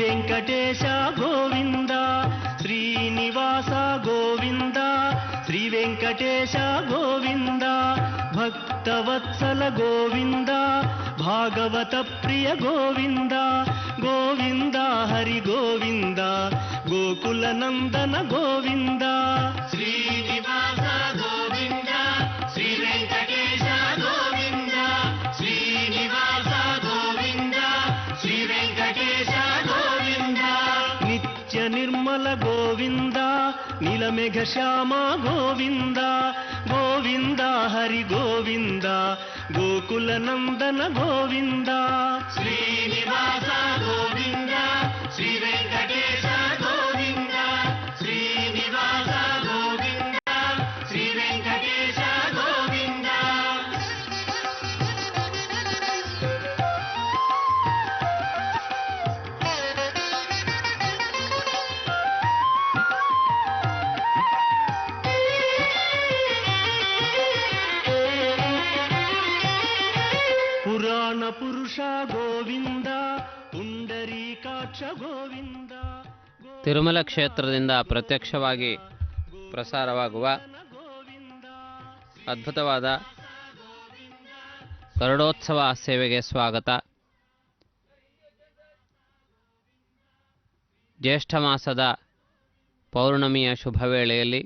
ವೆಂಕಟೇಶ ಗೋವಿಂದ, ಶ್ರೀನಿವಾಸ ಗೋವಿಂದ, ಶ್ರೀ ವೆಂಕಟೇಶ ಗೋವಿಂದ, ಭಕ್ತವತ್ಸಲ ಗೋವಿಂದ, ಭಾಗವತ ಪ್ರಿಯ ಗೋವಿಂದ, ಗೋವಿಂದ ಹರಿ ಗೋವಿಂದ, ಗೋಕುಲ ನಂದನ ಗೋವಿಂದ. ಶ್ರೀನಿವಾಸ ಗೋವಿಂದ, ಶ್ರೀ ವೆಂಕಟೇಶ ಗೋವಿಂದ, ಶ್ರೀನಿವಾಸ ಗೋವಿಂದ, ಶ್ರೀ ವೆಂಕಟೇಶ ಗೋವಿಂದ. ನಿತ್ಯ ನಿರ್ಮಲ ಗೋವಿಂದ, ನೀಲಮೇಘ ಶ್ಯಾಮ ಗೋವಿಂದ, ಗೋವಿಂದ ಹರಿ ಗೋವಿಂದ, ಗೋಕುಲ ನಂದನ ಗೋವಿಂದ. ಶ್ರೀನಿವಾಸ ಗೋವಿಂದ, ಶ್ರೀ ವೆಂಕಟೇಶ ಗೋವಿಂದ, ಶ್ರೀನಿವಾಸ ಗೋವಿಂದ, ಶ್ರೀ ವೆಂಕಟೇಶ ಗೋವಿಂದ. ಪುರಾಣ ಪುರುಷ ಗೋವಿಂದ, ಪುಂಡರೀಕಾಕ್ಷ ಗೋವಿಂದ. ತಿರುಮಲ ಕ್ಷೇತ್ರದಿಂದ ಪ್ರತ್ಯಕ್ಷವಾಗಿ ಪ್ರಸಾರವಾಗುವ ಅದ್ಭುತವಾದ ಗರುಡೋತ್ಸವ ಸೇವೆಗೆ ಸ್ವಾಗತ. ಜ್ಯೇಷ್ಠ ಮಾಸದ ಪೌರ್ಣಮಿಯ ಶುಭ ವೇಳೆಯಲ್ಲಿ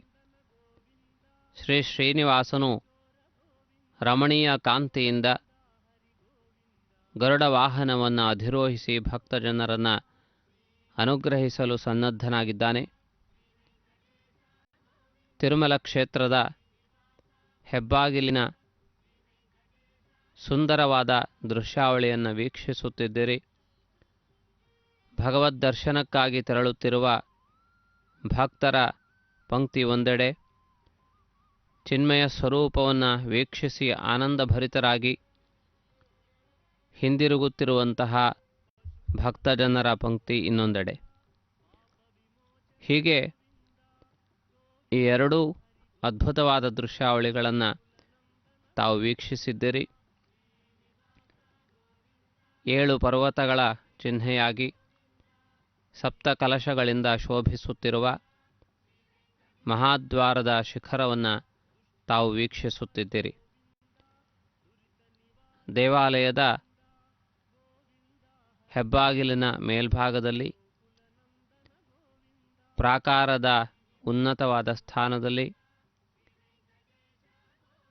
ಶ್ರೀ ಶ್ರೀನಿವಾಸನು ರಮಣೀಯ ಕಾಂತಿಯಿಂದ ಗರುಡ ವಾಹನವನ್ನು ಅಧಿರೋಹಿಸಿ ಭಕ್ತಜನರನ್ನು ಅನುಗ್ರಹಿಸಲು ಸನ್ನದ್ಧನಾಗಿದ್ದಾನೆ. ತಿರುಮಲ ಕ್ಷೇತ್ರದ ಹೆಬ್ಬಾಗಿಲಿನ ಸುಂದರವಾದ ದೃಶ್ಯಾವಳಿಯನ್ನು ವೀಕ್ಷಿಸುತ್ತಿದ್ದೀರಿ. ಭಗವದ್ ದರ್ಶನಕ್ಕಾಗಿ ತೆರಳುತ್ತಿರುವ ಭಕ್ತರ ಪಂಕ್ತಿ ಒಂದೆಡೆ, ಚಿನ್ಮಯ ಸ್ವರೂಪವನ್ನು ವೀಕ್ಷಿಸಿ ಆನಂದಭರಿತರಾಗಿ ಹಿಂದಿರುಗುತ್ತಿರುವಂತಹ ಭಕ್ತಜನರ ಪಂಕ್ತಿ ಇನ್ನೊಂದೆಡೆ. ಹೀಗೆ ಈ ಎರಡೂ ಅದ್ಭುತವಾದ ದೃಶ್ಯಾವಳಿಗಳನ್ನು ತಾವು ವೀಕ್ಷಿಸಿದ್ದೀರಿ. 7 ಪರ್ವತಗಳ ಚಿಹ್ನೆಯಾಗಿ ಸಪ್ತ ಕಲಶಗಳಿಂದ ಶೋಭಿಸುತ್ತಿರುವ ಮಹಾದ್ವಾರದ ಶಿಖರವನ್ನು ತಾವು ವೀಕ್ಷಿಸುತ್ತಿದ್ದೀರಿ. ದೇವಾಲಯದ ಹೆಬ್ಬಾಗಿಲಿನ ಮೇಲ್ಭಾಗದಲ್ಲಿ ಪ್ರಾಕಾರದ ಉನ್ನತವಾದ ಸ್ಥಾನದಲ್ಲಿ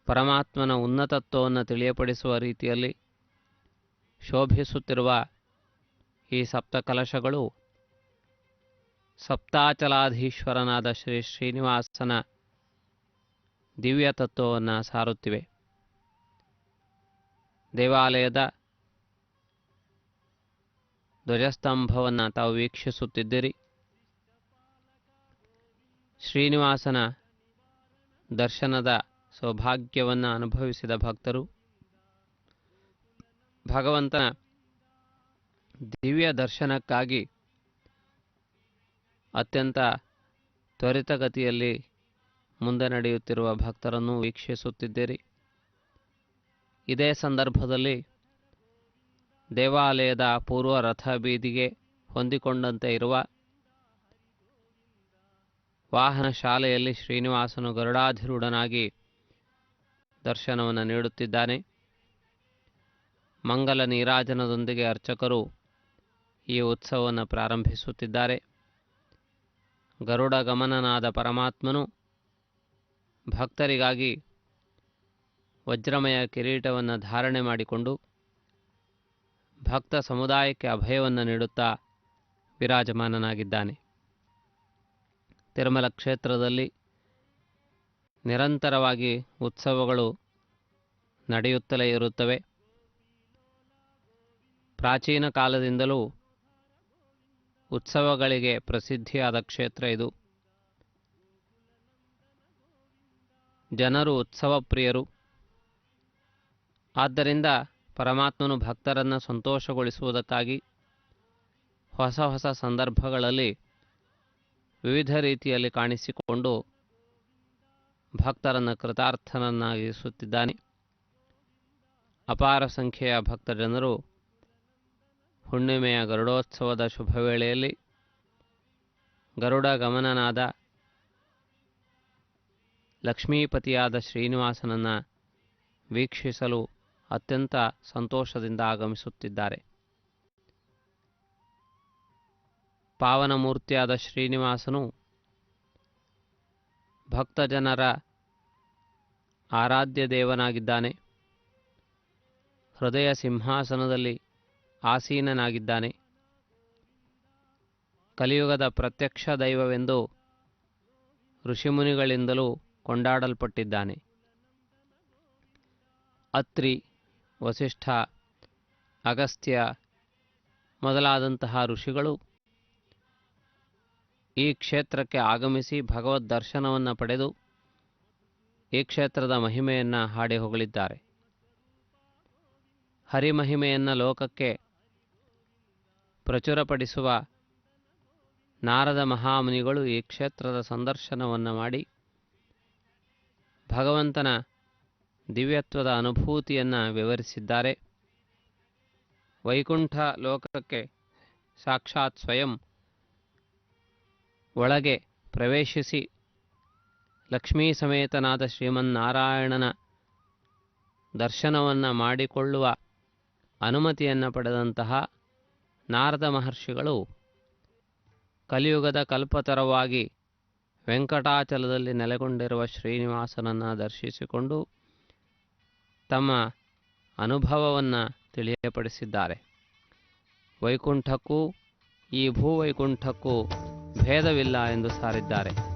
ಪರಮಾತ್ಮನ ಉನ್ನತತ್ವವನ್ನು ತಿಳಿಯಪಡಿಸುವ ರೀತಿಯಲ್ಲಿ ಶೋಭಿಸುತ್ತಿರುವ ಈ ಸಪ್ತಕಲಶಗಳು ಸಪ್ತಾಚಲಾಧೀಶ್ವರನಾದ ಶ್ರೀ ಶ್ರೀನಿವಾಸನ ದಿವ್ಯ ತತ್ವವನ್ನು ಸಾರುತ್ತಿವೆ. ದೇವಾಲಯದ ಧ್ವಜಸ್ತಂಭವನ್ನು ತಾವು ವೀಕ್ಷಿಸುತ್ತಿದ್ದೀರಿ. ಶ್ರೀನಿವಾಸನ ದರ್ಶನದ ಸೌಭಾಗ್ಯವನ್ನು ಅನುಭವಿಸಿದ ಭಕ್ತರು ಭಗವಂತನ ದಿವ್ಯ ದರ್ಶನಕ್ಕಾಗಿ ಅತ್ಯಂತ ತ್ವರಿತಗತಿಯಲ್ಲಿ ಮುಂದೆ ನಡೆಯುತ್ತಿರುವ ಭಕ್ತರನ್ನು ವೀಕ್ಷಿಸುತ್ತಿದ್ದೀರಿ. ಇದೇ ಸಂದರ್ಭದಲ್ಲಿ ದೇವಾಲಯದ ಪೂರ್ವ ರಥ ಬೀದಿಗೆ ಹೊಂದಿಕೊಂಡಂತೆ ಇರುವ ವಾಹನ ಶಾಲೆಯಲ್ಲಿ ಶ್ರೀನಿವಾಸನು ಗರುಡಾಧಿರೂಢನಾಗಿ ದರ್ಶನವನ್ನು ನೀಡುತ್ತಿದ್ದಾನೆ. ಮಂಗಲ ನೀರಾಜನದೊಂದಿಗೆ ಅರ್ಚಕರು ಈ ಉತ್ಸವವನ್ನು ಪ್ರಾರಂಭಿಸುತ್ತಿದ್ದಾರೆ. ಗರುಡ ಗಮನನಾದ ಪರಮಾತ್ಮನು ಭಕ್ತರಿಗಾಗಿ ವಜ್ರಮಯ ಕಿರೀಟವನ್ನು ಧಾರಣೆ ಮಾಡಿಕೊಂಡು ಭಕ್ತ ಸಮುದಾಯಕ್ಕೆ ಅಭಯವನ್ನು ನೀಡುತ್ತಾ ವಿರಾಜಮಾನನಾಗಿದ್ದಾನೆ. ತಿರುಮಲ ಕ್ಷೇತ್ರದಲ್ಲಿ ನಿರಂತರವಾಗಿ ಉತ್ಸವಗಳು ನಡೆಯುತ್ತಲೇ ಇರುತ್ತವೆ. ಪ್ರಾಚೀನ ಕಾಲದಿಂದಲೂ ಉತ್ಸವಗಳಿಗೆ ಪ್ರಸಿದ್ಧಿಯಾದ ಕ್ಷೇತ್ರ ಇದು. ಜನರು ಉತ್ಸವ ಪ್ರಿಯರು. ಆದ್ದರಿಂದ ಪರಮಾತ್ಮನು ಭಕ್ತರನ್ನು ಸಂತೋಷಗೊಳಿಸುವುದಕ್ಕಾಗಿ ಹೊಸ ಹೊಸ ಸಂದರ್ಭಗಳಲ್ಲಿ ವಿವಿಧ ರೀತಿಯಲ್ಲಿ ಕಾಣಿಸಿಕೊಂಡು ಭಕ್ತರನ್ನು ಕೃತಾರ್ಥನನ್ನಾಗಿಸುತ್ತಿದ್ದಾನೆ. ಅಪಾರ ಸಂಖ್ಯೆಯ ಭಕ್ತ ಜನರು ಹುಣ್ಣಿಮೆಯ ಗರುಡೋತ್ಸವದ ಶುಭವೇಳೆಯಲ್ಲಿ ಗರುಡ ಗಮನನಾದ ಲಕ್ಷ್ಮೀಪತಿಯಾದ ಶ್ರೀನಿವಾಸನನ್ನು ವೀಕ್ಷಿಸಲು ಅತ್ಯಂತ ಸಂತೋಷದಿಂದ ಆಗಮಿಸುತ್ತಿದ್ದಾರೆ. ಪಾವನಮೂರ್ತಿಯಾದ ಶ್ರೀನಿವಾಸನು ಭಕ್ತಜನರ ಆರಾಧ್ಯ ದೇವನಾಗಿದ್ದಾನೆ. ಹೃದಯ ಸಿಂಹಾಸನದಲ್ಲಿ ಆಸೀನನಾಗಿದ್ದಾನೆ. ಕಲಿಯುಗದ ಪ್ರತ್ಯಕ್ಷ ದೈವವೆಂದು ಋಷಿಮುನಿಗಳಿಂದಲೂ ಕೊಂಡಾಡಲ್ಪಟ್ಟಿದ್ದಾನೆ. ಅತ್ರಿ, ವಸಿಷ್ಠ, ಅಗಸ್ತ್ಯ ಮೊದಲಾದಂತಹ ಋಷಿಗಳು ಈ ಕ್ಷೇತ್ರಕ್ಕೆ ಆಗಮಿಸಿ ಭಗವದ್ ದರ್ಶನವನ್ನು ಪಡೆದು ಈ ಕ್ಷೇತ್ರದ ಮಹಿಮೆಯನ್ನು ಹಾಡಿ ಹೊಗಳಿದ್ದಾರೆ. ಹರಿಮಹಿಮೆಯನ್ನು ಲೋಕಕ್ಕೆ ಪ್ರಚುರಪಡಿಸುವ ನಾರದ ಮಹಾಮುನಿಗಳು ಈ ಕ್ಷೇತ್ರದ ಸಂದರ್ಶನವನ್ನು ಮಾಡಿ ಭಗವಂತನ ದಿವ್ಯತ್ವದ ಅನುಭೂತಿಯನ್ನು ವಿವರಿಸಿದ್ದಾರೆ. ವೈಕುಂಠ ಲೋಕಕ್ಕೆ ಸಾಕ್ಷಾತ್ ಸ್ವಯಂ ಒಳಗೆ ಪ್ರವೇಶಿಸಿ ಲಕ್ಷ್ಮೀ ಸಮೇತನಾದ ಶ್ರೀಮನ್ನಾರಾಯಣನ ದರ್ಶನವನ್ನು ಮಾಡಿಕೊಳ್ಳುವ ಅನುಮತಿಯನ್ನು ಪಡೆದಂತಹ ನಾರದ ಮಹರ್ಷಿಗಳು ಕಲಿಯುಗದ ಕಲ್ಪತರವಾಗಿ ವೆಂಕಟಾಚಲದಲ್ಲಿ ನೆಲೆಗೊಂಡಿರುವ ಶ್ರೀನಿವಾಸನನ್ನು ದರ್ಶಿಸಿಕೊಂಡು ತಮ್ಮ ಅನುಭವವನ್ನು ತಿಳಿಯಪಡಿಸಿದ್ದಾರೆ. ವೈಕುಂಠಕ್ಕೂ ಈ ಭೂವೈಕುಂಠಕ್ಕೂ ಭೇದವಿಲ್ಲ ಎಂದು ಸಾರಿದ್ದಾರೆ.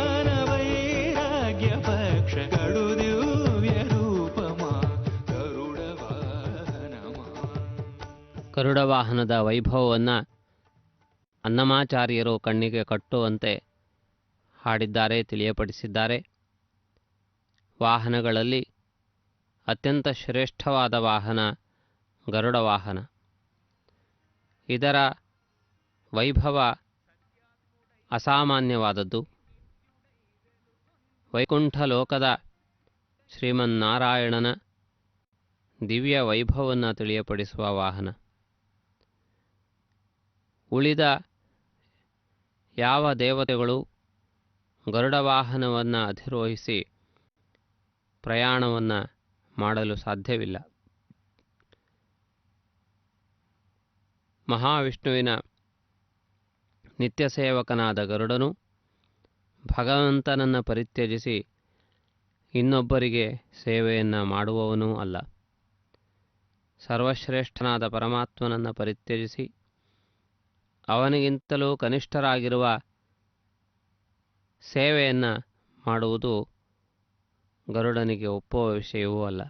ಜ್ಞಾನ ವೈರಾಗ್ಯ ಪಕ್ಷ ಕಡು ದಿವ್ಯ ರೂಪಮಾ ಗರುಡ ವಾಹನಮಾ. ಗರುಡ ವಾಹನದ ವೈಭವವನ್ನು ಅನ್ನಮಾಚಾರ್ಯರು ಕಣ್ಣಿಗೆ ಕಟ್ಟುವಂತೆ ಹಾಡಿದ್ದಾರೆ, ತಿಳಿಯಪಡಿಸಿದ್ದಾರೆ. ವಾಹನಗಳಲ್ಲಿ ಅತ್ಯಂತ ಶ್ರೇಷ್ಠವಾದ ವಾಹನ ಗರುಡ ವಾಹನ. ಇದರ ವೈಭವ ಅಸಾಮಾನ್ಯವಾದದ್ದು. ವೈಕುಂಠ ಲೋಕದ ಶ್ರೀಮನ್ನಾರಾಯಣನ ದಿವ್ಯ ವೈಭವವನ್ನು ತಿಳಿಯಪಡಿಸುವ ವಾಹನ. ಉಳಿದ ಯಾವ ದೇವತೆಗಳು ಗರುಡ ವಾಹನವನ್ನು ಅಧಿರೋಹಿಸಿ ಪ್ರಯಾಣವನ್ನು ಮಾಡಲು ಸಾಧ್ಯವಿಲ್ಲ. ಮಹಾವಿಷ್ಣುವಿನ ನಿತ್ಯ ಸೇವಕನಾದ ಗರುಡನು ಭಗವಂತನನ್ನು ಪರಿತ್ಯಜಿಸಿ ಇನ್ನೊಬ್ಬರಿಗೆ ಸೇವೆಯನ್ನು ಮಾಡುವವನೂ ಅಲ್ಲ. ಸರ್ವಶ್ರೇಷ್ಠನಾದ ಪರಮಾತ್ಮನನ್ನು ಪರಿತ್ಯಜಿಸಿ ಅವನಿಗಿಂತಲೂ ಕನಿಷ್ಠರಾಗಿರುವ ಸೇವೆಯನ್ನು ಮಾಡುವುದು ಗರುಡನಿಗೆ ಒಪ್ಪುವ ವಿಷಯವೂ ಅಲ್ಲ.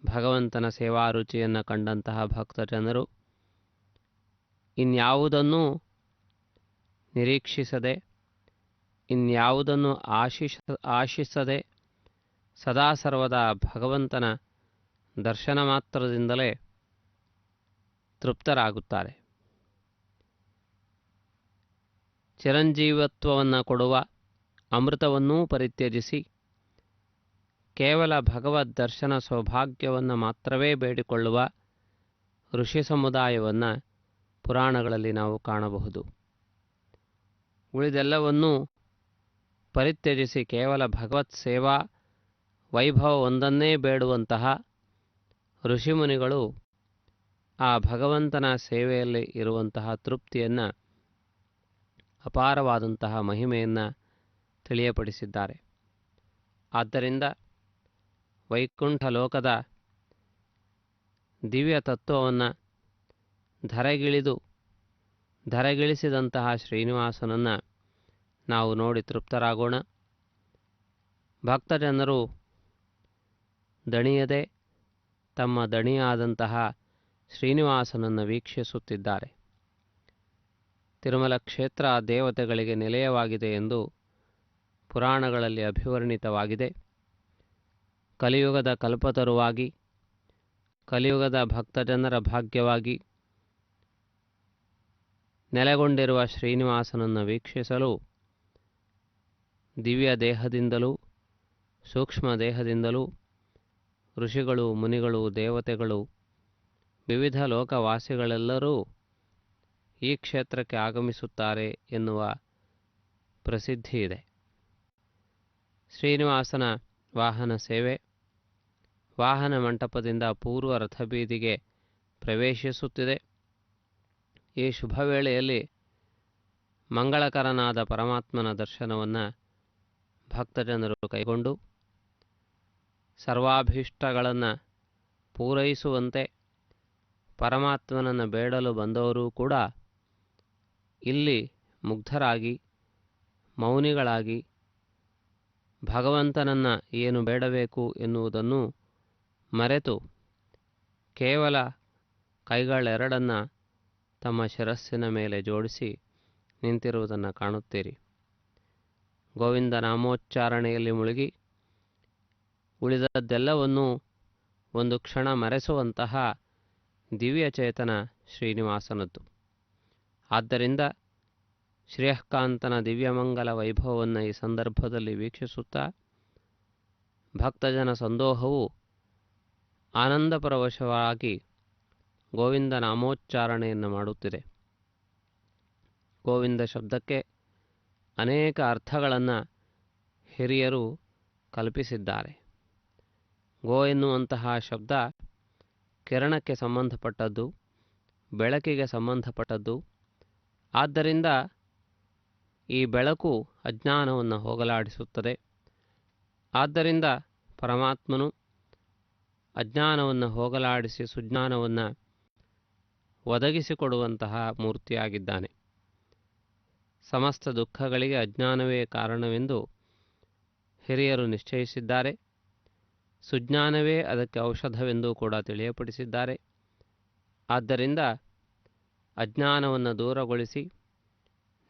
ಭಗವಂತನ ಸೇವಾ ರುಚಿಯನ್ನು ಕಂಡಂತಹ ಭಕ್ತಜನರು ಇನ್ಯಾವುದನ್ನೂ ನಿರೀಕ್ಷಿಸದೆ, ಇನ್ಯಾವುದನ್ನು ಆಶಿಸದೆ ಸದಾ ಸರ್ವದಾ ಭಗವಂತನ ದರ್ಶನ ಮಾತ್ರದಿಂದಲೇ ತೃಪ್ತರಾಗುತ್ತಾರೆ. ಚಿರಂಜೀವತ್ವವನ್ನು ಕೊಡುವ ಅಮೃತವನ್ನೂ ಪರಿತ್ಯಜಿಸಿ ಕೇವಲ ಭಗವದ್ ದರ್ಶನ ಸೌಭಾಗ್ಯವನ್ನು ಮಾತ್ರವೇ ಬೇಡಿಕೊಳ್ಳುವ ಋಷಿ ಸಮುದಾಯವನ್ನು ಪುರಾಣಗಳಲ್ಲಿ ನಾವು ಕಾಣಬಹುದು. ಉಳಿದೆಲ್ಲವನ್ನೂ ಪರಿತ್ಯಜಿಸಿ ಕೇವಲ ಭಗವತ್ ಸೇವಾ ವೈಭವವೊಂದನ್ನೇ ಬೇಡುವಂತಹ ಋಷಿಮುನಿಗಳು ಆ ಭಗವಂತನ ಸೇವೆಯಲ್ಲಿ ಇರುವಂತಹ ತೃಪ್ತಿಯನ್ನು, ಅಪಾರವಾದಂತಹ ಮಹಿಮೆಯನ್ನು ತಿಳಿಯಪಡಿಸಿದ್ದಾರೆ. ಆದ್ದರಿಂದ ವೈಕುಂಠ ಲೋಕದ ದಿವ್ಯ ತತ್ವವನ್ನು ಧರೆಗಿಳಿಸಿದಂತಹ ಶ್ರೀನಿವಾಸನನ್ನು ನಾವು ನೋಡಿ ತೃಪ್ತರಾಗೋಣ. ಭಕ್ತಜನರು ದಣಿಯದೆ ತಮ್ಮ ದಣಿಯಾದಂತಹ ಶ್ರೀನಿವಾಸನನ್ನು ವೀಕ್ಷಿಸುತ್ತಿದ್ದಾರೆ. ತಿರುಮಲ ಕ್ಷೇತ್ರ ದೇವತೆಗಳಿಗೆ ನಿಲಯವಾಗಿದೆ ಎಂದು ಪುರಾಣಗಳಲ್ಲಿ ಅಭಿವರ್ಣಿತವಾಗಿದೆ. ಕಲಿಯುಗದ ಕಲ್ಪತರುವಾಗಿ, ಕಲಿಯುಗದ ಭಕ್ತಜನರ ಭಾಗ್ಯವಾಗಿ ನೆಲೆಗೊಂಡಿರುವ ಶ್ರೀನಿವಾಸನನ್ನು ವೀಕ್ಷಿಸಲು ದಿವ್ಯ ದೇಹದಿಂದಲೂ ಸೂಕ್ಷ್ಮ ದೇಹದಿಂದಲೂ ಋಷಿಗಳು, ಮುನಿಗಳು, ದೇವತೆಗಳು, ವಿವಿಧ ಲೋಕವಾಸಿಗಳೆಲ್ಲರೂ ಈ ಕ್ಷೇತ್ರಕ್ಕೆ ಆಗಮಿಸುತ್ತಾರೆ ಎನ್ನುವ ಪ್ರಸಿದ್ಧಿ ಇದೆ. ಶ್ರೀನಿವಾಸನ ವಾಹನ ಸೇವೆ ವಾಹನ ಮಂಟಪದಿಂದ ಪೂರ್ವ ರಥಬೀದಿಗೆ ಪ್ರವೇಶಿಸುತ್ತಿದೆ. ಈ ಶುಭ ವೇಳೆಯಲ್ಲಿ ಮಂಗಳಕರನಾದ ಪರಮಾತ್ಮನ ದರ್ಶನವನ್ನು ಭಕ್ತಜನರು ಕೈಗೊಂಡು ಸರ್ವಾಭೀಷ್ಟಗಳನ್ನು ಪೂರೈಸುವಂತೆ ಪರಮಾತ್ಮನನ್ನು ಬೇಡಲು ಬಂದವರೂ ಕೂಡ ಇಲ್ಲಿ ಮುಗ್ಧರಾಗಿ, ಮೌನಿಗಳಾಗಿ ಭಗವಂತನನ್ನು ಏನು ಬೇಡಬೇಕು ಎನ್ನುವುದನ್ನು ಮರೆತು ಕೇವಲ ಕೈಗಳೆರಡನ್ನು ತಮ್ಮ ಶಿರಸ್ಸಿನ ಮೇಲೆ ಜೋಡಿಸಿ ನಿಂತಿರುವುದನ್ನು ಕಾಣುತ್ತೀರಿ. ಗೋವಿಂದ ನಾಮೋಚ್ಚಾರಣೆಯಲ್ಲಿ ಮುಳುಗಿ ಉಳಿದದ್ದೆಲ್ಲವನ್ನೂ ಒಂದು ಕ್ಷಣ ಮರೆಸುವಂತಹ ದಿವ್ಯಚೇತನ ಶ್ರೀನಿವಾಸನದ್ದು. ಆದ್ದರಿಂದ ಶ್ರೇಯಃಕಾಂತನ ದಿವ್ಯಮಂಗಲ ವೈಭವವನ್ನು ಈ ಸಂದರ್ಭದಲ್ಲಿ ವೀಕ್ಷಿಸುತ್ತಾ ಭಕ್ತಜನ ಸಂದೋಹವು ಆನಂದಪರವಶವಾಗಿ ಗೋವಿಂದ ನಾಮೋಚ್ಚಾರಣೆಯನ್ನು ಮಾಡುತ್ತಿದೆ. ಗೋವಿಂದ ಶಬ್ದಕ್ಕೆ ಅನೇಕ ಅರ್ಥಗಳನ್ನು ಹಿರಿಯರು ಕಲ್ಪಿಸಿದ್ದಾರೆ. ಗೋ ಎನ್ನುವಂತಹ ಶಬ್ದ ಕಿರಣಕ್ಕೆ ಸಂಬಂಧಪಟ್ಟದ್ದು, ಬೆಳಕಿಗೆ ಸಂಬಂಧಪಟ್ಟದ್ದು. ಆದ್ದರಿಂದ ಈ ಬೆಳಕು ಅಜ್ಞಾನವನ್ನು ಹೋಗಲಾಡಿಸುತ್ತದೆ. ಆದ್ದರಿಂದ ಪರಮಾತ್ಮನು ಅಜ್ಞಾನವನ್ನು ಹೋಗಲಾಡಿಸಿ ಸುಜ್ಞಾನವನ್ನು ಒದಗಿಸಿಕೊಡುವಂತಹ ಮೂರ್ತಿಯಾಗಿದ್ದಾನೆ. ಸಮಸ್ತ ದುಃಖಗಳಿಗೆ ಅಜ್ಞಾನವೇ ಕಾರಣವೆಂದು ಹಿರಿಯರು ನಿಶ್ಚಯಿಸಿದ್ದಾರೆ. ಸುಜ್ಞಾನವೇ ಅದಕ್ಕೆ ಔಷಧವೆಂದೂ ಕೂಡ ತಿಳಿಯಪಡಿಸಿದ್ದಾರೆ. ಆದ್ದರಿಂದ ಅಜ್ಞಾನವನ್ನು ದೂರಗೊಳಿಸಿ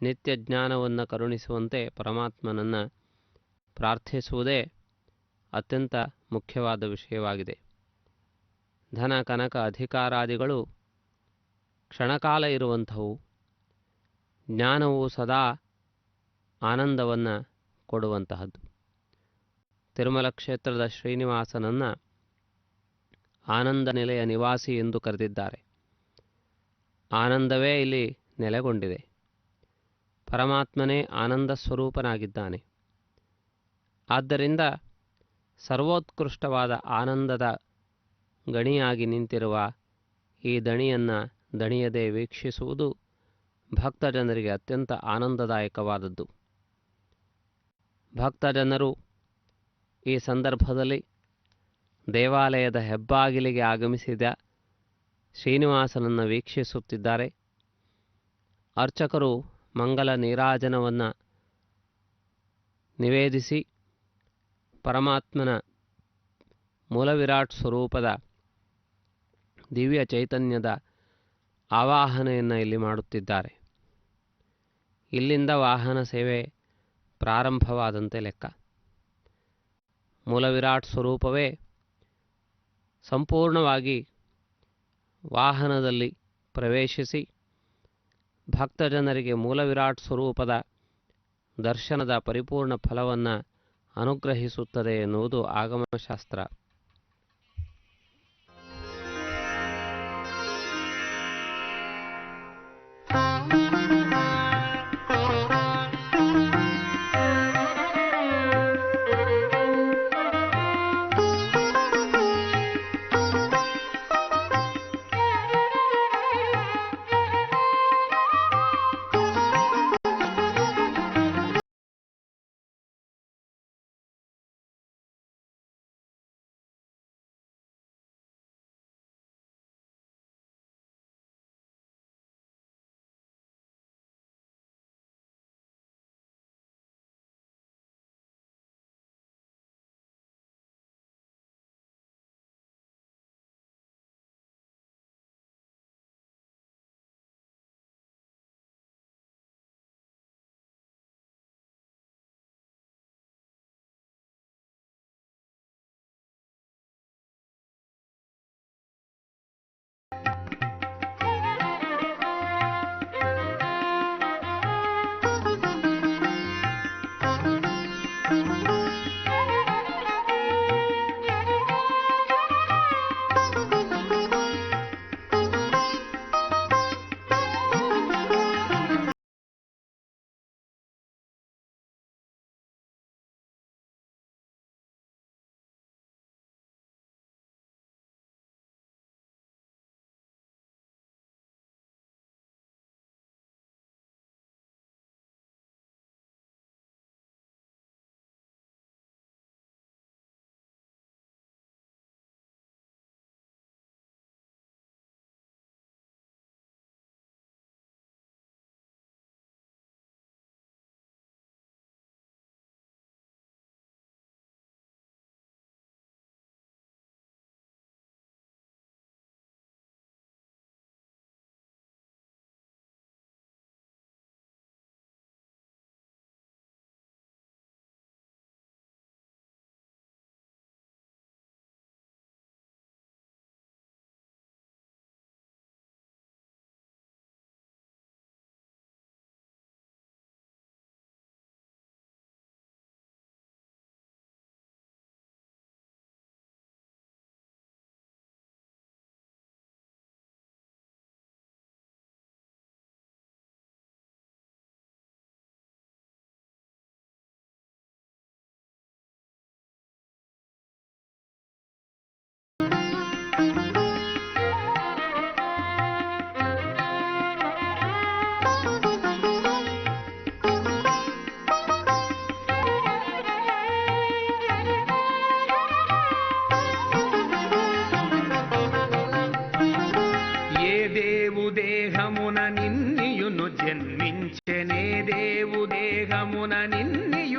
ನಿತ್ಯ ಜ್ಞಾನವನ್ನು ಕರುಣಿಸುವಂತೆ ಪರಮಾತ್ಮನನ್ನು ಪ್ರಾರ್ಥಿಸುವುದೇ ಅತ್ಯಂತ ಮುಖ್ಯವಾದ ವಿಷಯವಾಗಿದೆ. ಧನ ಕನಕ ಅಧಿಕಾರಾದಿಗಳು ಕ್ಷಣಕಾಲ ಇರುವಂಥವು. ಜ್ಞಾನವು ಸದಾ ಆನಂದವನ್ನು ಕೊಡುವಂತಹದ್ದು. ತಿರುಮಲ ಕ್ಷೇತ್ರದ ಶ್ರೀನಿವಾಸನನ್ನು ಆನಂದ ನಿಲಯ ನಿವಾಸಿ ಎಂದು ಕರೆದಿದ್ದಾರೆ. ಆನಂದವೇ ಇಲ್ಲಿ ನೆಲೆಗೊಂಡಿದೆ. ಪರಮಾತ್ಮನೇ ಆನಂದ ಸ್ವರೂಪನಾಗಿದ್ದಾನೆ. ಆದ್ದರಿಂದ ಸರ್ವೋತ್ಕೃಷ್ಟವಾದ ಆನಂದದ ಗಣಿಯಾಗಿ ನಿಂತಿರುವ ಈ ದಣಿಯನ್ನು ದಣಿಯದೆ ವೀಕ್ಷಿಸುವುದು ಭಕ್ತಜನರಿಗೆ ಅತ್ಯಂತ ಆನಂದದಾಯಕವಾದದ್ದು. ಭಕ್ತಜನರು ಈ ಸಂದರ್ಭದಲ್ಲಿ ದೇವಾಲಯದ ಹೆಬ್ಬಾಗಿಲಿಗೆ ಆಗಮಿಸಿದ ಶ್ರೀನಿವಾಸನನ್ನು ವೀಕ್ಷಿಸುತ್ತಿದ್ದಾರೆ. ಅರ್ಚಕರು ಮಂಗಲ ನೀರಾಜನವನ್ನು ನಿವೇದಿಸಿ ಪರಮಾತ್ಮನ ಮೂಲವಿರಾಟ್ ಸ್ವರೂಪದ ದಿವ್ಯ ಚೈತನ್ಯದ ಆವಾಹನೆಯನ್ನು ಇಲ್ಲಿ ಮಾಡುತ್ತಿದ್ದಾರೆ. ಇಲ್ಲಿಂದ ವಾಹನ ಸೇವೆ ಪ್ರಾರಂಭವಾದಂತೆ ಲೆಕ್ಕ. ಮೂಲವಿರಾಟ್ ಸ್ವರೂಪವೇ ಸಂಪೂರ್ಣವಾಗಿ ವಾಹನದಲ್ಲಿ ಪ್ರವೇಶಿಸಿ ಭಕ್ತಜನರಿಗೆ ಮೂಲವಿರಾಟ್ ಸ್ವರೂಪದ ದರ್ಶನದ ಪರಿಪೂರ್ಣ ಫಲವನ್ನು ಅನುಗ್ರಹಿಸುತ್ತದೆ ಎನ್ನುವುದು ಆಗಮಶಾಸ್ತ್ರ.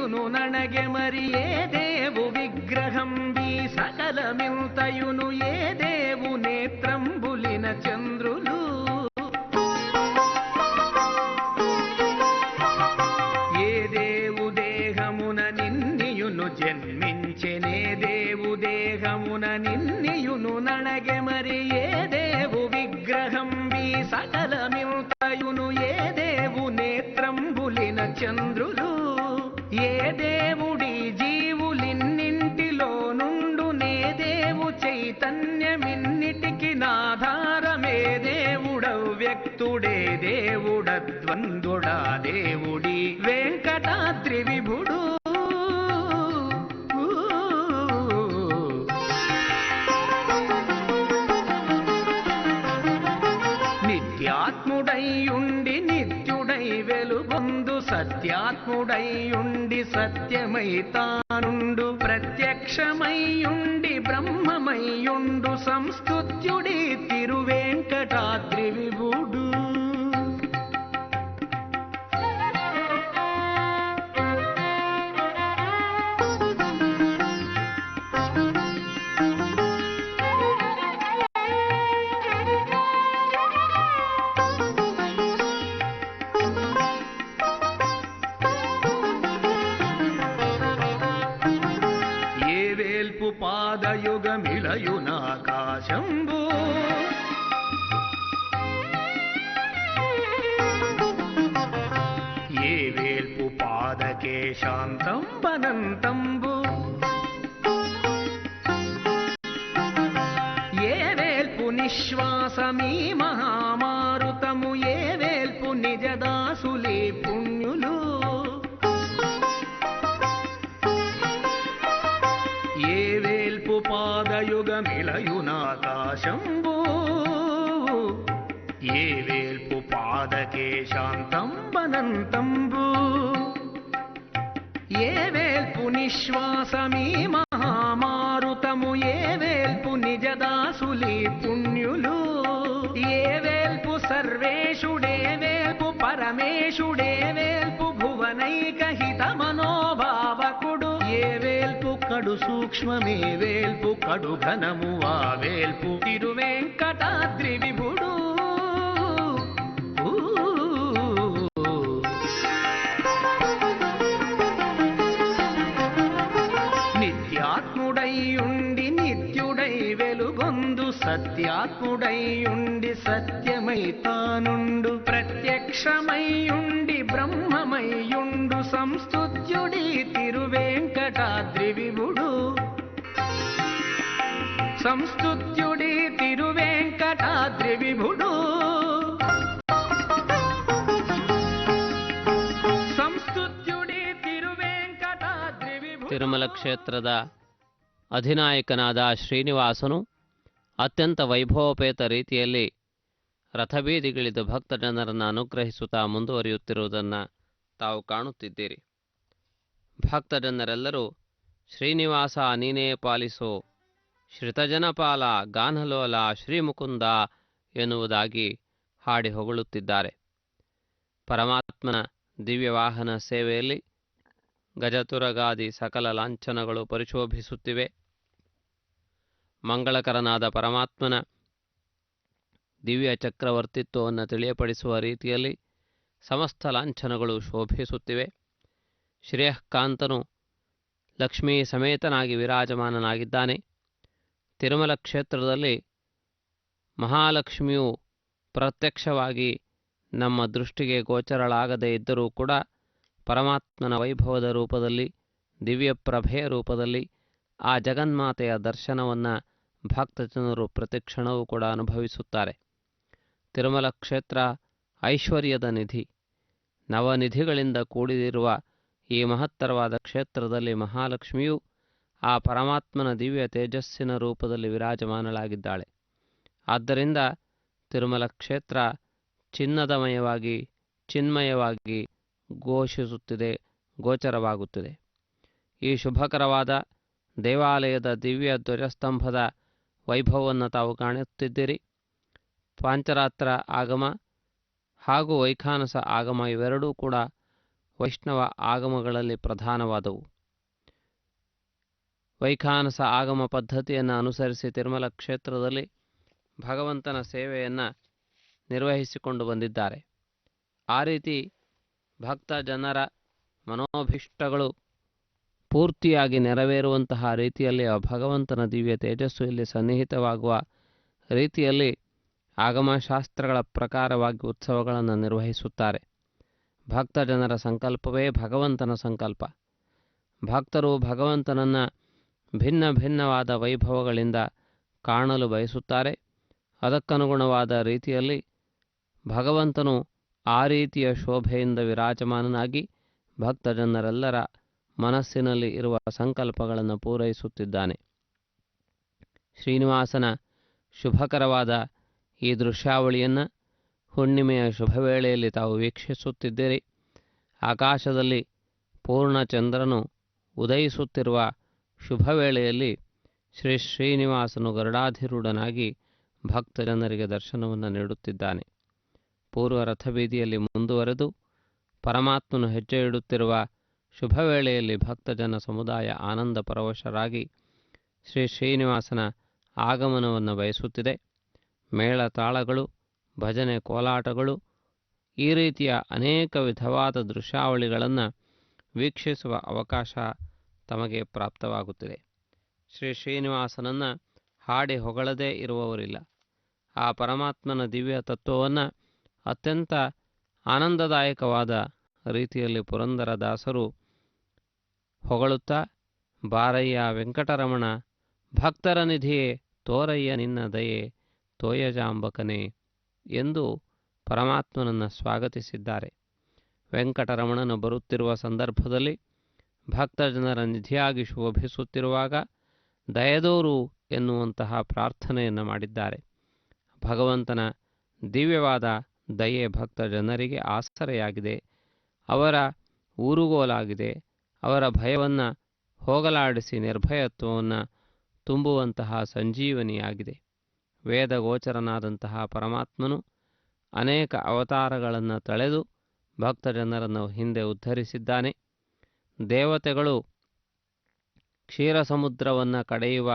నిన్నియును నణగె మరి ఏ దేవు విగ్రహం బి సకలమింతయును ఏ దేవు నేత్రంబులిన చంద్రులు ఏ దేవు దేహమున నిన్నియును జన్మించెనే దేవు దేహమున నిన్నియును నణగె మరి ఏ దేవు విగ్రహం బి సకలమింతయును ఏ దేవు నేత్రంబులిన చంద్రులు ఏ దేవుడి జీవులిన్నింటిలో నుండు నే దేవు చైతన్యమిన్నిటికి నాధారమే దేవుడవ్యక్తుడే దేవుడద్వంద్వుడా దేవుడి వెంకటాద్రి విభుడు నిత్యాత్ముడైయుండి నిత్యుడై వెలుగొందు సత్యాత్ముడైయుండి సత్యమై తానుండు ప్రత్యక్షమైయుండి బ్రహ్మమైయుండు సంస్తుత్యుడి తిరువేంకటాద్రి విభుడు పాదయుగమిళయునాకాశంబు ఏ వేల్పు పాదకే శాంతం వనంతంబు ఏ వేల్పు నిశ్వాసమీ మహామారుతము ఏ వేల్పు నిజదాసులే పుణ్యులు ఏ వేల్పు పాదయుగమిళయునాకాశంబు ఏ వేల్పు పాదకే శాంతం వనంతంబు ఏ వేల్పు నిశ్వాసమీ మహామారుతము ఏ వేల్పు నిజదాసులీ పుణ్యులు ఏ వేల్పు సర్వేషుడే వేల్పు పరమేశుడే వేల్పు భువనైకహిత మనోభావకుడు ఏ వేల్పు కడు సూక్ష్మమే వేల్పు కడు ఘనము ఆ వేల్పు తిరువేంకటాద్రి విభుడు నిత్యాత్ముడైయుండి నిత్యుడై వెలుగొందు సత్యాత్ముడైయుండి సత్యమై తానుండు ప్రత్యక్షమైయుండి బ్రహ్మమైయుండు సంస్తుత్యుడి తిరువేంకటాద్రి విభుడు సంస్తుత్యుడి తిరువేంకటాద్రి విభుడు ಸಂಸ್ತುತ್ಯುಡಿ ತಿರುವೆಂಕಟಾದ್ರಿ ವಿಭು ತಿರುಮಲ ಕ್ಷೇತ್ರದ ಅಧಿನಾಯಕನಾದ ಶ್ರೀನಿವಾಸನು ಅತ್ಯಂತ ವೈಭವೋಪೇತ ರೀತಿಯಲ್ಲಿ ರಥಬೀದಿಗಿಳಿದು ಭಕ್ತಜನರನ್ನು ಅನುಗ್ರಹಿಸುತ್ತಾ ಮುಂದುವರಿಯುತ್ತಿರುವುದನ್ನು ತಾವು ಕಾಣುತ್ತಿದ್ದೀರಿ. ಭಕ್ತಜನರೆಲ್ಲರೂ ಶ್ರೀನಿವಾಸ ನೀನೇ ಪಾಲಿಸೋ, ಶ್ರಿತಜನಪಾಲ ಗಾನಲೋಲ ಶ್ರೀಮುಕುಂದ ಎನ್ನುವುದಾಗಿ ಹಾಡಿ ಹೊಗಳುತ್ತಿದ್ದಾರೆ. ಪರಮಾತ್ಮನ ದಿವ್ಯವಾಹನ ಸೇವೆಯಲ್ಲಿ ಗಜತುರಗಾದಿ ಸಕಲ ಲಾಂಛನಗಳು ಪರಿಶೋಭಿಸುತ್ತಿವೆ. ಮಂಗಳಕರನಾದ ಪರಮಾತ್ಮನ ದಿವ್ಯ ಚಕ್ರವರ್ತಿತ್ವವನ್ನು ತಿಳಿಯಪಡಿಸುವ ರೀತಿಯಲ್ಲಿ ಸಮಸ್ತ ಲಾಂಛನಗಳು ಶೋಭಿಸುತ್ತಿವೆ. ಶ್ರೇಯಃಕಾಂತನು ಲಕ್ಷ್ಮೀ ಸಮೇತನಾಗಿ ವಿರಾಜಮಾನನಾಗಿದ್ದಾನೆ. ತಿರುಮಲ ಕ್ಷೇತ್ರದಲ್ಲಿ ಮಹಾಲಕ್ಷ್ಮಿಯು ಪ್ರತ್ಯಕ್ಷವಾಗಿ ನಮ್ಮ ದೃಷ್ಟಿಗೆ ಗೋಚರಳಾಗದೇ ಇದ್ದರೂ ಕೂಡ ಪರಮಾತ್ಮನ ವೈಭವದ ರೂಪದಲ್ಲಿ, ದಿವ್ಯಪ್ರಭೆಯ ರೂಪದಲ್ಲಿ ಆ ಜಗನ್ಮಾತೆಯ ದರ್ಶನವನ್ನು ಭಕ್ತಜನರು ಪ್ರತಿಕ್ಷಣವೂ ಕೂಡ ಅನುಭವಿಸುತ್ತಾರೆ. ತಿರುಮಲ ಕ್ಷೇತ್ರ ಐಶ್ವರ್ಯದ ನಿಧಿ, ನವನಿಧಿಗಳಿಂದ ಕೂಡಿರುವ ಈ ಮಹತ್ತರವಾದ ಕ್ಷೇತ್ರದಲ್ಲಿ ಮಹಾಲಕ್ಷ್ಮಿಯು ಆ ಪರಮಾತ್ಮನ ದಿವ್ಯ ತೇಜಸ್ಸಿನ ರೂಪದಲ್ಲಿ ವಿರಾಜಮಾನಳಾಗಿದ್ದಾಳೆ. ಆದ್ದರಿಂದ ತಿರುಮಲ ಕ್ಷೇತ್ರ ಚಿನ್ನದಮಯವಾಗಿ, ಚಿನ್ಮಯವಾಗಿ ಘೋಷಿಸುತ್ತಿದೆ, ಗೋಚರವಾಗುತ್ತಿದೆ. ಈ ಶುಭಕರವಾದ ದೇವಾಲಯದ ದಿವ್ಯ ಧ್ವಜಸ್ತಂಭದ ವೈಭವವನ್ನು ತಾವು ಕಾಣುತ್ತಿದ್ದೀರಿ. ಪಾಂಚರಾತ್ರ ಆಗಮ ಹಾಗೂ ವೈಖಾನಸ ಆಗಮ ಇವೆರಡೂ ಕೂಡ ವೈಷ್ಣವ ಆಗಮಗಳಲ್ಲಿ ಪ್ರಧಾನವಾದವು. ವೈಖಾನಸ ಆಗಮ ಪದ್ಧತಿಯನ್ನು ಅನುಸರಿಸಿ ತಿರುಮಲ ಕ್ಷೇತ್ರದಲ್ಲಿ ಭಗವಂತನ ಸೇವೆಯನ್ನು ನಿರ್ವಹಿಸಿಕೊಂಡು ಬಂದಿದ್ದಾರೆ. ಆ ರೀತಿ ಭಕ್ತ ಜನರ ಮನೋಭೀಷ್ಟಗಳು ಪೂರ್ತಿಯಾಗಿ ನೆರವೇರುವಂತಹ ರೀತಿಯಲ್ಲಿ ಆ ಭಗವಂತನ ದಿವ್ಯ ತೇಜಸ್ಸು ಇಲ್ಲಿ ಸನ್ನಿಹಿತವಾಗುವ ರೀತಿಯಲ್ಲಿ ಆಗಮಶಾಸ್ತ್ರಗಳ ಪ್ರಕಾರವಾಗಿ ಉತ್ಸವಗಳನ್ನು ನಿರ್ವಹಿಸುತ್ತಾರೆ. ಭಕ್ತ ಜನರ ಸಂಕಲ್ಪವೇ ಭಗವಂತನ ಸಂಕಲ್ಪ. ಭಕ್ತರು ಭಗವಂತನನ್ನು ಭಿನ್ನ ಭಿನ್ನವಾದ ವೈಭವಗಳಿಂದ ಕಾಣಲು ಬಯಸುತ್ತಾರೆ. ಅದಕ್ಕನುಗುಣವಾದ ರೀತಿಯಲ್ಲಿ ಭಗವಂತನು ಆ ರೀತಿಯ ಶೋಭೆಯಿಂದ ವಿರಾಜಮಾನನಾಗಿ ಭಕ್ತ ಜನರೆಲ್ಲರ ಮನಸ್ಸಿನಲ್ಲಿ ಇರುವ ಸಂಕಲ್ಪಗಳನ್ನು ಪೂರೈಸುತ್ತಿದ್ದಾನೆ. ಶ್ರೀನಿವಾಸನ ಶುಭಕರವಾದ ಈ ದೃಶ್ಯಾವಳಿಯನ್ನು ಹುಣ್ಣಿಮೆಯ ಶುಭವೇಳೆಯಲ್ಲಿ ತಾವು ವೀಕ್ಷಿಸುತ್ತಿದ್ದೀರಿ. ಆಕಾಶದಲ್ಲಿ ಪೂರ್ಣಚಂದ್ರನು ಉದಯಿಸುತ್ತಿರುವ ಶುಭವೇಳೆಯಲ್ಲಿ ಶ್ರೀ ಶ್ರೀನಿವಾಸನು ಗರುಡಾಧಿರೂಢನಾಗಿ ಭಕ್ತ ಜನರಿಗೆ ದರ್ಶನವನ್ನು ನೀಡುತ್ತಿದ್ದಾನೆ. ಪೂರ್ವ ರಥಬೀದಿಯಲ್ಲಿ ಮುಂದುವರೆದು ಪರಮಾತ್ಮನು ಹೆಜ್ಜೆ ಇಡುತ್ತಿರುವ ಶುಭವೇಳೆಯಲ್ಲಿ ಭಕ್ತಜನ ಸಮುದಾಯ ಆನಂದ ಪರವಶರಾಗಿ ಶ್ರೀ ಶ್ರೀನಿವಾಸನ ಆಗಮನವನ್ನು ಬಯಸುತ್ತಿದೆ. ಮೇಳ ತಾಳಗಳು, ಭಜನೆ ಕೋಲಾಟಗಳು, ಈ ರೀತಿಯ ಅನೇಕ ವಿಧವಾದ ದೃಶ್ಯಾವಳಿಗಳನ್ನು ವೀಕ್ಷಿಸುವ ಅವಕಾಶ ತಮಗೆ ಪ್ರಾಪ್ತವಾಗುತ್ತಿದೆ. ಶ್ರೀ ಶ್ರೀನಿವಾಸನನ್ನು ಹಾಡಿ ಹೊಗಳದೇ ಇರುವವರಿಲ್ಲ. ಆ ಪರಮಾತ್ಮನ ದಿವ್ಯ ತತ್ವವನ್ನು ಅತ್ಯಂತ ಆನಂದದಾಯಕವಾದ ರೀತಿಯಲ್ಲಿ ಪುರಂದರದಾಸರು ಹೊಗಳುತ್ತಾ, ಬಾರಯ್ಯ ವೆಂಕಟರಮಣ ಭಕ್ತರ ನಿಧಿಯೇ ತೋರಯ್ಯ ನಿನ್ನ ದಯೆ ತೋಯಜಾಂಬಕನೇ ಎಂದು ಪರಮಾತ್ಮನನ್ನು ಸ್ವಾಗತಿಸಿದ್ದಾರೆ. ವೆಂಕಟರಮಣನು ಬರುತ್ತಿರುವ ಸಂದರ್ಭದಲ್ಲಿ ಭಕ್ತ ಜನರ ನಿಧಿಯಾಗಿ ಶೋಭಿಸುತ್ತಿರುವಾಗ ದಯದೋರು ಎನ್ನುವಂತಹ ಪ್ರಾರ್ಥನೆಯನ್ನು ಮಾಡಿದ್ದಾರೆ. ಭಗವಂತನ ದಿವ್ಯವಾದ ದಯೆ ಭಕ್ತ ಜನರಿಗೆ ಆಸರೆಯಾಗಿದೆ, ಅವರ ಊರುಗೋಲಾಗಿದೆ, ಅವರ ಭಯವನ್ನು ಹೋಗಲಾಡಿಸಿ ನಿರ್ಭಯತ್ವವನ್ನು ತುಂಬುವಂತಹ ಸಂಜೀವನಿಯಾಗಿದೆ. ವೇದಗೋಚರನಾದಂತಹ ಪರಮಾತ್ಮನು ಅನೇಕ ಅವತಾರಗಳನ್ನು ತಳೆದು ಭಕ್ತ ಜನರನ್ನು ಹಿಂದೆ ಉದ್ಧರಿಸಿದ್ದಾನೆ. ದೇವತೆಗಳು ಕ್ಷೀರಸಮುದ್ರವನ್ನು ಕಡೆಯುವ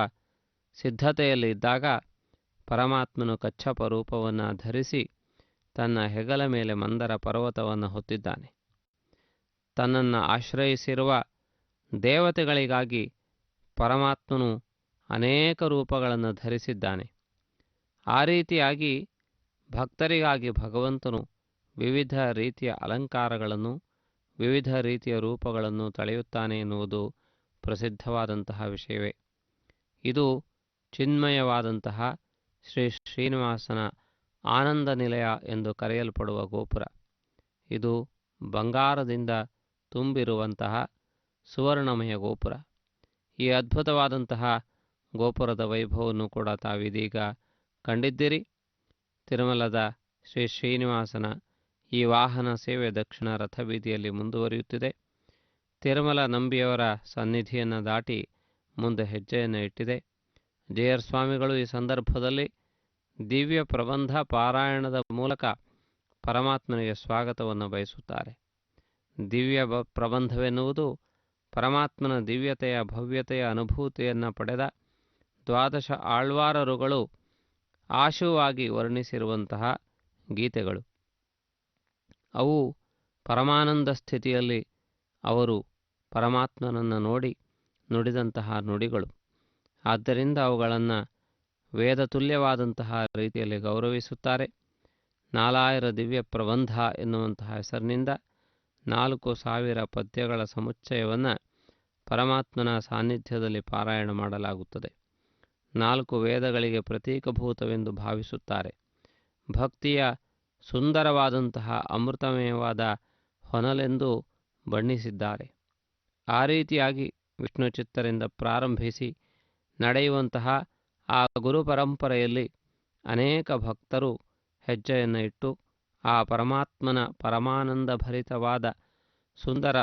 ಸಿದ್ಧತೆಯಲ್ಲಿ ಇದ್ದಾಗ ಪರಮಾತ್ಮನು ಕಚ್ಚಪ ರೂಪವನ್ನು ಧರಿಸಿ ತನ್ನ ಹೆಗಲ ಮೇಲೆ ಮಂದರ ಪರ್ವತವನ್ನು ಹೊತ್ತಿದ್ದಾನೆ. ತನ್ನನ್ನು ಆಶ್ರಯಿಸಿರುವ ದೇವತೆಗಳಿಗಾಗಿ ಪರಮಾತ್ಮನು ಅನೇಕ ರೂಪಗಳನ್ನು ಧರಿಸಿದ್ದಾನೆ. ಆ ರೀತಿಯಾಗಿ ಭಕ್ತರಿಗಾಗಿ ಭಗವಂತನು ವಿವಿಧ ರೀತಿಯ ಅಲಂಕಾರಗಳನ್ನು, ವಿವಿಧ ರೀತಿಯ ರೂಪಗಳನ್ನು ತಳೆಯುತ್ತಾನೆ ಎನ್ನುವುದು ಪ್ರಸಿದ್ಧವಾದಂತಹ ವಿಷಯವೇ. ಇದು ಚಿನ್ಮಯವಾದಂತಹ ಶ್ರೀ ಶ್ರೀನಿವಾಸನ ಆನಂದ ನಿಲಯ ಎಂದು ಕರೆಯಲ್ಪಡುವ ಗೋಪುರ. ಇದು ಬಂಗಾರದಿಂದ ತುಂಬಿರುವಂತಹ ಸುವರ್ಣಮಯ ಗೋಪುರ. ಈ ಅದ್ಭುತವಾದಂತಹ ಗೋಪುರದ ವೈಭವವನ್ನು ಕೂಡ ತಾವಿದೀಗ ಕಂಡಿದ್ದೀರಿ. ತಿರುಮಲದ ಶ್ರೀ ಶ್ರೀನಿವಾಸನ ಈ ವಾಹನ ಸೇವೆ ದಕ್ಷಿಣ ರಥಬೀದಿಯಲ್ಲಿ ಮುಂದುವರಿಯುತ್ತಿದೆ. ತಿರುಮಲ ನಂಬಿಯವರ ಸನ್ನಿಧಿಯನ್ನು ದಾಟಿ ಮುಂದೆ ಹೆಜ್ಜೆಯನ್ನು ಇಟ್ಟಿದೆ. ಜೇಯರ್ ಸ್ವಾಮಿಗಳು ಈ ಸಂದರ್ಭದಲ್ಲಿ ದಿವ್ಯ ಪ್ರಬಂಧ ಪಾರಾಯಣದ ಮೂಲಕ ಪರಮಾತ್ಮನಿಗೆ ಸ್ವಾಗತವನ್ನು ಬಯಸುತ್ತಾರೆ. ದಿವ್ಯ ಪ್ರಬಂಧವೆನ್ನುವುದು ಪರಮಾತ್ಮನ ದಿವ್ಯತೆಯ ಭವ್ಯತೆಯ ಅನುಭೂತಿಯನ್ನು ಪಡೆದ ದ್ವಾದಶ ಆಳ್ವಾರರುಗಳು ಆಶುವಾಗಿ ವರ್ಣಿಸಿರುವಂತಹ ಗೀತೆಗಳು. ಅವು ಪರಮಾನಂದ ಸ್ಥಿತಿಯಲ್ಲಿ ಅವರು ಪರಮಾತ್ಮನನ್ನು ನೋಡಿ ನುಡಿದಂತಹ ನುಡಿಗಳು. ಆದ್ದರಿಂದ ಅವುಗಳನ್ನು ವೇದತುಲ್ಯವಾದಂತಹ ರೀತಿಯಲ್ಲಿ ಗೌರವಿಸುತ್ತಾರೆ. 4000 ದಿವ್ಯ ಪ್ರಬಂಧ ಎನ್ನುವಂತಹ ಹೆಸರಿನಿಂದ 4000 ಪದ್ಯಗಳ ಸಮುಚ್ಚಯವನ್ನು ಪರಮಾತ್ಮನ ಸಾನ್ನಿಧ್ಯದಲ್ಲಿ ಪಾರಾಯಣ ಮಾಡಲಾಗುತ್ತದೆ. 4 ವೇದಗಳಿಗೆ ಪ್ರತೀಕಭೂತವೆಂದು ಭಾವಿಸುತ್ತಾರೆ. ಭಕ್ತಿಯ ಸುಂದರವಾದಂತಹ ಅಮೃತಮಯವಾದ ಹೊನಲೆಂದು ಬಣ್ಣಿಸಿದ್ದಾರೆ. ಆ ರೀತಿಯಾಗಿ ವಿಷ್ಣು ಚಿತ್ತರಿಂದ ಪ್ರಾರಂಭಿಸಿ ನಡೆಯುವಂತಹ ಆ ಗುರು ಪರಂಪರೆಯಲ್ಲಿ ಅನೇಕ ಭಕ್ತರು ಹೆಜ್ಜೆಯನ್ನು ಇಟ್ಟು ಆ ಪರಮಾತ್ಮನ ಪರಮಾನಂದ ಭರಿತವಾದ ಸುಂದರ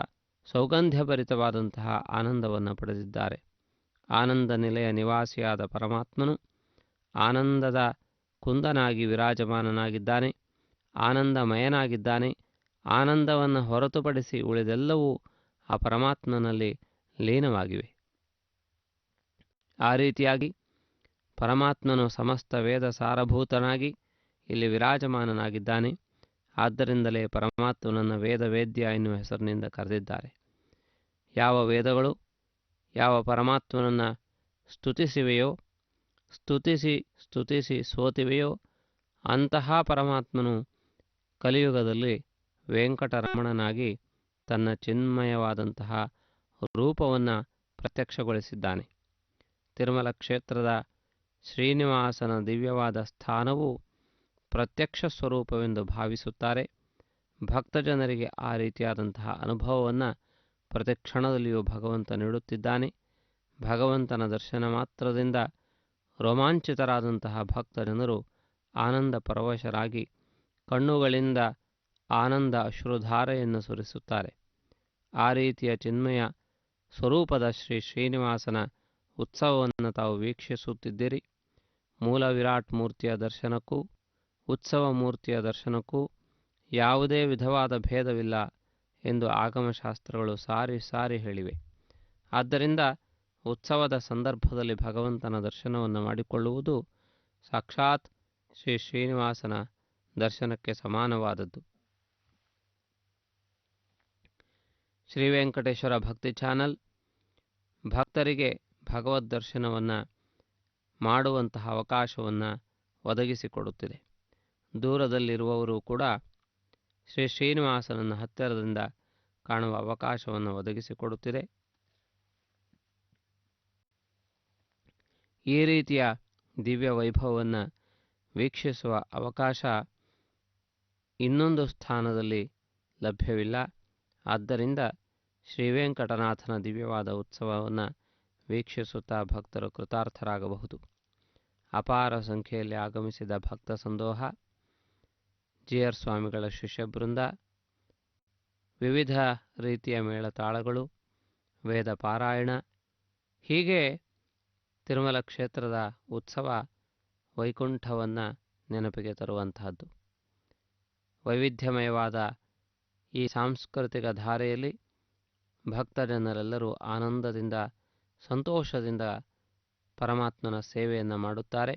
ಸೌಗಂಧ್ಯಭರಿತವಾದಂತಹ ಆನಂದವನ್ನು ಪಡೆದಿದ್ದಾರೆ. ಆನಂದ ನಿಲಯ ನಿವಾಸಿಯಾದ ಪರಮಾತ್ಮನು ಆನಂದದ ಕುಂದನಾಗಿ ವಿರಾಜಮಾನನಾಗಿದ್ದಾನೆ, ಆನಂದಮಯನಾಗಿದ್ದಾನೆ. ಆನಂದವನ್ನು ಹೊರತುಪಡಿಸಿ ಉಳಿದೆಲ್ಲವೂ ಆ ಪರಮಾತ್ಮನಲ್ಲಿ ಲೀನವಾಗಿವೆ. ಆ ರೀತಿಯಾಗಿ ಪರಮಾತ್ಮನು ಸಮಸ್ತ ವೇದ ಸಾರಭೂತನಾಗಿ ಇಲ್ಲಿ ವಿರಾಜಮಾನನಾಗಿದ್ದಾನೆ. ಆದ್ದರಿಂದಲೇ ಪರಮಾತ್ಮನನ್ನು ವೇದವೇದ್ಯ ಎನ್ನುವ ಹೆಸರಿನಿಂದ ಕರೆದಿದ್ದಾರೆ. ಯಾವ ವೇದಗಳು ಯಾವ ಪರಮಾತ್ಮನನ್ನು ಸ್ತುತಿಸಿವೆಯೋ, ಸ್ತುತಿಸಿ ಸೋತಿವೆಯೋ, ಅಂತಹ ಪರಮಾತ್ಮನು ಕಲಿಯುಗದಲ್ಲಿ ವೆಂಕಟರಮಣನಾಗಿ ತನ್ನ ಚಿನ್ಮಯವಾದಂತಹ ರೂಪವನ್ನು ಪ್ರತ್ಯಕ್ಷಗೊಳಿಸಿದ್ದಾನೆ. ತಿರುಮಲ ಕ್ಷೇತ್ರದ ಶ್ರೀನಿವಾಸನ ದಿವ್ಯವಾದ ಸ್ಥಾನವು ಪ್ರತ್ಯಕ್ಷ ಸ್ವರೂಪವೆಂದು ಭಾವಿಸುತ್ತಾರೆ. ಭಕ್ತಜನರಿಗೆ ಆ ರೀತಿಯಾದಂತಹ ಅನುಭವವನ್ನು ಪ್ರತಿ ಕ್ಷಣದಲ್ಲಿಯೂ ಭಗವಂತ ನೀಡುತ್ತಿದ್ದಾನೆ. ಭಗವಂತನ ದರ್ಶನ ಮಾತ್ರದಿಂದ ರೋಮಾಂಚಿತರಾದಂತಹ ಭಕ್ತಜನರು ಆನಂದ ಪರವಶರಾಗಿ ಕಣ್ಣುಗಳಿಂದ ಆನಂದ ಅಶ್ರುಧಾರೆಯನ್ನು ಸುರಿಸುತ್ತಾರೆ. ಆ ರೀತಿಯ ಚಿನ್ಮಯ ಸ್ವರೂಪದ ಶ್ರೀನಿವಾಸನ ಉತ್ಸವವನ್ನು ತಾವು ವೀಕ್ಷಿಸುತ್ತಿದ್ದೀರಿ. ಮೂಲ ವಿರಾಟ್ ಮೂರ್ತಿಯ ದರ್ಶನಕ್ಕೂ ಉತ್ಸವ ಮೂರ್ತಿಯ ದರ್ಶನಕ್ಕೂ ಯಾವುದೇ ವಿಧವಾದ ಭೇದವಿಲ್ಲ ಎಂದು ಆಗಮಶಾಸ್ತ್ರಗಳು ಸಾರಿ ಸಾರಿ ಹೇಳಿವೆ. ಆದ್ದರಿಂದ ಉತ್ಸವದ ಸಂದರ್ಭದಲ್ಲಿ ಭಗವಂತನ ದರ್ಶನವನ್ನು ಮಾಡಿಕೊಳ್ಳುವುದು ಸಾಕ್ಷಾತ್ ಶ್ರೀನಿವಾಸನ ದರ್ಶನಕ್ಕೆ ಸಮಾನವಾದದ್ದು. ಶ್ರೀ ವೆಂಕಟೇಶ್ವರ ಭಕ್ತಿ ಚಾನಲ್ ಭಕ್ತರಿಗೆ ಭಗವದ್ ದರ್ಶನವನ್ನು ಮಾಡುವಂತಹ ಅವಕಾಶವನ್ನು ಒದಗಿಸಿಕೊಡುತ್ತಿದೆ. ದೂರದಲ್ಲಿರುವವರು ಕೂಡ ಶ್ರೀನಿವಾಸನನ್ನು ಹತ್ತಿರದಿಂದ ಕಾಣುವ ಅವಕಾಶವನ್ನು ಒದಗಿಸಿಕೊಡುತ್ತಿದೆ. ಈ ರೀತಿಯ ದಿವ್ಯ ವೈಭವವನ್ನು ವೀಕ್ಷಿಸುವ ಅವಕಾಶ ಇನ್ನೊಂದು ಸ್ಥಾನದಲ್ಲಿ ಲಭ್ಯವಿಲ್ಲ. ಆದ್ದರಿಂದ ಶ್ರೀವೆಂಕಟನಾಥನ ದಿವ್ಯವಾದ ಉತ್ಸವವನ್ನು ವೀಕ್ಷಿಸುತ್ತಾ ಭಕ್ತರು ಕೃತಾರ್ಥರಾಗಬಹುದು. ಅಪಾರ ಸಂಖ್ಯೆಯಲ್ಲಿ ಆಗಮಿಸಿದ ಭಕ್ತ ಸಂದೋಹ, ಜಿಆರ್ ಸ್ವಾಮಿಗಳ ಶಿಷ್ಯಬೃಂದ, ವಿವಿಧ ರೀತಿಯ ಮೇಳತಾಳಗಳು, ವೇದ ಪಾರಾಯಣ, ಹೀಗೆ ತಿರುಮಲ ಕ್ಷೇತ್ರದ ಉತ್ಸವ ವೈಕುಂಠವನ್ನು ನೆನಪಿಗೆ ತರುವಂತಹದ್ದು. ವೈವಿಧ್ಯಮಯವಾದ ಈ ಸಾಂಸ್ಕೃತಿಕ ಧಾರೆಯಲ್ಲಿ ಭಕ್ತಜನರೆಲ್ಲರೂ ಆನಂದದಿಂದ ಸಂತೋಷದಿಂದ ಪರಮಾತ್ಮನ ಸೇವೆಯನ್ನು ಮಾಡುತ್ತಾರೆ.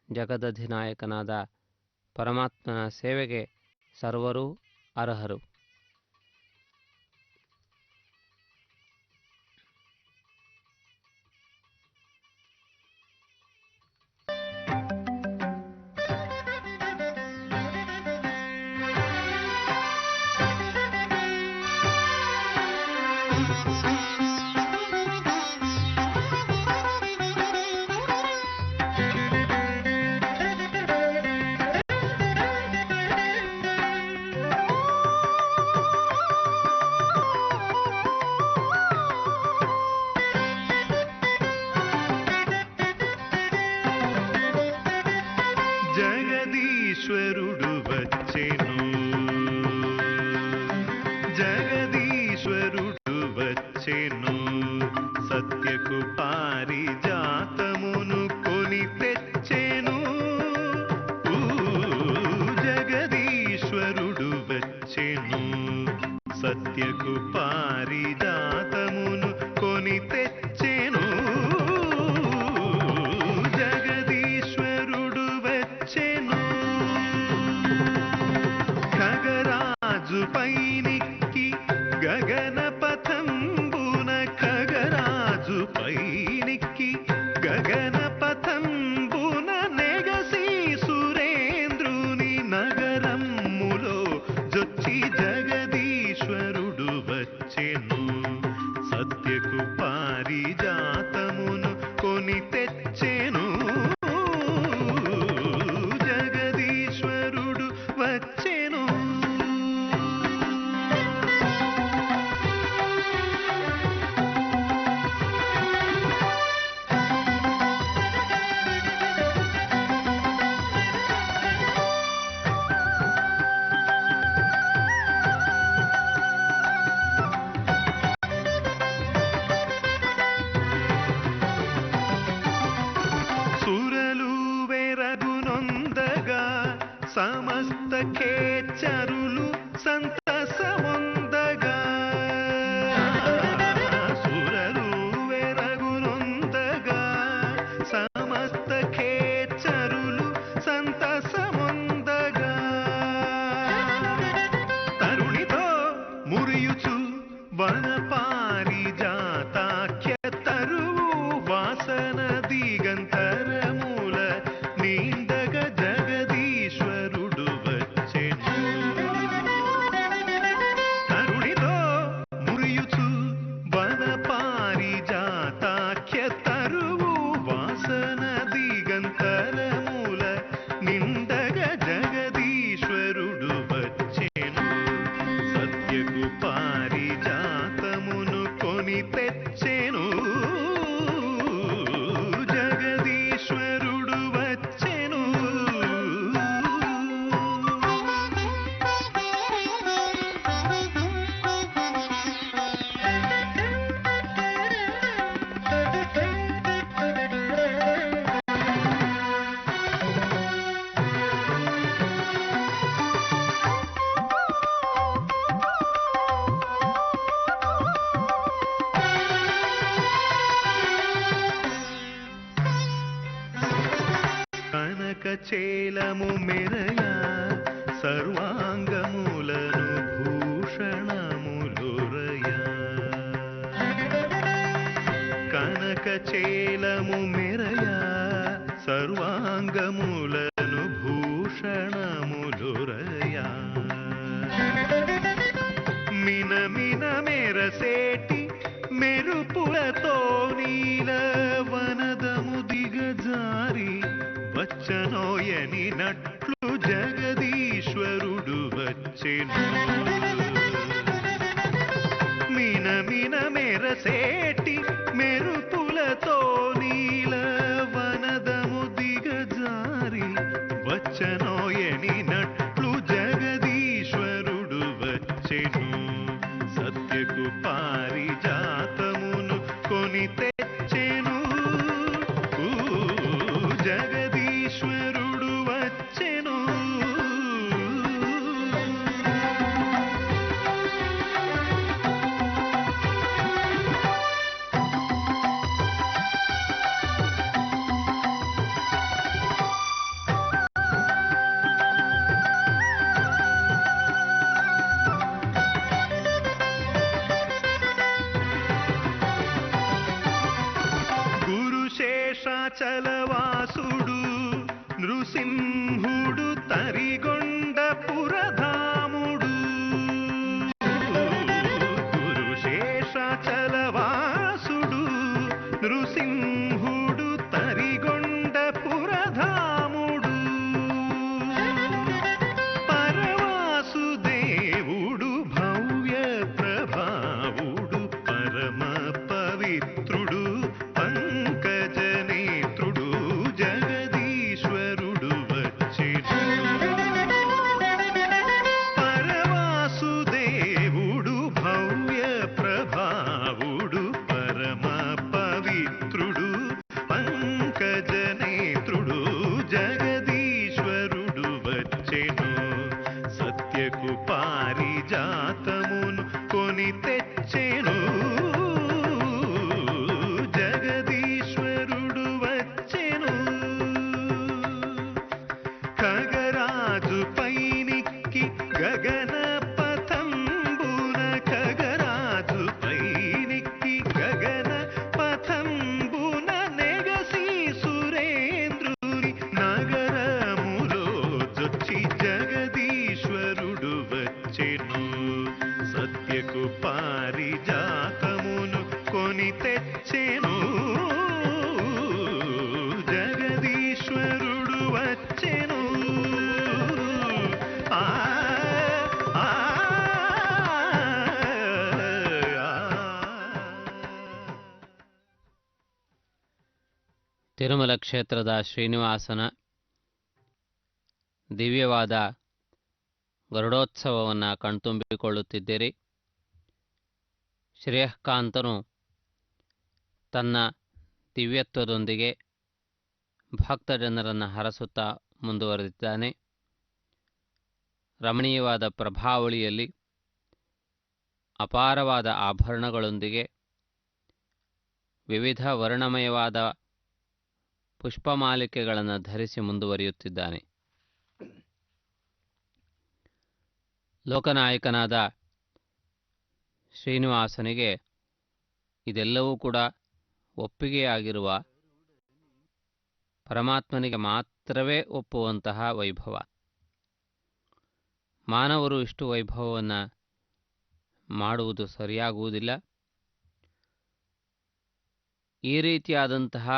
ಜಗದಧಿನಾಯಕನಾದ ಪರಮಾತ್ಮನ ಸೇವೆಗೆ ಸರ್ವರೂ ಅರ್ಹರು. జగదీశ్వరుడు వచ్చెను జగదీశ్వరుడు వచ్చెను సత్యకు పారిజాతమును కొని తెచ్చెను జగదీశ్వరుడు వచ్చెను సత్యకు పారిజాతమును కొని తెచ్చెను జగదీశ్వరుడు వచ్చెను ఖగరాజు పైనిక్కి గగన పథంబున ఖగరాజు పైనిక్కి గగన పథంబున నెగసి సురేంద్రుని నగరమ్ములో జొచ్చి జగదీశ్వరుడు వచ్చెను సత్యకు పారిజాతమును కొని తెచ్చెను జగదీశ్వరుడు వచ్చెను సుర తెచ్చెను జగదీశ్వరుడు వచ్చెను. కనకచేలము మెరయ సర్వాంగములను భూషణములురయ. కనకచేలము మెరయ సర్వాంగములను భూషణములురయ. మినమిన మెరసేటి మెరుపులతో నీల వనదము దిగజారి వచ్చనోయనినట్లు జగదీశ్వరుడు వచ్చెను. మినమిన మెరసేటి మెరుపులతో నీల వనదము దిగజారి వచ్చనోయనినట్లు జగదీశ్వరుడు వచ్చెను. సత్యకు పారిజాతమును కొని తెచ్చెను జగదీశ్వరుడు వచ్చెను. గురుశేషాచలవాసుడు నృసింహుడు తరిగొండ పురధాముడు. గురుశేషాచలవాసుడు నృసింహుడు తరిగొండ పురధాముడు. పరవాసుదేవుడు భవ్య ప్రభావుడు పరమ పవిత్రుడు పంకజనేత్రుడు జగదీశ్వరుడు వచ్చెను. పరవాసుదేవుడు భవ్య ప్రభావుడు పరమ పవిత్రుడు పంకజనేత్రుడు జగదీశ్వరుడు వచ్చెను. సత్యకు పారిజాతమును కొని తెచ్చెను జగదీశ్వరుడు వచ్చెను. ఖగరాజు పైనిక్కి గగన పథంబున ఖగరాజు పైనిక్కి గగన పథంబున నెగసి సురేంద్రుని నగరములో జొచ్చి జగదీశ్వరుడు వచ్చెను. సత్యకు పారిజాతమును కొని తెచ్చెను జగదీశ్వరుడు వచ్చెను. ఆ ఆ ತಿರುಮಲ ಕ್ಷೇತ್ರದ ಶ್ರೀನಿವಾಸನ ದಿವ್ಯವಾದ ಗರುಡೋತ್ಸವವನ್ನು ಕಣ್ತುಂಬಿಕೊಳ್ಳುತ್ತಿದ್ದೀರಿ. ಶ್ರೇಯಃಕಾಂತನು ತನ್ನ ದಿವ್ಯತ್ವದೊಂದಿಗೆ ಭಕ್ತಜನರನ್ನು ಹರಸುತ್ತಾ ಮುಂದುವರೆದಿದ್ದಾನೆ. ರಮಣೀಯವಾದ ಪ್ರಭಾವಳಿಯಲ್ಲಿ ಅಪಾರವಾದ ಆಭರಣಗಳೊಂದಿಗೆ ವಿವಿಧ ವರ್ಣಮಯವಾದ ಪುಷ್ಪಮಾಲಿಕೆಗಳನ್ನು ಧರಿಸಿ ಮುಂದುವರಿಯುತ್ತಿದ್ದಾನೆ. ಲೋಕನಾಯಕನಾದ ಶ್ರೀನಿವಾಸನಿಗೆ ಇದೆಲ್ಲವೂ ಕೂಡ ಒಪ್ಪಿಗೆಯಾಗಿರುವ, ಪರಮಾತ್ಮನಿಗೆ ಮಾತ್ರವೇ ಒಪ್ಪುವಂತಹ ವೈಭವ. ಮಾನವರು ಇಷ್ಟು ವೈಭವವನ್ನು ಮಾಡುವುದು ಸರಿಯಾಗುವುದಿಲ್ಲ. ಈ ರೀತಿಯಾದಂತಹ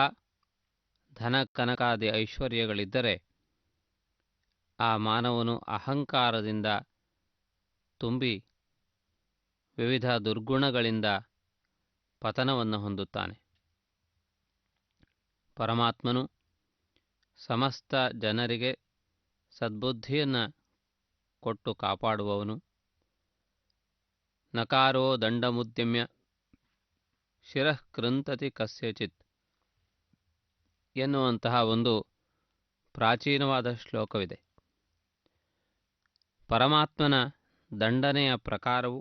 ಧನ ಕನಕಾದಿ ಐಶ್ವರ್ಯಗಳಿದ್ದರೆ ಆ ಮಾನವನು ಅಹಂಕಾರದಿಂದ ತುಂಬಿ ವಿವಿಧ ದುರ್ಗುಣಗಳಿಂದ ಪತನವನ್ನು ಹೊಂದುತ್ತಾನೆ. ಪರಮಾತ್ಮನು ಸಮಸ್ತ ಜನರಿಗೆ ಸದ್ಬುದ್ಧಿಯನ್ನು ಕೊಟ್ಟು ಕಾಪಾಡುವವನು. ನಕಾರೋ ದಂಡಮುದ್ಯಮ್ಯ ಶಿರಃ ಕೃಂತತಿ ಕಸ್ಯಚಿತ್ ಎನ್ನುವಂತಹ ಒಂದು ಪ್ರಾಚೀನವಾದ ಶ್ಲೋಕವಿದೆ. ಪರಮಾತ್ಮನ ದಂಡನೆಯ ಪ್ರಕಾರವು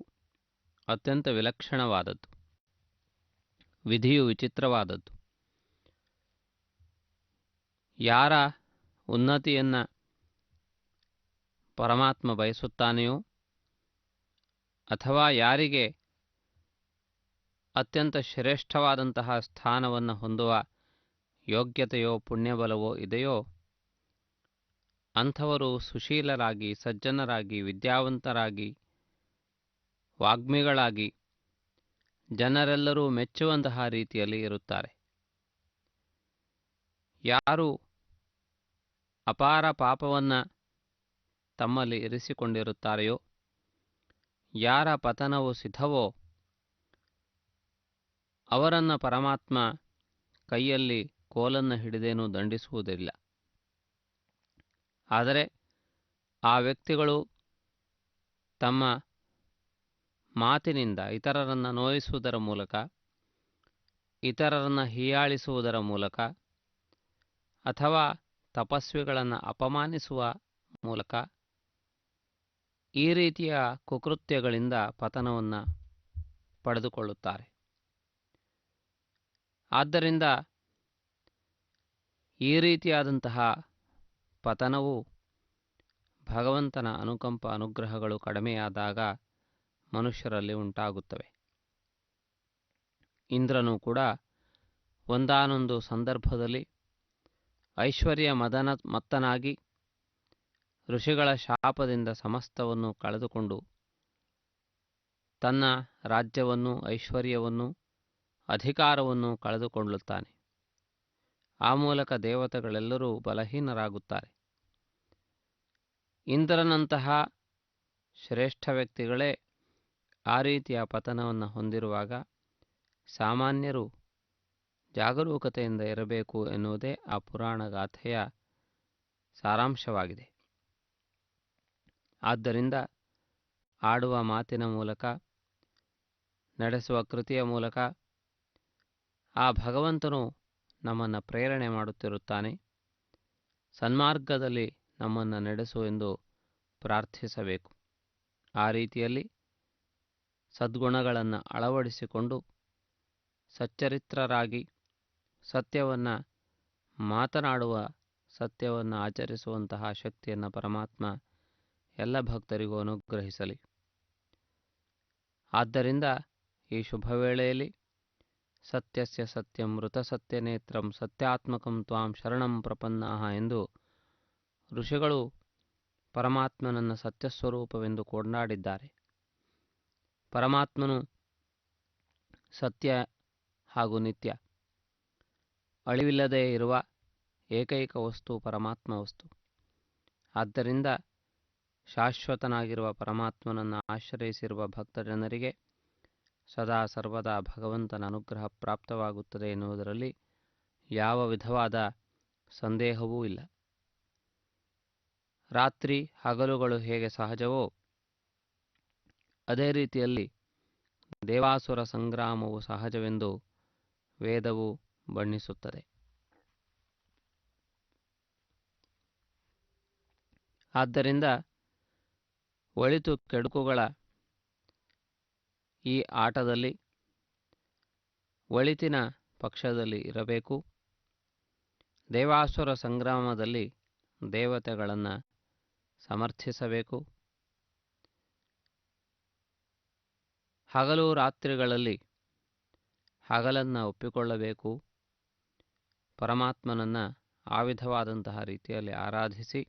ಅತ್ಯಂತ ವಿಲಕ್ಷಣವಾದದ್ದು, ವಿಧಿಯು ವಿಚಿತ್ರವಾದದ್ದು. ಯಾರ ಉನ್ನತಿಯನ್ನು ಪರಮಾತ್ಮ ಬಯಸುತ್ತಾನೆಯೋ ಅಥವಾ ಯಾರಿಗೆ ಅತ್ಯಂತ ಶ್ರೇಷ್ಠವಾದಂತಹ ಸ್ಥಾನವನ್ನು ಹೊಂದುವ ಯೋಗ್ಯತೆಯೋ ಪುಣ್ಯಬಲವೋ ಇದೆಯೋ ಅಂಥವರು ಸುಶೀಲರಾಗಿ, ಸಜ್ಜನರಾಗಿ, ವಿದ್ಯಾವಂತರಾಗಿ, ವಾಗ್ಮಿಗಳಾಗಿ, ಜನರೆಲ್ಲರೂ ಮೆಚ್ಚುವಂತಹ ರೀತಿಯಲ್ಲಿ ಇರುತ್ತಾರೆ. ಯಾರು ಅಪಾರ ಪಾಪವನ್ನು ತಮ್ಮಲ್ಲಿ ಇರಿಸಿಕೊಂಡಿರುತ್ತಾರೆಯೋ, ಯಾರ ಪತನವು ಸಿದ್ಧವೋ ಅವರನ್ನು ಪರಮಾತ್ಮ ಕೈಯಲ್ಲಿ ಕೋಲನ್ನು ಹಿಡಿದೇನೂ ದಂಡಿಸುವುದಿಲ್ಲ. ಆದರೆ ಆ ವ್ಯಕ್ತಿಗಳು ತಮ್ಮ ಮಾತಿನಿಂದ ಇತರರನ್ನು ನೋಯಿಸುವುದರ ಮೂಲಕ, ಇತರರನ್ನು ಹೀಯಾಳಿಸುವುದರ ಮೂಲಕ ಅಥವಾ ತಪಸ್ವಿಗಳನ್ನು ಅಪಮಾನಿಸುವ ಮೂಲಕ ಈ ರೀತಿಯ ಕುಕೃತ್ಯಗಳಿಂದ ಪತನವನ್ನು ಪಡೆದುಕೊಳ್ಳುತ್ತಾರೆ. ಆದ್ದರಿಂದ ಈ ರೀತಿಯಾದಂತಹ ಪತನವು ಭಗವಂತನ ಅನುಕಂಪ ಅನುಗ್ರಹಗಳು ಕಡಿಮೆಯಾದಾಗ ಮನುಷ್ಯರಲ್ಲಿ ಉಂಟಾಗುತ್ತವೆ. ಇಂದ್ರನು ಕೂಡ ಒಂದಾನೊಂದು ಸಂದರ್ಭದಲ್ಲಿ ಐಶ್ವರ್ಯ ಮತ್ತನಾಗಿ ಋಷಿಗಳ ಶಾಪದಿಂದ ಸಮಸ್ತವನ್ನು ಕಳೆದುಕೊಂಡು ತನ್ನ ರಾಜ್ಯವನ್ನು, ಐಶ್ವರ್ಯವನ್ನು, ಅಧಿಕಾರವನ್ನು ಕಳೆದುಕೊಳ್ಳುತ್ತಾನೆ. ಆ ಮೂಲಕ ದೇವತೆಗಳೆಲ್ಲರೂ ಬಲಹೀನರಾಗುತ್ತಾರೆ. ಇಂದ್ರನಂತಹ ಶ್ರೇಷ್ಠ ವ್ಯಕ್ತಿಗಳೇ ಆ ರೀತಿಯ ಪತನವನ್ನು ಹೊಂದಿರುವಾಗ ಸಾಮಾನ್ಯರು ಜಾಗರೂಕತೆಯಿಂದ ಇರಬೇಕು ಎನ್ನುವುದೇ ಆ ಪುರಾಣ ಗಾಥೆಯ ಸಾರಾಂಶವಾಗಿದೆ. ಆದ್ದರಿಂದ ಆಡುವ ಮಾತಿನ ಮೂಲಕ, ನಡೆಸುವ ಕೃತಿಯ ಮೂಲಕ ಆ ಭಗವಂತನು ನಮ್ಮನ್ನು ಪ್ರೇರಣೆ ಮಾಡುತ್ತಿರುತ್ತಾನೆ. ಸನ್ಮಾರ್ಗದಲ್ಲಿ ನಮ್ಮನ್ನು ನಡೆಸು ಎಂದು ಪ್ರಾರ್ಥಿಸಬೇಕು. ಆ ರೀತಿಯಲ್ಲಿ ಸದ್ಗುಣಗಳನ್ನು ಅಳವಡಿಸಿಕೊಂಡು ಸಚ್ಚರಿತ್ರರಾಗಿ ಸತ್ಯವನ್ನು ಮಾತನಾಡುವ, ಸತ್ಯವನ್ನು ಆಚರಿಸುವಂತಹ ಶಕ್ತಿಯನ್ನು ಪರಮಾತ್ಮ ಎಲ್ಲ ಭಕ್ತರಿಗೂ ಅನುಗ್ರಹಿಸಲಿ. ಆದ್ದರಿಂದ ಈ ಶುಭ ವೇಳೆಯಲ್ಲಿ ಸತ್ಯಸ್ಯ ಸತ್ಯಂ ಮೃತಸತ್ಯನೇತ್ರಂ ಸತ್ಯಾತ್ಮಕಂ ತ್ವಾಂ ಶರಣಂ ಪ್ರಪನ್ನಾಃ ಎಂದು ಋಷಿಗಳು ಪರಮಾತ್ಮನನ್ನು ಸತ್ಯಸ್ವರೂಪವೆಂದು ಕೊಂಡಾಡಿದ್ದಾರೆ. ಪರಮಾತ್ಮನು ಸತ್ಯ ಹಾಗೂ ನಿತ್ಯ, ಅಳಿವಿಲ್ಲದೆ ಇರುವ ಏಕೈಕ ವಸ್ತು ಪರಮಾತ್ಮ ವಸ್ತು. ಆದ್ದರಿಂದ ಶಾಶ್ವತನಾಗಿರುವ ಪರಮಾತ್ಮನನ್ನು ಆಶ್ರಯಿಸಿರುವ ಭಕ್ತಜನರಿಗೆ ಸದಾ ಸರ್ವದಾ ಭಗವಂತನ ಅನುಗ್ರಹ ಪ್ರಾಪ್ತವಾಗುತ್ತದೆ ಎನ್ನುವುದರಲ್ಲಿ ಯಾವ ವಿಧವಾದ ಸಂದೇಹವೂ ಇಲ್ಲ. ರಾತ್ರಿ ಹಗಲುಗಳು ಹೇಗೆ ಸಹಜವೋ ಅದೇ ರೀತಿಯಲ್ಲಿ ದೇವಾಸುರ ಸಂಗ್ರಾಮವು ಸಹಜವೆಂದು ವೇದವು ಬಣ್ಣಿಸುತ್ತದೆ. ಆದ್ದರಿಂದ ಒಳಿತು ಕೆಡುಕುಗಳ ಈ ಆಟದಲ್ಲಿ ಒಳಿತಿನ ಪಕ್ಷದಲ್ಲಿ ಇರಬೇಕು. ದೇವಾಸುರ ಸಂಗ್ರಾಮದಲ್ಲಿ ದೇವತೆಗಳನ್ನು ಸಮರ್ಥಿಸಬೇಕು. ಹಗಲು ರಾತ್ರಿಗಳಲ್ಲಿ ಹಗಲನ್ನು ಒಪ್ಪಿಕೊಳ್ಳಬೇಕು. ಪರಮಾತ್ಮನನ್ನು ಆ ವಿಧವಾದಂತಹ ರೀತಿಯಲ್ಲಿ ಆರಾಧಿಸಿ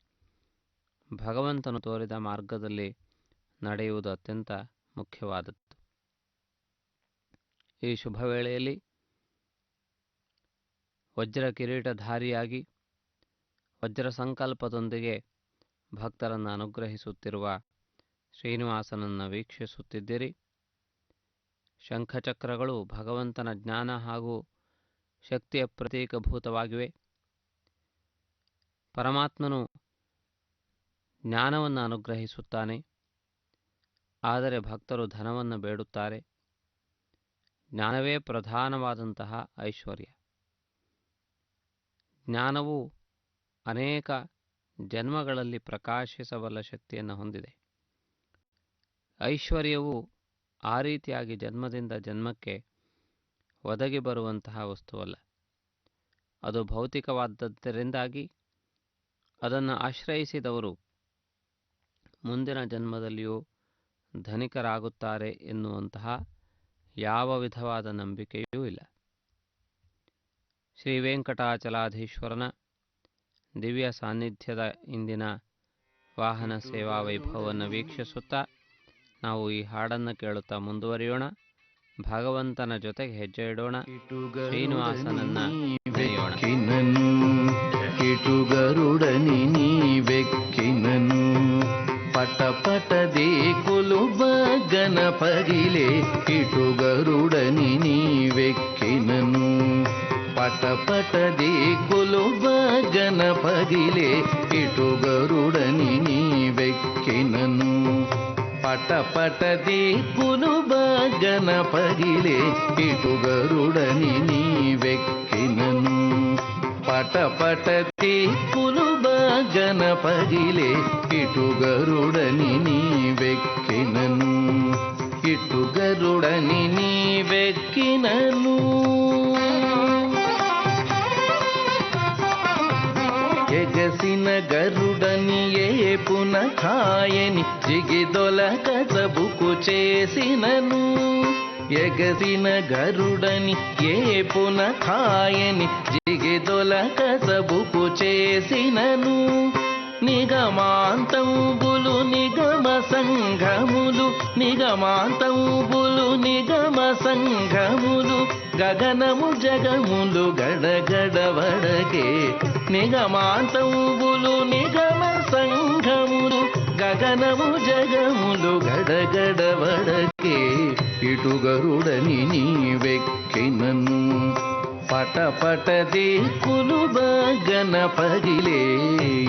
ಭಗವಂತನು ತೋರಿದ ಮಾರ್ಗದಲ್ಲಿ ನಡೆಯುವುದು ಅತ್ಯಂತ ಮುಖ್ಯವಾದದ್ದು. ಈ ಶುಭ ವೇಳೆಯಲ್ಲಿ ವಜ್ರ ಕಿರೀಟಧಾರಿಯಾಗಿ ವಜ್ರ ಸಂಕಲ್ಪದೊಂದಿಗೆ ಭಕ್ತರನ್ನು ಅನುಗ್ರಹಿಸುತ್ತಿರುವ ಶ್ರೀನಿವಾಸನನ್ನು ವೀಕ್ಷಿಸುತ್ತಿದ್ದಿರಿ. ಶಂಖಚಕ್ರಗಳು ಭಗವಂತನ ಜ್ಞಾನ ಹಾಗೂ ಶಕ್ತಿಯ ಪ್ರತೀಕಭೂತವಾಗಿವೆ. ಪರಮಾತ್ಮನು ಜ್ಞಾನವನ್ನು ಅನುಗ್ರಹಿಸುತ್ತಾನೆ, ಆದರೆ ಭಕ್ತರು ಧನವನ್ನು ಬೇಡುತ್ತಾರೆ. ಜ್ಞಾನವೇ ಪ್ರಧಾನವಾದಂತಹ ಐಶ್ವರ್ಯ. ಜ್ಞಾನವು ಅನೇಕ ಜನ್ಮಗಳಲ್ಲಿ ಪ್ರಕಾಶಿಸಬಲ್ಲ ಶಕ್ತಿಯನ್ನು ಹೊಂದಿದೆ. ಐಶ್ವರ್ಯವು ಆ ರೀತಿಯಾಗಿ ಜನ್ಮದಿಂದ ಜನ್ಮಕ್ಕೆ ಒದಗಿ ಬರುವಂತಹ ವಸ್ತುವಲ್ಲ. ಅದು ಭೌತಿಕವಾದದ್ದರಿಂದಾಗಿ ಅದನ್ನು ಆಶ್ರಯಿಸಿದವರು ಮುಂದಿನ ಜನ್ಮದಲ್ಲಿಯೂ ಧನಿಕರಾಗುತ್ತಾರೆ ಎನ್ನುವಂತಹ ಯಾವ ವಿಧವಾದ ನಂಬಿಕೆಯೂ ಇಲ್ಲ. ಶ್ರೀ ವೆಂಕಟಾಚಲಾಧೀಶ್ವರನ ದಿವ್ಯ ಸಾನ್ನಿಧ್ಯದ ಇಂದಿನ ವಾಹನ ಸೇವಾ ವೈಭವವನ್ನು ವೀಕ್ಷಿಸುತ್ತಾ ನಾವು ಈ ಹಾಡನ್ನು ಕೇಳುತ್ತಾ ಮುಂದುವರಿಯೋಣ. ಭಗವಂತನ ಜೊತೆಗೆ ಹೆಜ್ಜೆ ಇಡೋಣ. ಶ್ರೀನಿವಾಸನನ್ನ ನೆನೆಯೋಣ. ಕಿಟುಗರುಡನಿ ನೀವೆಕ್ಕಿನನು ಪಟ ಪಟದೇ ಕುಲುಬ ಗಣಪಗಿಲೆ ಕಿಟುಗರುಡನಿ ನೀವೆಕ್ಕಿನನು ಪಟ ಪಟದೇ ಕುಲುಬ ಗಣಪಗಿಲೆ ಕಿಟುಗರುಡನಿ ನೀವೆಕ್ಕಿನನು ಪಟ ಪಟದೇ ಕುಲುಬ ಗಣಪಗಿಲೆ ಕಿಟುಗರುಡನಿ ನೀವೆಕ್ಕಿನನು ಪಟ ಪಟದೇ ಕುಲುಬ ಗಣಪಗಿಲೆ ಕಿಟುಗರುಡನಿ ನೀವೆಕ್ಕಿನನು ಕಿಟುಗರುಡನಿ ನೀವೆಕ್ಕಿನನು ఎగసిన గరుడనియే పునఃాయని జిగిదొలక సబుకు చేసినను ఎగసిన గరుడని ఏ పునఃాయని జిగిదొలక సబుకు చేసినను నిగమాంతంబులు నిగమ సంఘములు నిగమాంతంబులు నిగమ సంఘములు గగనము జగములు గడగడవడకే నిగమాంతంబులు నిగమ సంఘములు గగనము జగములు గడగడవడకే ఇటుగరుడని నీవెక్కినను పట పటదే కులుబ గణపగిలే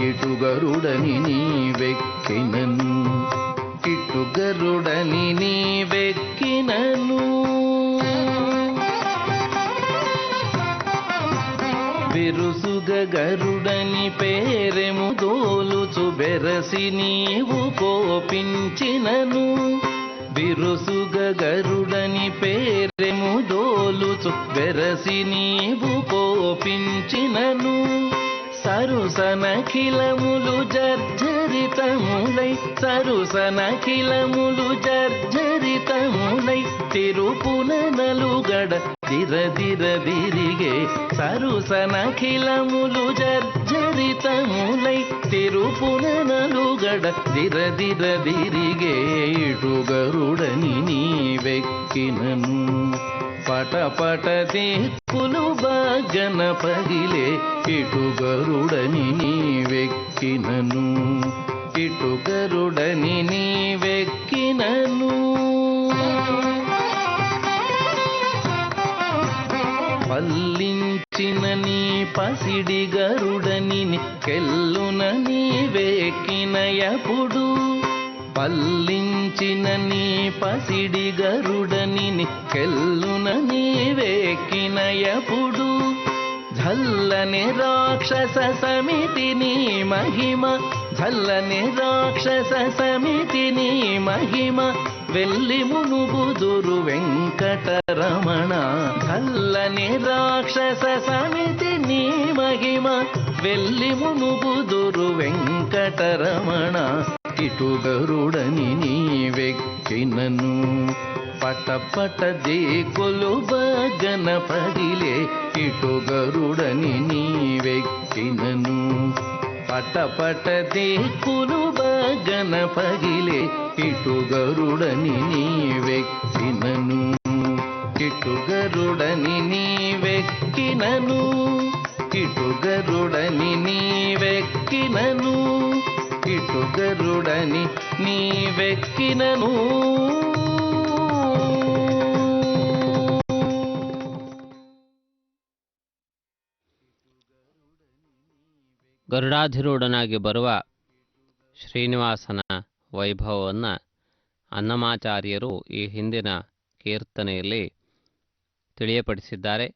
ఇటుగరుడని నీవెక్కినను ఇటుగరుడని నీవెక్కినను బిరుసుగ గరుడని పేరెము దోలుచు బెరసి నీవు కోపించినను బిరుసుగ గరుడని పేరెము దోలుచు బెరసి నీవు కోపించినను సరుసనఖిలములు జర్జరితములై సరుసనఖిలములు జర్జరితములై తిరుపుననలుగడ దిరదిరదిరిగే సరుసనఖిలములు జర్జరితములై తిరుపుననలుగడ దిరదిరదిరిగే ఇటుగరుడని నీవెక్కినను పట పటదే కులుబ గణపగిలే ఇటుగరుడని నీవెక్కినను ఇటుగరుడని నీవెక్కినను పల్లించిన నీ పసిడి గరుడని కెల్లున నీవెక్కినయపుడు పల్లించిన నీ పసిడి గరుడని కెల్లున నీవెక్కినయపుడు ఝల్లని రాక్షస సమితి నీ మహిమ ఝల్లని రాక్షస సమితి నీ మహిమ వెల్లి మునుగుదురు వెంకటరమణ ఝల్లని రాక్షస సమితి నీ మహిమ వెల్లి మునుగుదురు వెంకటరమణ ఇటుగరుడని నీవెక్కినను పట పటదే కొలుబ గణపగిలే ఇటుగరుడని నీవెక్కినను పట పటదే కొలుబ గణపగిలే ఇటుగరుడని నీవెక్కినను ఇటుగరుడని నీవెక్కినను ఇటుగరుడని నీవెక్కినను ఇటుగరుడని నీవెక్కినను ಗರುಡಾಧಿರೂಢನಾಗಿ ಬರುವ ಶ್ರೀನಿವಾಸನ ವೈಭವವನ್ನು ಅನ್ನಮಾಚಾರ್ಯರು ಈ ಹಿಂದಿನ ಕೀರ್ತನೆಯಲ್ಲಿ ತಿಳಿಯಪಡಿಸಿದ್ದಾರೆ.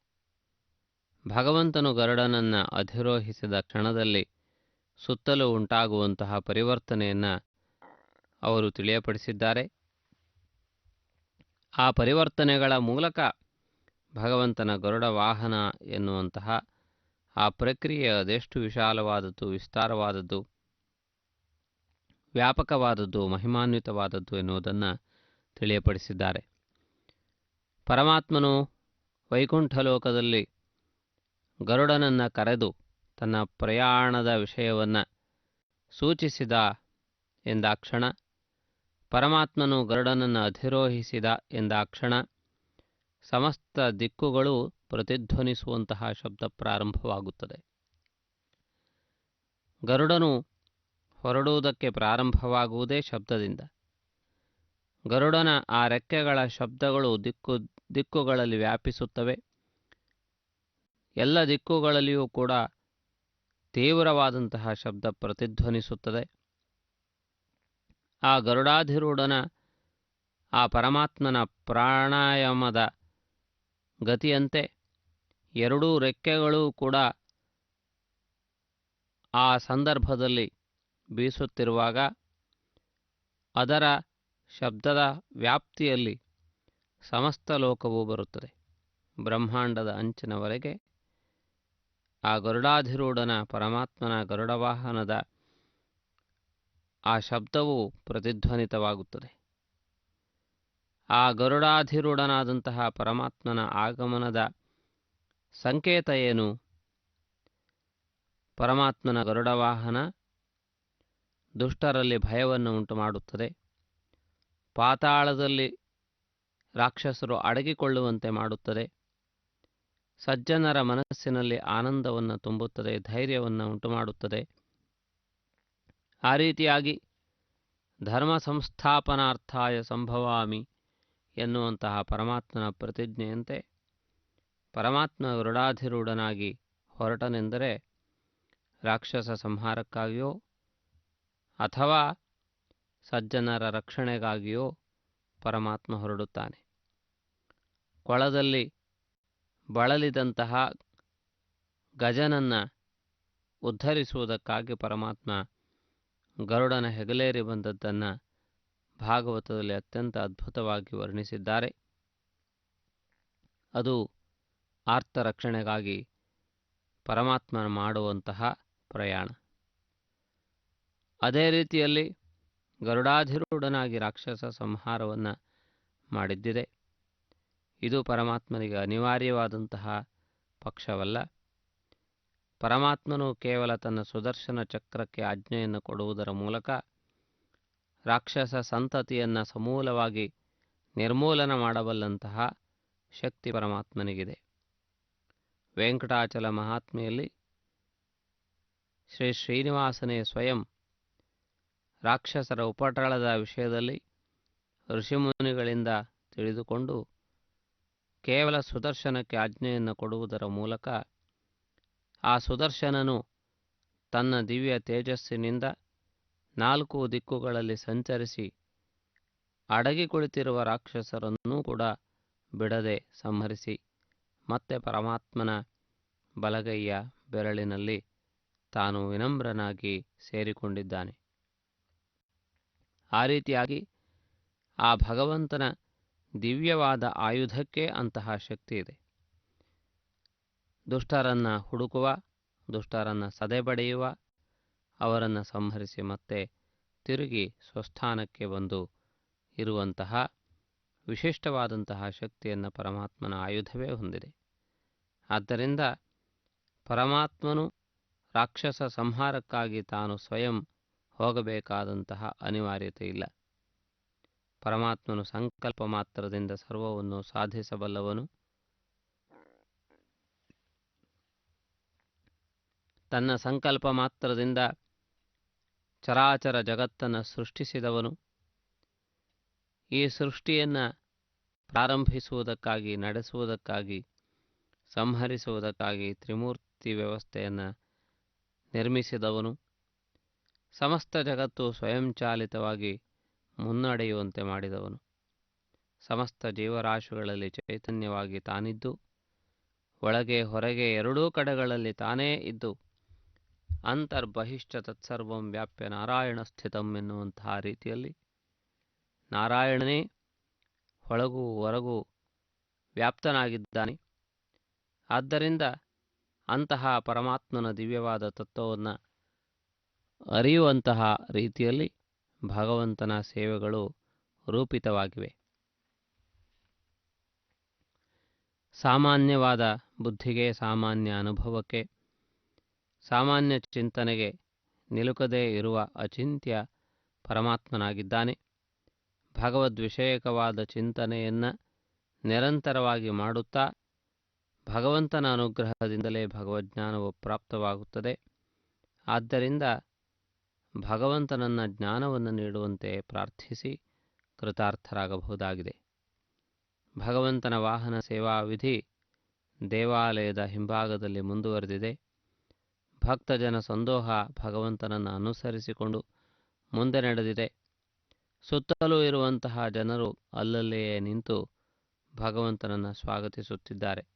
ಭಗವಂತನು ಗರುಡನನ್ನು ಅಧಿರೋಹಿಸಿದ ಕ್ಷಣದಲ್ಲಿ ಸುತ್ತಲೂ ಉಂಟಾಗುವಂತಹ ಪರಿವರ್ತನೆಯನ್ನು ಅವರು ತಿಳಿಯಪಡಿಸಿದ್ದಾರೆ. ಆ ಪರಿವರ್ತನೆಗಳ ಮೂಲಕ ಭಗವಂತನ ಗರುಡ ವಾಹನ ಎನ್ನುವಂತಹ ಆ ಪ್ರಕ್ರಿಯೆ ಅದೆಷ್ಟು ವಿಶಾಲವಾದದ್ದು, ವಿಸ್ತಾರವಾದದ್ದು, ವ್ಯಾಪಕವಾದದ್ದು, ಮಹಿಮಾನ್ವಿತವಾದದ್ದು ಎನ್ನುವುದನ್ನು ತಿಳಿಯಪಡಿಸಿದ್ದಾರೆ. ಪರಮಾತ್ಮನು ವೈಕುಂಠ ಲೋಕದಲ್ಲಿ ಗರುಡನನ್ನು ಕರೆದು ತನ್ನ ಪ್ರಯಾಣದ ವಿಷಯವನ್ನು ಸೂಚಿಸಿದ ಎಂದಾಕ್ಷಣ, ಪರಮಾತ್ಮನು ಗರುಡನನ್ನು ಅಧಿರೋಹಿಸಿದ ಎಂದಾಕ್ಷಣ ಸಮಸ್ತ ದಿಕ್ಕುಗಳು ಪ್ರತಿಧ್ವನಿಸುವಂತಹ ಶಬ್ದ ಪ್ರಾರಂಭವಾಗುತ್ತದೆ. ಗರುಡನು ಹೊರಡುವುದಕ್ಕೆ ಪ್ರಾರಂಭವಾಗುವುದೇ ಶಬ್ದದಿಂದ. ಗರುಡನ ಆ ರೆಕ್ಕೆಗಳ ಶಬ್ದಗಳು ದಿಕ್ಕುಗಳಲ್ಲಿ ವ್ಯಾಪಿಸುತ್ತವೆ. ಎಲ್ಲ ದಿಕ್ಕುಗಳಲ್ಲಿಯೂ ಕೂಡ ತೀವ್ರವಾದಂತಹ ಶಬ್ದ ಪ್ರತಿಧ್ವನಿಸುತ್ತದೆ. ಆ ಗರುಡಾಧಿರೂಢನ ಆ ಪರಮಾತ್ಮನ ಪ್ರಾಣಾಯಾಮದ ಗತಿಯಂತೆ ಎರಡೂ ರೆಕ್ಕೆಗಳೂ ಕೂಡ ಆ ಸಂದರ್ಭದಲ್ಲಿ ಬೀಸುತ್ತಿರುವಾಗ ಅದರ ಶಬ್ದದ ವ್ಯಾಪ್ತಿಯಲ್ಲಿ ಸಮಸ್ತ ಲೋಕವೂ ಬರುತ್ತದೆ. ಬ್ರಹ್ಮಾಂಡದ ಅಂಚಿನವರೆಗೆ ಆ ಗರುಡಾಧಿರೂಢನ ಪರಮಾತ್ಮನ ಗರುಡವಾಹನದ ಆ ಶಬ್ದವು ಪ್ರತಿಧ್ವನಿತವಾಗುತ್ತದೆ. ಆ ಗರುಡಾಧಿರೂಢನಾದಂತಹ ಪರಮಾತ್ಮನ ಆಗಮನದ ಸಂಕೇತ ಏನು? ಪರಮಾತ್ಮನ ಗರುಡವಾಹನ ದುಷ್ಟರಲ್ಲಿ ಭಯವನ್ನು ಉಂಟು ಮಾಡುತ್ತದೆ. ಪಾತಾಳದಲ್ಲಿ ರಾಕ್ಷಸರು ಅಡಗಿಕೊಳ್ಳುವಂತೆ ಮಾಡುತ್ತದೆ. ಸಜ್ಜನರ ಮನಸ್ಸಿನಲ್ಲಿ ಆನಂದವನ್ನು ತುಂಬುತ್ತದೆ, ಧೈರ್ಯವನ್ನು ಉಂಟುಮಾಡುತ್ತದೆ. ಆ ರೀತಿಯಾಗಿ ಧರ್ಮ ಸಂಸ್ಥಾಪನಾರ್ಥಾಯ ಸಂಭವಾಮಿ ಎನ್ನುವಂತಹ ಪರಮಾತ್ಮನ ಪ್ರತಿಜ್ಞೆಯಂತೆ ಪರಮಾತ್ಮ ಗರುಡಾಧಿರೂಢನಾಗಿ ಹೊರಟನೆಂದರೆ ರಾಕ್ಷಸ ಸಂಹಾರಕ್ಕಾಗಿಯೋ ಅಥವಾ ಸಜ್ಜನರ ರಕ್ಷಣೆಗಾಗಿಯೋ ಪರಮಾತ್ಮ ಹೊರಡುತ್ತಾನೆ. ಕೊಳದಲ್ಲಿ ಬಳಲಿದಂತಹ ಗಜನನ್ನು ಉದ್ಧರಿಸುವುದಕ್ಕಾಗಿ ಪರಮಾತ್ಮ ಗರುಡನ ಹೆಗಲೇರಿ ಬಂದದ್ದನ್ನು ಭಾಗವತದಲ್ಲಿ ಅತ್ಯಂತ ಅದ್ಭುತವಾಗಿ ವರ್ಣಿಸಿದ್ದಾರೆ. ಅದು ಆರ್ತರಕ್ಷಣೆಗಾಗಿ ಪರಮಾತ್ಮನ ಮಾಡುವಂತಹ ಪ್ರಯಾಣ. ಅದೇ ರೀತಿಯಲ್ಲಿ ಗರುಡಾಧಿರೂಢನಾಗಿ ರಾಕ್ಷಸ ಸಂಹಾರವನ್ನು ಮಾಡಿದ್ದಿದೆ. ಇದು ಪರಮಾತ್ಮನಿಗೆ ಅನಿವಾರ್ಯವಾದಂತಹ ಪಕ್ಷವಲ್ಲ. ಪರಮಾತ್ಮನು ಕೇವಲ ತನ್ನ ಸುದರ್ಶನ ಚಕ್ರಕ್ಕೆ ಆಜ್ಞೆಯನ್ನು ಕೊಡುವುದರ ಮೂಲಕ ರಾಕ್ಷಸ ಸಂತತಿಯನ್ನು ಸಮೂಲವಾಗಿ ನಿರ್ಮೂಲನ ಮಾಡಬಲ್ಲಂತಹ ಶಕ್ತಿ ಪರಮಾತ್ಮನಿಗಿದೆ. ವೆಂಕಟಾಚಲ ಮಹಾತ್ಮೆಯಲ್ಲಿ ಶ್ರೀನಿವಾಸನೇ ಸ್ವಯಂ ರಾಕ್ಷಸರ ಉಪಟಳದ ವಿಷಯದಲ್ಲಿ ಋಷಿಮುನಿಗಳಿಂದ ತಿಳಿದುಕೊಂಡು ಕೇವಲ ಸುದರ್ಶನಕ್ಕೆ ಆಜ್ಞೆಯನ್ನು ಕೊಡುವುದರ ಮೂಲಕ ಆ ಸುದರ್ಶನನು ತನ್ನ ದಿವ್ಯ ತೇಜಸ್ಸಿನಿಂದ 4 ದಿಕ್ಕುಗಳಲ್ಲಿ ಸಂಚರಿಸಿ ಅಡಗಿ ಕುಳಿತಿರುವ ರಾಕ್ಷಸರನ್ನೂ ಕೂಡ ಬಿಡದೆ ಸಂಹರಿಸಿ ಮತ್ತೆ ಪರಮಾತ್ಮನ ಬಲಗೈಯ ಬೆರಳಿನಲ್ಲಿ ತಾನು ವಿನಮ್ರನಾಗಿ ಸೇರಿಕೊಂಡಿದ್ದಾನೆ. ಆ ರೀತಿಯಾಗಿ ಆ ಭಗವಂತನ ದಿವ್ಯವಾದ ಆಯುಧಕ್ಕೆ ಅಂತಹ ಶಕ್ತಿ ಇದೆ. ದುಷ್ಟರನ್ನು ಹುಡುಕುವ, ದುಷ್ಟರನ್ನು ಸದೆಬಡೆಯುವ, ಅವರನ್ನು ಸಂಹರಿಸಿ ಮತ್ತೆ ತಿರುಗಿ ಸ್ವಸ್ಥಾನಕ್ಕೆ ಬಂದು ಇರುವಂತಹ ವಿಶಿಷ್ಟವಾದಂತಹ ಶಕ್ತಿಯನ್ನು ಪರಮಾತ್ಮನ ಆಯುಧವೇ ಹೊಂದಿದೆ. ಆದ್ದರಿಂದ ಪರಮಾತ್ಮನು ರಾಕ್ಷಸ ಸಂಹಾರಕ್ಕಾಗಿ ತಾನು ಸ್ವಯಂ ಹೋಗಬೇಕಾದಂತಹ ಅನಿವಾರ್ಯತೆ ಇಲ್ಲ. ಪರಮಾತ್ಮನು ಸಂಕಲ್ಪ ಮಾತ್ರದಿಂದ ಸರ್ವವನ್ನು ಸಾಧಿಸಬಲ್ಲವನು. ತನ್ನ ಸಂಕಲ್ಪ ಮಾತ್ರದಿಂದ ಚರಾಚರ ಜಗತ್ತನ್ನು ಸೃಷ್ಟಿಸಿದವನು. ಈ ಸೃಷ್ಟಿಯನ್ನು ಪ್ರಾರಂಭಿಸುವುದಕ್ಕಾಗಿ, ನಡೆಸುವುದಕ್ಕಾಗಿ, ಸಂಹರಿಸುವುದಕ್ಕಾಗಿ ತ್ರಿಮೂರ್ತಿ ವ್ಯವಸ್ಥೆಯನ್ನು ನಿರ್ಮಿಸಿದವನು. ಸಮಸ್ತ ಜಗತ್ತು ಸ್ವಯಂಚಾಲಿತವಾಗಿ ಮುನ್ನಡೆಯುವಂತೆ ಮಾಡಿದವನು. ಸಮಸ್ತ ಜೀವರಾಶಿಗಳಲ್ಲಿ ಚೈತನ್ಯವಾಗಿ ತಾನಿದ್ದು, ಒಳಗೆ ಹೊರಗೆ ಎರಡೂ ಕಡೆಗಳಲ್ಲಿ ತಾನೇ ಇದ್ದು, ಅಂತರ್ಬಹಿಶ್ಚ ತತ್ಸರ್ವಂ ವ್ಯಾಪ್ಯ ನಾರಾಯಣ ಸ್ಥಿತಂ ಎನ್ನುವಂತಹ ರೀತಿಯಲ್ಲಿ ನಾರಾಯಣನೇ ಒಳಗೂ ಹೊರಗೂ ವ್ಯಾಪ್ತನಾಗಿದ್ದಾನೆ. ಆದ್ದರಿಂದ ಅಂತಹ ಪರಮಾತ್ಮನ ದಿವ್ಯವಾದ ತತ್ವವನ್ನು ಅರಿಯುವಂತಹ ರೀತಿಯಲ್ಲಿ ಭಗವಂತನ ಸೇವೆಗಳು ರೂಪಿತವಾಗಿವೆ. ಸಾಮಾನ್ಯವಾದ ಬುದ್ಧಿಗೆ, ಸಾಮಾನ್ಯ ಅನುಭವಕ್ಕೆ, ಸಾಮಾನ್ಯ ಚಿಂತನೆಗೆ ನಿಲುಕದೇ ಇರುವ ಅಚಿಂತ್ಯ ಪರಮಾತ್ಮನಾಗಿದ್ದಾನೆ. ಭಗವದ್ವಿಷಯಕವಾದ ಚಿಂತನೆಯನ್ನು ನಿರಂತರವಾಗಿ ಮಾಡುತ್ತಾ ಭಗವಂತನ ಅನುಗ್ರಹದಿಂದಲೇ ಭಗವಜ್ಞಾನವು ಪ್ರಾಪ್ತವಾಗುತ್ತದೆ. ಆದ್ದರಿಂದ ಭಗವಂತನನ್ನ ಜ್ಞಾನವನ್ನು ನೀಡುವಂತೆ ಪ್ರಾರ್ಥಿಸಿ ಕೃತಾರ್ಥರಾಗಬಹುದಾಗಿದೆ. ಭಗವಂತನ ವಾಹನ ಸೇವಾ ವಿಧಿ ದೇವಾಲಯದ ಹಿಂಭಾಗದಲ್ಲಿ ಮುಂದುವರೆದಿದೆ. ಭಕ್ತಜನ ಸಂದೋಹ ಭಗವಂತನನ್ನು ಅನುಸರಿಸಿಕೊಂಡು ಮುಂದೆ ನಡೆದಿದೆ. ಸುತ್ತಲೂ ಇರುವಂತಹ ಜನರು ಅಲ್ಲಲ್ಲಿಯೇ ನಿಂತು ಭಗವಂತನನ್ನು ಸ್ವಾಗತಿಸುತ್ತಿದ್ದಾರೆ.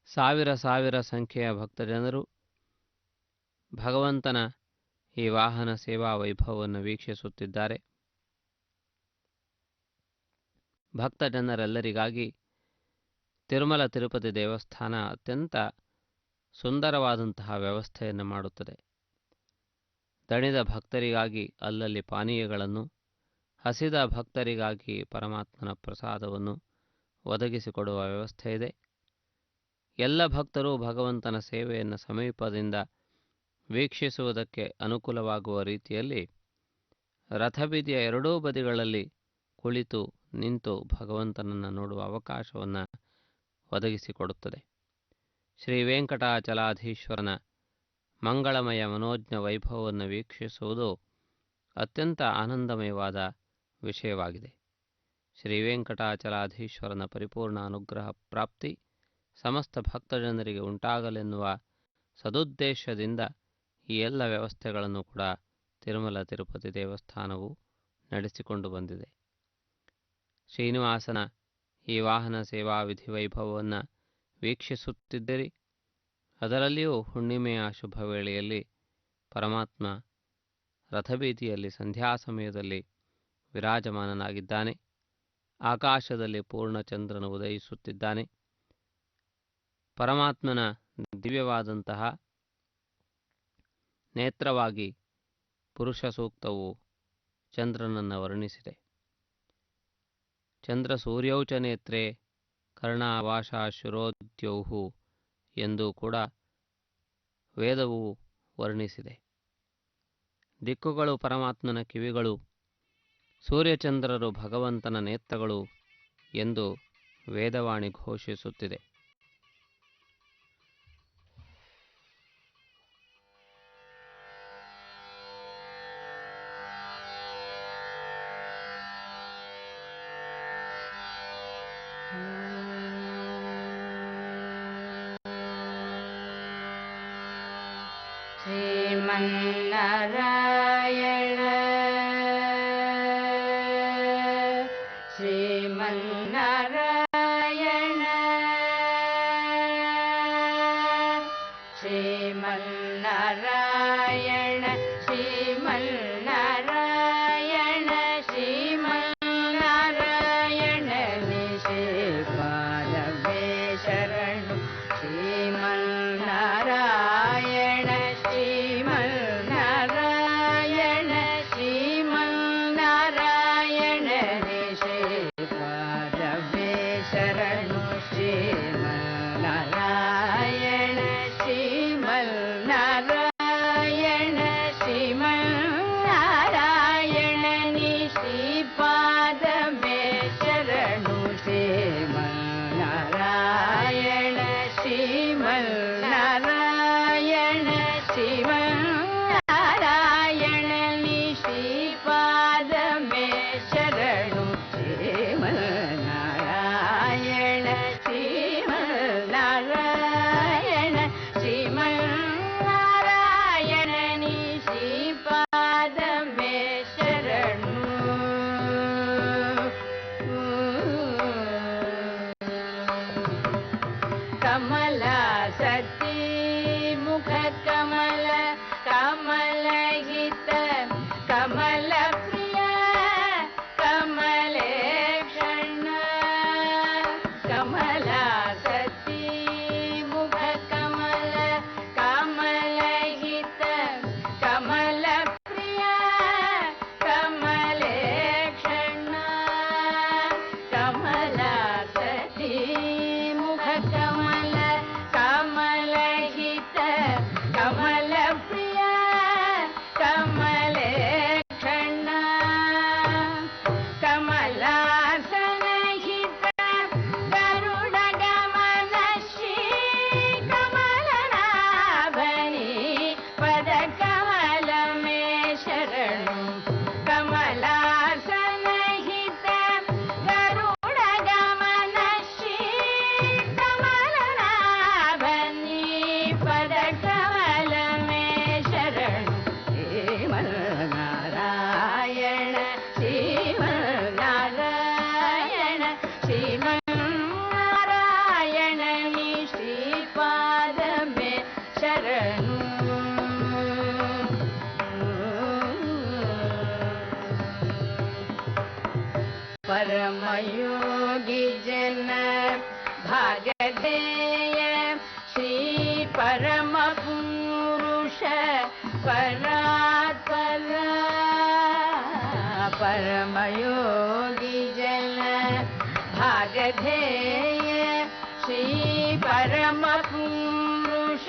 ಸಾವಿರ ಸಾವಿರ ಸಂಖ್ಯೆಯ ಭಕ್ತಜನರು ಭಗವಂತನ ಈ ವಾಹನ ಸೇವಾ ವೈಭವವನ್ನು ವೀಕ್ಷಿಸುತ್ತಿದ್ದಾರೆ. ಭಕ್ತಜನರೆಲ್ಲರಿಗಾಗಿ ತಿರುಮಲ ತಿರುಪತಿ ದೇವಸ್ಥಾನ ಅತ್ಯಂತ ಸುಂದರವಾದಂತಹ ವ್ಯವಸ್ಥೆಯನ್ನು ಮಾಡುತ್ತದೆ. ದಣಿದ ಭಕ್ತರಿಗಾಗಿ ಅಲ್ಲಲ್ಲಿ ಪಾನೀಯಗಳನ್ನು, ಹಸಿದ ಭಕ್ತರಿಗಾಗಿ ಪರಮಾತ್ಮನ ಪ್ರಸಾದವನ್ನು ಒದಗಿಸಿಕೊಡುವ ವ್ಯವಸ್ಥೆ ಇದೆ. ಎಲ್ಲ ಭಕ್ತರು ಭಗವಂತನ ಸೇವೆಯನ್ನು ಸಮೀಪದಿಂದ ವೀಕ್ಷಿಸುವುದಕ್ಕೆ ಅನುಕೂಲವಾಗುವ ರೀತಿಯಲ್ಲಿ ರಥಬೀದಿಯ ಎರಡೂ ಬದಿಗಳಲ್ಲಿ ಕುಳಿತು ನಿಂತು ಭಗವಂತನನ್ನು ನೋಡುವ ಅವಕಾಶವನ್ನು ಒದಗಿಸಿಕೊಡುತ್ತದೆ. ಶ್ರೀ ವೆಂಕಟಾಚಲಾಧೀಶ್ವರನ ಮಂಗಳಮಯ ಮನೋಜ್ಞ ವೈಭವವನ್ನು ವೀಕ್ಷಿಸುವುದು ಅತ್ಯಂತ ಆನಂದಮಯವಾದ ವಿಷಯವಾಗಿದೆ. ಶ್ರೀ ವೆಂಕಟಾಚಲಾಧೀಶ್ವರನ ಪರಿಪೂರ್ಣ ಅನುಗ್ರಹ ಪ್ರಾಪ್ತಿ ಸಮಸ್ತ ಭಕ್ತಜನರಿಗೆ ಉಂಟಾಗಲೆನ್ನುವ ಸದುದ್ದೇಶದಿಂದ ಈ ಎಲ್ಲ ವ್ಯವಸ್ಥೆಗಳನ್ನು ಕೂಡ ತಿರುಮಲ ತಿರುಪತಿ ದೇವಸ್ಥಾನವು ನಡೆಸಿಕೊಂಡು ಬಂದಿದೆ. ಶ್ರೀನಿವಾಸನ ಈ ವಾಹನ ಸೇವಾ ವಿಧಿ ವೈಭವವನ್ನು ವೀಕ್ಷಿಸುತ್ತಿದ್ದಿರಿ. ಅದರಲ್ಲಿಯೂ ಹುಣ್ಣಿಮೆಯ ಶುಭ ವೇಳೆಯಲ್ಲಿ ಪರಮಾತ್ಮ ರಥಬೀದಿಯಲ್ಲಿ ಸಂಧ್ಯಾ ಸಮಯದಲ್ಲಿ ವಿರಾಜಮಾನನಾಗಿದ್ದಾನೆ. ಆಕಾಶದಲ್ಲಿ ಪೂರ್ಣಚಂದ್ರನು ಉದಯಿಸುತ್ತಿದ್ದಾನೆ. ಪರಮಾತ್ಮನ ದಿವ್ಯವಾದಂತಹ ನೇತ್ರವಾಗಿ ಪುರುಷ ಸೂಕ್ತವು ಚಂದ್ರನನ್ನು ವರ್ಣಿಸಿದೆ. ಚಂದ್ರ ಸೂರ್ಯೌಚ ನೇತ್ರೇ ಕರ್ಣಾವಾಶ ಶಿರೋದ್ಯೌಹು ಎಂದು ಕೂಡ ವೇದವು ವರ್ಣಿಸಿದೆ. ದಿಕ್ಕುಗಳು ಪರಮಾತ್ಮನ ಕಿವಿಗಳು, ಸೂರ್ಯಚಂದ್ರರು ಭಗವಂತನ ನೇತ್ರಗಳು ಎಂದು ವೇದವಾಣಿ ಘೋಷಿಸುತ್ತಿದೆ. ಶ್ರೀಮನ್ನಾರಾಯಣ ಶ್ರೀಮನ್ನಾರಾಯಣ ಶ್ರೀಮನ್ನಾರಾಯಣ ಶ್ರೀಮನ್ನಾರಾಯಣ ಶ್ರೀಮನ್ನಾರಾಯಣ ನಿಶೇಪಾದವೇ ಶರಣು ಶ್ರೀಮನ್ನಾರಾಯಣ ಶ್ರೀಮನ್ನಾರಾಯಣ ಶ್ರೀಮನ್ನಾರಾಯಣ ನಿಶೇಪಾದವೇ ಕಮಲಾಸತಿ ಮುಖ ಕಮಲ ಕಮಲಹಿತ ಕಮಲ ಪ್ರಿಯ ಕಮಲೇಕ್ಷಣ ಕಮಲಾಸತಿ ಮುಖ ಕಮಲ ಕಮಲಹಿತ ಕಮಲ ಪ್ರಿಯ ಕಮಲೇಕ್ಷಣ ಕಮಲಾಸನಹಿತ ಗರುಡ ಗಮನ ಶ್ರೀ ಕಮಲನಾಭನಿ ಪದ ಕಮಲ ಮೇ ಶರಣು ಕಮಲಾಸನಹಿತ ಗರುಡ ಗಮನ ಶ್ರೀ ಕಮಲನಾಭನಿ ಪದ ಕಮಲ ಮೇ ಶರಣು ಶ್ರೀಮನ್ನಾರಾಯಣ ಶ್ರೀಮನ್ನಾರಾಯಣ ಶ್ರೀಮನ್ನಾರಾಯಣ ನೀ ಶ್ರೀಪಾದ ಮೇ ಶರಣು ಪರಮಯೋಗಿ ಜನ ಭಾಗಧೇಯ ಶ್ರೀ ಪರಮ ಪುರುಷ ಪರಾತ್ಪರ ಪರಮಯೋಗಿ ಜನ ಭಾಗಧೇಯ ಶ್ರೀ ಪರಮ ಪುರುಷ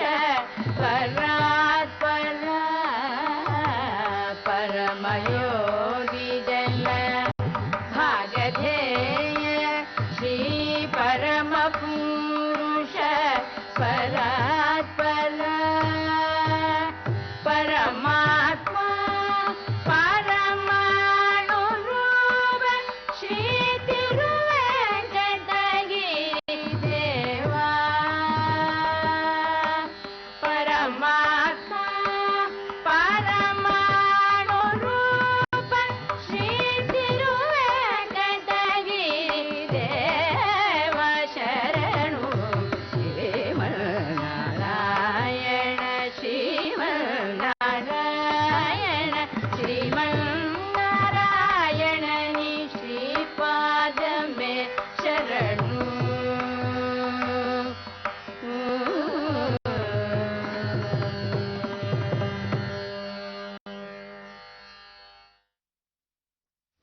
ಪರಾತ್ಪರ ಪರಮಯೋಗಿ ಜನ ಭಾಗಧೇಯ ಶ್ರೀ ಪರಮ ಪುರುಷ ಪರಾತ್ಪರ ಪರಮಾತ್ಮ ಪರಮಾಣು ರೂಪ ಶ್ರೀ ತಿರುವೆಂಕಟಗಿರಿ ದೇವಾ ಪರಮಾತ್ಮ ಪರಮಾಣು ರೂಪ ಶ್ರೀ ತಿರುವೆಂಕಟಗಿರಿ ದೇವ ಶರಣು ಶ್ರೀಮನ್ನಾರಾಯಣ ಶ್ರೀಮನ್ನಾರಾಯಣ ಶ್ರೀಮನ್ನಾರಾಯಣ ನೀ ಶ್ರೀಪಾದ ಮೇ ಶರಣು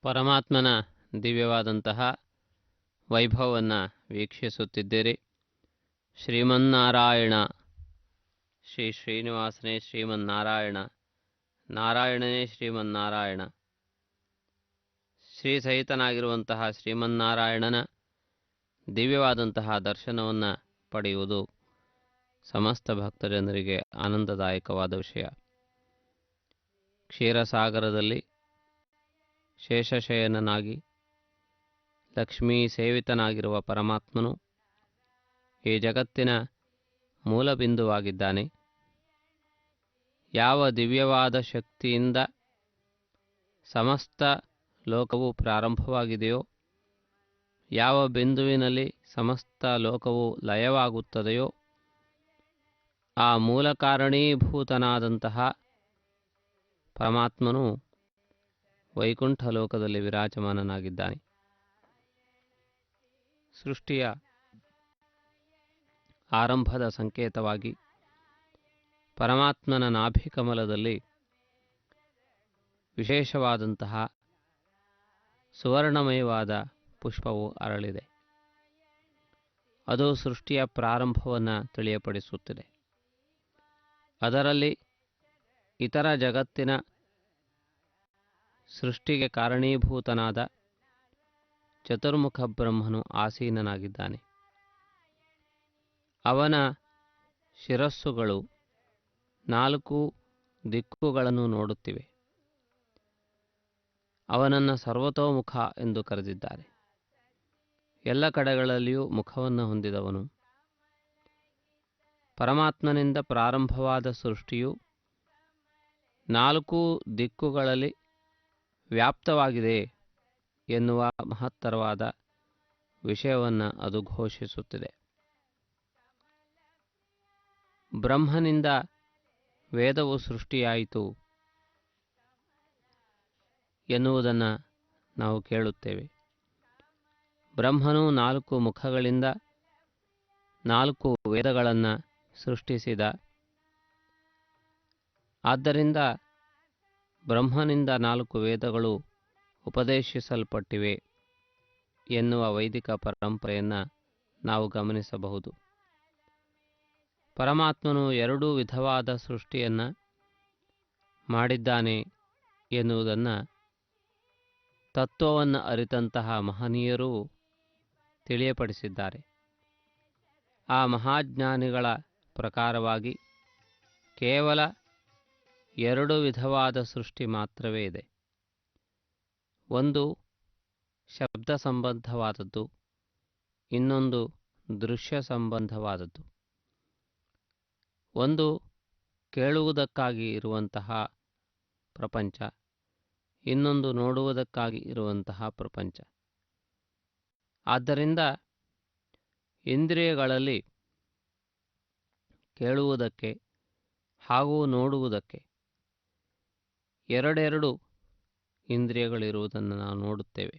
ಪರಮಾತ್ಮನ ದಿವ್ಯವಾದಂತಹ ವೈಭವವನ್ನು ವೀಕ್ಷಿಸುತ್ತಿದ್ದೀರಿ. ಶ್ರೀಮನ್ನಾರಾಯಣ, ಶ್ರೀ ಶ್ರೀನಿವಾಸನೇ ಶ್ರೀಮನ್ನಾರಾಯಣ, ನಾರಾಯಣನೇ ಶ್ರೀಮನ್ನಾರಾಯಣ. ಶ್ರೀ ಸಹಿತನಾಗಿರುವಂತಹ ಶ್ರೀಮನ್ನಾರಾಯಣನ ದಿವ್ಯವಾದಂತಹ ದರ್ಶನವನ್ನು ಪಡೆಯುವುದು ಸಮಸ್ತ ಭಕ್ತಜನರಿಗೆ ಆನಂದದಾಯಕವಾದ ವಿಷಯ. ಕ್ಷೀರಸಾಗರದಲ್ಲಿ ಶೇಷಶಯನನಾಗಿ ಲಕ್ಷ್ಮೀ ಸೇವಿತನಾಗಿರುವ ಪರಮಾತ್ಮನು ಈ ಜಗತ್ತಿನ ಮೂಲಬಿಂದುವಾಗಿದ್ದಾನೆ. ಯಾವ ದಿವ್ಯವಾದ ಶಕ್ತಿಯಿಂದ ಸಮಸ್ತ ಲೋಕವು ಪ್ರಾರಂಭವಾಗಿದೆಯೋ, ಯಾವ ಬಿಂದುವಿನಲ್ಲಿ ಸಮಸ್ತ ಲೋಕವು ಲಯವಾಗುತ್ತದೆಯೋ, ಆ ಮೂಲ ಕಾರಣೀಭೂತನಾದಂತಹ ಪರಮಾತ್ಮನು ವೈಕುಂಠ ಲೋಕದಲ್ಲಿ ವಿರಾಜಮಾನನಾಗಿದ್ದಾನೆ. ಸೃಷ್ಟಿಯ ಆರಂಭದ ಸಂಕೇತವಾಗಿ ಪರಮಾತ್ಮನ ನಾಭಿಕಮಲದಲ್ಲಿ ವಿಶೇಷವಾದಂತಹ ಸುವರ್ಣಮಯವಾದ ಪುಷ್ಪವು ಅರಳಿದೆ. ಅದು ಸೃಷ್ಟಿಯ ಪ್ರಾರಂಭವನ್ನು ತಿಳಿಯಪಡಿಸುತ್ತಿದೆ. ಅದರಲ್ಲಿ ಇತರ ಜಗತ್ತಿನ ಸೃಷ್ಟಿಗೆ ಕಾರಣೀಭೂತನಾದ ಚತುರ್ಮುಖ ಬ್ರಹ್ಮನು ಆಸೀನನಾಗಿದ್ದಾನೆ. ಅವನ ಶಿರಸ್ಸುಗಳು 4 ದಿಕ್ಕುಗಳನ್ನು ನೋಡುತ್ತಿವೆ. ಅವನನ್ನು ಸರ್ವತೋಮುಖ ಎಂದು ಕರೆದಿದ್ದಾರೆ. ಎಲ್ಲ ಕಡೆಗಳಲ್ಲಿಯೂ ಮುಖವನ್ನು ಹೊಂದಿದವನು. ಪರಮಾತ್ಮನಿಂದ ಪ್ರಾರಂಭವಾದ ಸೃಷ್ಟಿಯು 4 ದಿಕ್ಕುಗಳಲ್ಲಿ ವ್ಯಾಪ್ತವಾಗಿದೆ ಎನ್ನುವ ಮಹತ್ತರವಾದ ವಿಷಯವನ್ನು ಅದು ಘೋಷಿಸುತ್ತಿದೆ. ಬ್ರಹ್ಮನಿಂದ ವೇದವು ಸೃಷ್ಟಿಯಾಯಿತು ಎನ್ನುವುದನ್ನು ನಾವು ಕೇಳುತ್ತೇವೆ. ಬ್ರಹ್ಮನು 4 ಮುಖಗಳಿಂದ 4 ವೇದಗಳನ್ನು ಸೃಷ್ಟಿಸಿದ. ಆದ್ದರಿಂದ ಬ್ರಹ್ಮನಿಂದ 4 ವೇದಗಳು ಉಪದೇಶಿಸಲ್ಪಟ್ಟಿವೆ ಎನ್ನುವ ವೈದಿಕ ಪರಂಪರೆಯನ್ನು ನಾವು ಗಮನಿಸಬಹುದು. ಪರಮಾತ್ಮನು 2 ವಿಧವಾದ ಸೃಷ್ಟಿಯನ್ನು ಮಾಡಿದ್ದಾನೆ ಎನ್ನುವುದನ್ನು ತತ್ವವನ್ನು ಅರಿತಂತಹ ಮಹನೀಯರು ತಿಳಿಯಪಡಿಸಿದ್ದಾರೆ. ಆ ಮಹಾಜ್ಞಾನಿಗಳ ಪ್ರಕಾರವಾಗಿ ಕೇವಲ 2 ವಿಧವಾದ ಸೃಷ್ಟಿ ಮಾತ್ರವೇ ಇದೆ. ಒಂದು ಶಬ್ದ ಸಂಬಂಧವಾದದ್ದು, ಇನ್ನೊಂದು ದೃಶ್ಯ ಸಂಬಂಧವಾದದ್ದು. ಒಂದು ಕೇಳುವುದಕ್ಕಾಗಿ ಇರುವಂತಹ ಪ್ರಪಂಚ, ಇನ್ನೊಂದು ನೋಡುವುದಕ್ಕಾಗಿ ಇರುವಂತಹ ಪ್ರಪಂಚ. ಆದ್ದರಿಂದ ಇಂದ್ರಿಯಗಳಲ್ಲಿ ಕೇಳುವುದಕ್ಕೆ ಹಾಗೂ ನೋಡುವುದಕ್ಕೆ ಎರಡೆರಡು ಇಂದ್ರಿಯಗಳಿರುವುದನ್ನು ನಾವು ನೋಡುತ್ತೇವೆ.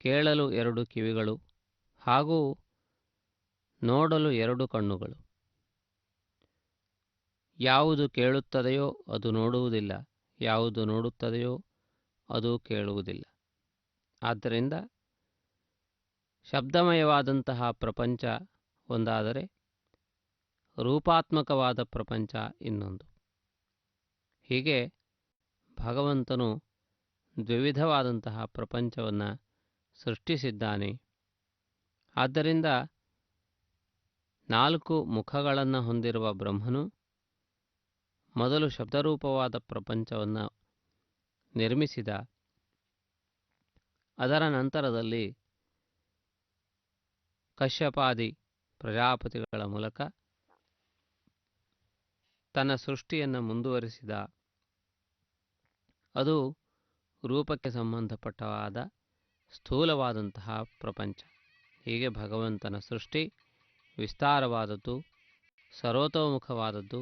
ಕೇಳಲು 2 ಕಿವಿಗಳು ಹಾಗೂ ನೋಡಲು 2 ಕಣ್ಣುಗಳು. ಯಾವುದು ಕೇಳುತ್ತದೆಯೋ ಅದು ನೋಡುವುದಿಲ್ಲ, ಯಾವುದು ನೋಡುತ್ತದೆಯೋ ಅದು ಕೇಳುವುದಿಲ್ಲ. ಆದ್ದರಿಂದ ಶಬ್ದಮಯವಾದಂತಹ ಪ್ರಪಂಚ ಒಂದಾದರೆ ರೂಪಾತ್ಮಕವಾದ ಪ್ರಪಂಚ ಇನ್ನೊಂದು. ಹೀಗೆ ಭಗವಂತನು ದ್ವಿವಿಧವಾದಂತಹ ಪ್ರಪಂಚವನ್ನು ಸೃಷ್ಟಿಸಿದ್ದಾನೆ. ಆದ್ದರಿಂದ 4 ಮುಖಗಳನ್ನು ಹೊಂದಿರುವ ಬ್ರಹ್ಮನು ಮೊದಲು ಶಬ್ದರೂಪವಾದ ಪ್ರಪಂಚವನ್ನು ನಿರ್ಮಿಸಿದ. ಅದರ ನಂತರದಲ್ಲಿ ಕಶ್ಯಪಾದಿ ಪ್ರಜಾಪತಿಗಳ ಮೂಲಕ ತನ್ನ ಸೃಷ್ಟಿಯನ್ನು ಮುಂದುವರಿಸಿದ. ಅದು ರೂಪಕ್ಕೆ ಸಂಬಂಧಪಟ್ಟವಾದ ಸ್ಥೂಲವಾದಂತಹ ಪ್ರಪಂಚ. ಹೀಗೆ ಭಗವಂತನ ಸೃಷ್ಟಿ ವಿಸ್ತಾರವಾದದ್ದು, ಸರ್ವತೋಮುಖವಾದದ್ದು,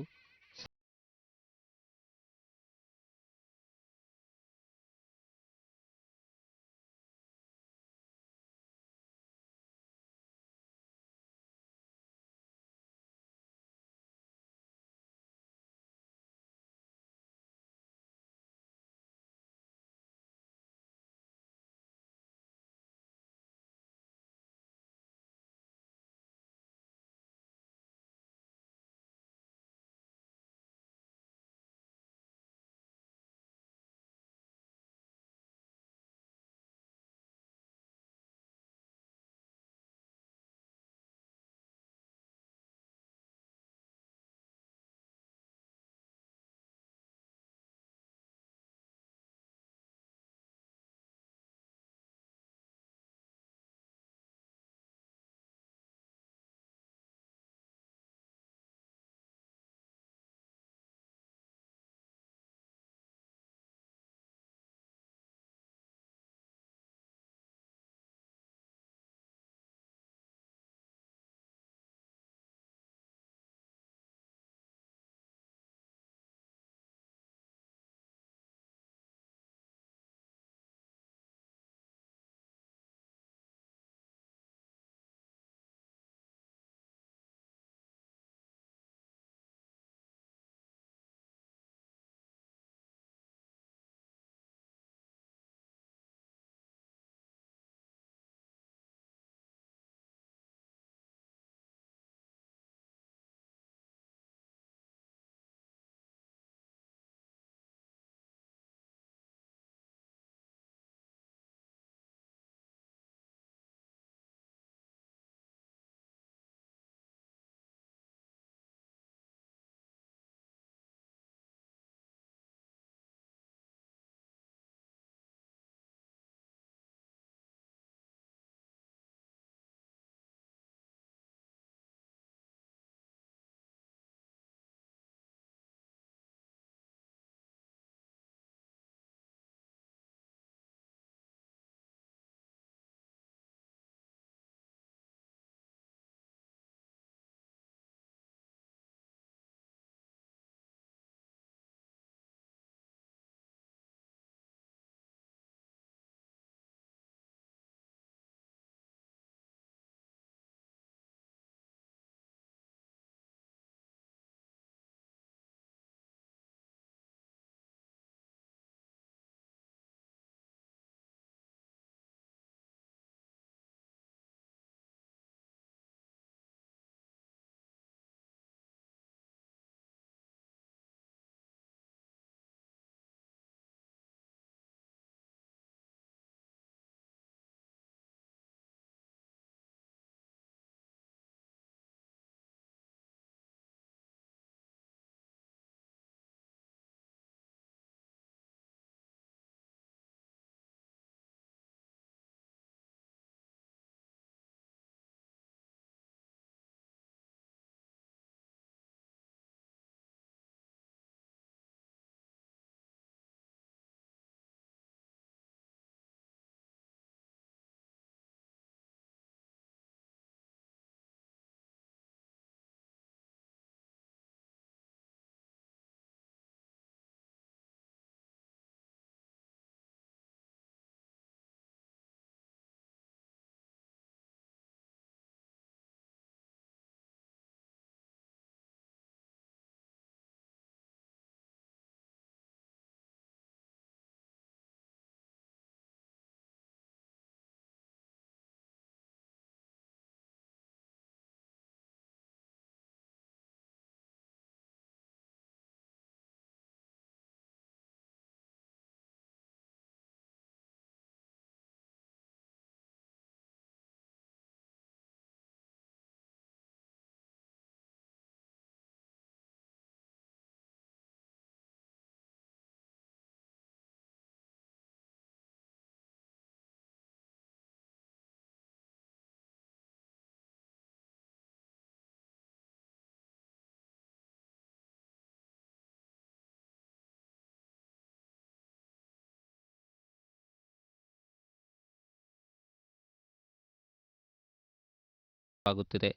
ಆಗುತ್ತಿದೆ.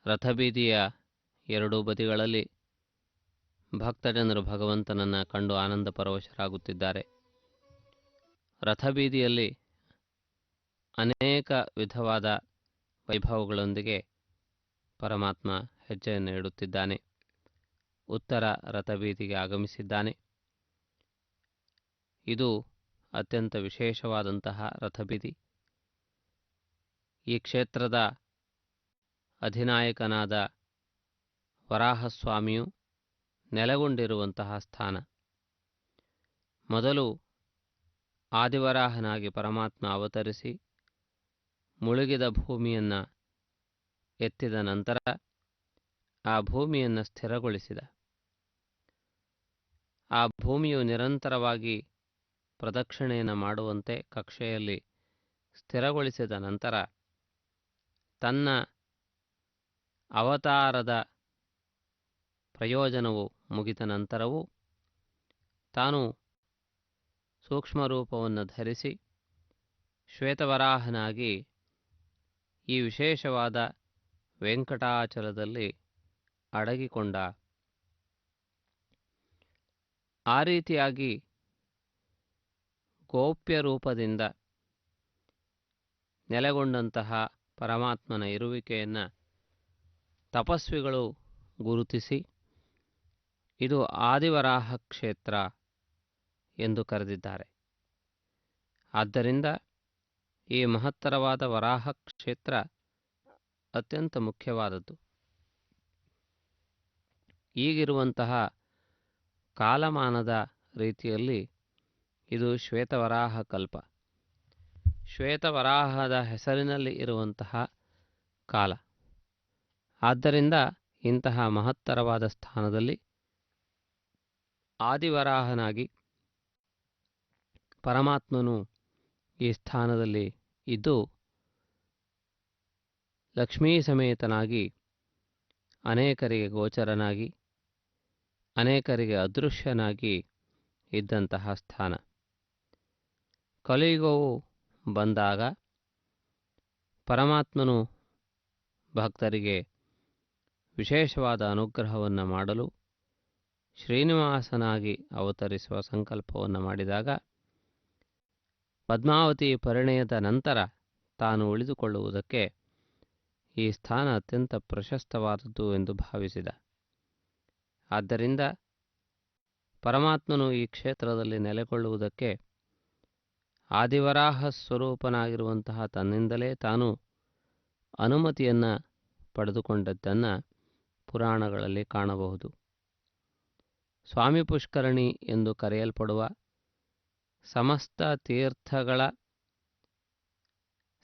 ರಥಬೀದಿಯ ಎರಡೂ ಬದಿಗಳಲ್ಲಿ ಭಕ್ತಜನರು ಭಗವಂತನನ್ನು ಕಂಡು ಆನಂದ ಪರವಶರಾಗುತ್ತಿದ್ದಾರೆ. ರಥಬೀದಿಯಲ್ಲಿ ಅನೇಕ ವಿಧವಾದ ವೈಭವಗಳೊಂದಿಗೆ ಪರಮಾತ್ಮ ಹೆಜ್ಜೆಯನ್ನು ಇಡುತ್ತಿದ್ದಾನೆ. ಉತ್ತರ ರಥಬೀದಿಗೆ ಆಗಮಿಸಿದ್ದಾನೆ. ಇದು ಅತ್ಯಂತ ವಿಶೇಷವಾದಂತಹ ರಥಬೀದಿ. ಈ ಕ್ಷೇತ್ರದ ಅಧಿನಾಯಕನಾದ ವರಾಹಸ್ವಾಮಿಯು ನೆಲೆಗೊಂಡಿರುವಂತಹ ಸ್ಥಾನ. ಮೊದಲು ಆದಿವರಾಹನಾಗಿ ಪರಮಾತ್ಮ ಅವತರಿಸಿ ಮುಳುಗಿದ ಭೂಮಿಯನ್ನು ಎತ್ತಿದ ನಂತರ ಆ ಭೂಮಿಯನ್ನು ಸ್ಥಿರಗೊಳಿಸಿದ. ಆ ಭೂಮಿಯು ನಿರಂತರವಾಗಿ ಪ್ರದಕ್ಷಿಣೆಯನ್ನು ಮಾಡುವಂತೆ ಕಕ್ಷೆಯಲ್ಲಿ ಸ್ಥಿರಗೊಳಿಸಿದ ನಂತರ ತನ್ನ ಅವತಾರದ ಪ್ರಯೋಜನವು ಮುಗಿದ ನಂತರವೂ ತಾನು ಸೂಕ್ಷ್ಮ ರೂಪವನ್ನು ಧರಿಸಿ ಶ್ವೇತವರಾಹನಾಗಿ ಈ ವಿಶೇಷವಾದ ವೆಂಕಟಾಚಲದಲ್ಲಿ ಅಡಗಿಕೊಂಡ. ಆ ರೀತಿಯಾಗಿ ಗೋಪ್ಯ ರೂಪದಿಂದ ನೆಲೆಗೊಂಡಂತಹ ಪರಮಾತ್ಮನ ಇರುವಿಕೆಯನ್ನು ತಪಸ್ವಿಗಳು ಗುರುತಿಸಿ ಇದು ಆದಿವರಾಹ ಕ್ಷೇತ್ರ ಎಂದು ಕರೆದಿದ್ದಾರೆ. ಆದ್ದರಿಂದ ಈ ಮಹತ್ತರವಾದ ವರಾಹ ಕ್ಷೇತ್ರ ಅತ್ಯಂತ ಮುಖ್ಯವಾದದ್ದು. ಈಗಿರುವಂತಹ ಕಾಲಮಾನದ ರೀತಿಯಲ್ಲಿ ಇದು ಶ್ವೇತವರಾಹ ಕಲ್ಪ. ಶ್ವೇತವರಾಹದ ಹೆಸರಿನಲ್ಲಿ ಇರುವಂತಹ ಕಾಲ. ಆದ್ದರಿಂದ ಇಂತಹ ಮಹತ್ತರವಾದ ಸ್ಥಾನದಲ್ಲಿ ಆದಿವರಾಹನಾಗಿ ಪರಮಾತ್ಮನು ಈ ಸ್ಥಾನದಲ್ಲಿ ಇದ್ದು ಲಕ್ಷ್ಮೀ ಸಮೇತನಾಗಿ ಅನೇಕರಿಗೆ ಗೋಚರನಾಗಿ ಅನೇಕರಿಗೆ ಅದೃಶ್ಯನಾಗಿ ಇದ್ದಂತಹ ಸ್ಥಾನ. ಕಲಿಯುಗವು ಬಂದಾಗ ಪರಮಾತ್ಮನು ಭಕ್ತರಿಗೆ ವಿಶೇಷವಾದ ಅನುಗ್ರಹವನ್ನು ಮಾಡಲು ಶ್ರೀನಿವಾಸನಾಗಿ ಅವತರಿಸುವ ಸಂಕಲ್ಪವನ್ನು ಮಾಡಿದಾಗ ಪದ್ಮಾವತಿ ಪರಿಣಯದ ನಂತರ ತಾನು ಉಳಿದುಕೊಳ್ಳುವುದಕ್ಕೆ ಈ ಸ್ಥಾನ ಅತ್ಯಂತ ಪ್ರಶಸ್ತವಾದದ್ದು ಎಂದು ಭಾವಿಸಿದ. ಆದ್ದರಿಂದ ಪರಮಾತ್ಮನು ಈ ಕ್ಷೇತ್ರದಲ್ಲಿ ನೆಲೆಗೊಳ್ಳುವುದಕ್ಕೆ ಆದಿವರಾಹ ಸ್ವರೂಪನಾಗಿರುವಂತಹ ತನ್ನಿಂದಲೇ ತಾನು ಅನುಮತಿಯನ್ನು ಪಡೆದುಕೊಂಡದ್ದನ್ನು ಪುರಾಣಗಳಲ್ಲಿ ಕಾಣಬಹುದು. ಸ್ವಾಮಿ ಪುಷ್ಕರಣಿ ಎಂದು ಕರೆಯಲ್ಪಡುವ ಸಮಸ್ತ ತೀರ್ಥಗಳ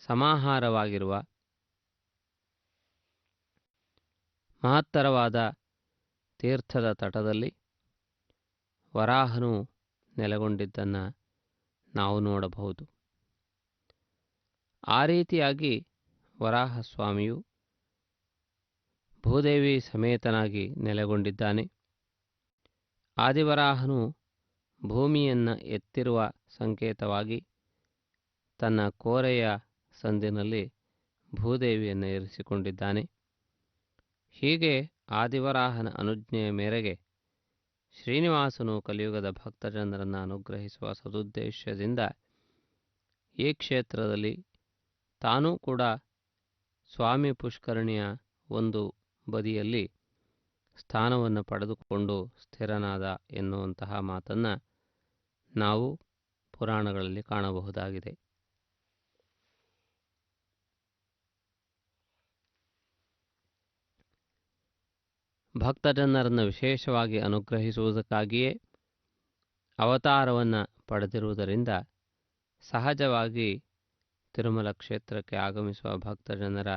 ಸಮಾಹಾರವಾಗಿರುವ ಮಹತ್ತರವಾದ ತೀರ್ಥದ ತಟದಲ್ಲಿ ವರಾಹನು ನೆಲೆಗೊಂಡಿದ್ದನ್ನು ನಾವು ನೋಡಬಹುದು. ಆ ರೀತಿಯಾಗಿ ವರಾಹಸ್ವಾಮಿಯು ಭೂದೇವಿ ಸಮೇತನಾಗಿ ನೆಲೆಗೊಂಡಿದ್ದಾನೆ. ಆದಿವರಾಹನು ಭೂಮಿಯನ್ನು ಎತ್ತಿರುವ ಸಂಕೇತವಾಗಿ ತನ್ನ ಕೋರೆಯ ಸಂದಿನಲ್ಲಿ ಭೂದೇವಿಯನ್ನು ಇರಿಸಿಕೊಂಡಿದ್ದಾನೆ. ಹೀಗೆ ಆದಿವರಾಹನ ಅನುಜ್ಞೆಯ ಮೇರೆಗೆ ಶ್ರೀನಿವಾಸನು ಕಲಿಯುಗದ ಭಕ್ತಜನರನ್ನು ಅನುಗ್ರಹಿಸುವ ಸದುದ್ದೇಶದಿಂದ ಈ ಕ್ಷೇತ್ರದಲ್ಲಿ ತಾನೂ ಕೂಡ ಸ್ವಾಮಿ ಪುಷ್ಕರಣಿಯ ಒಂದು ಬದಿಯಲ್ಲಿ ಸ್ಥಾನವನ್ನು ಪಡೆದುಕೊಂಡು ಸ್ಥಿರನಾದ ಎನ್ನುವಂತಹ ಮಾತನ್ನು ನಾವು ಪುರಾಣಗಳಲ್ಲಿ ಕಾಣಬಹುದಾಗಿದೆ. ಭಕ್ತಜನರನ್ನು ವಿಶೇಷವಾಗಿ ಅನುಗ್ರಹಿಸುವುದಕ್ಕಾಗಿಯೇ ಅವತಾರವನ್ನು ಪಡೆದಿರುವುದರಿಂದ ಸಹಜವಾಗಿ ತಿರುಮಲ ಕ್ಷೇತ್ರಕ್ಕೆ ಆಗಮಿಸುವ ಭಕ್ತಜನರ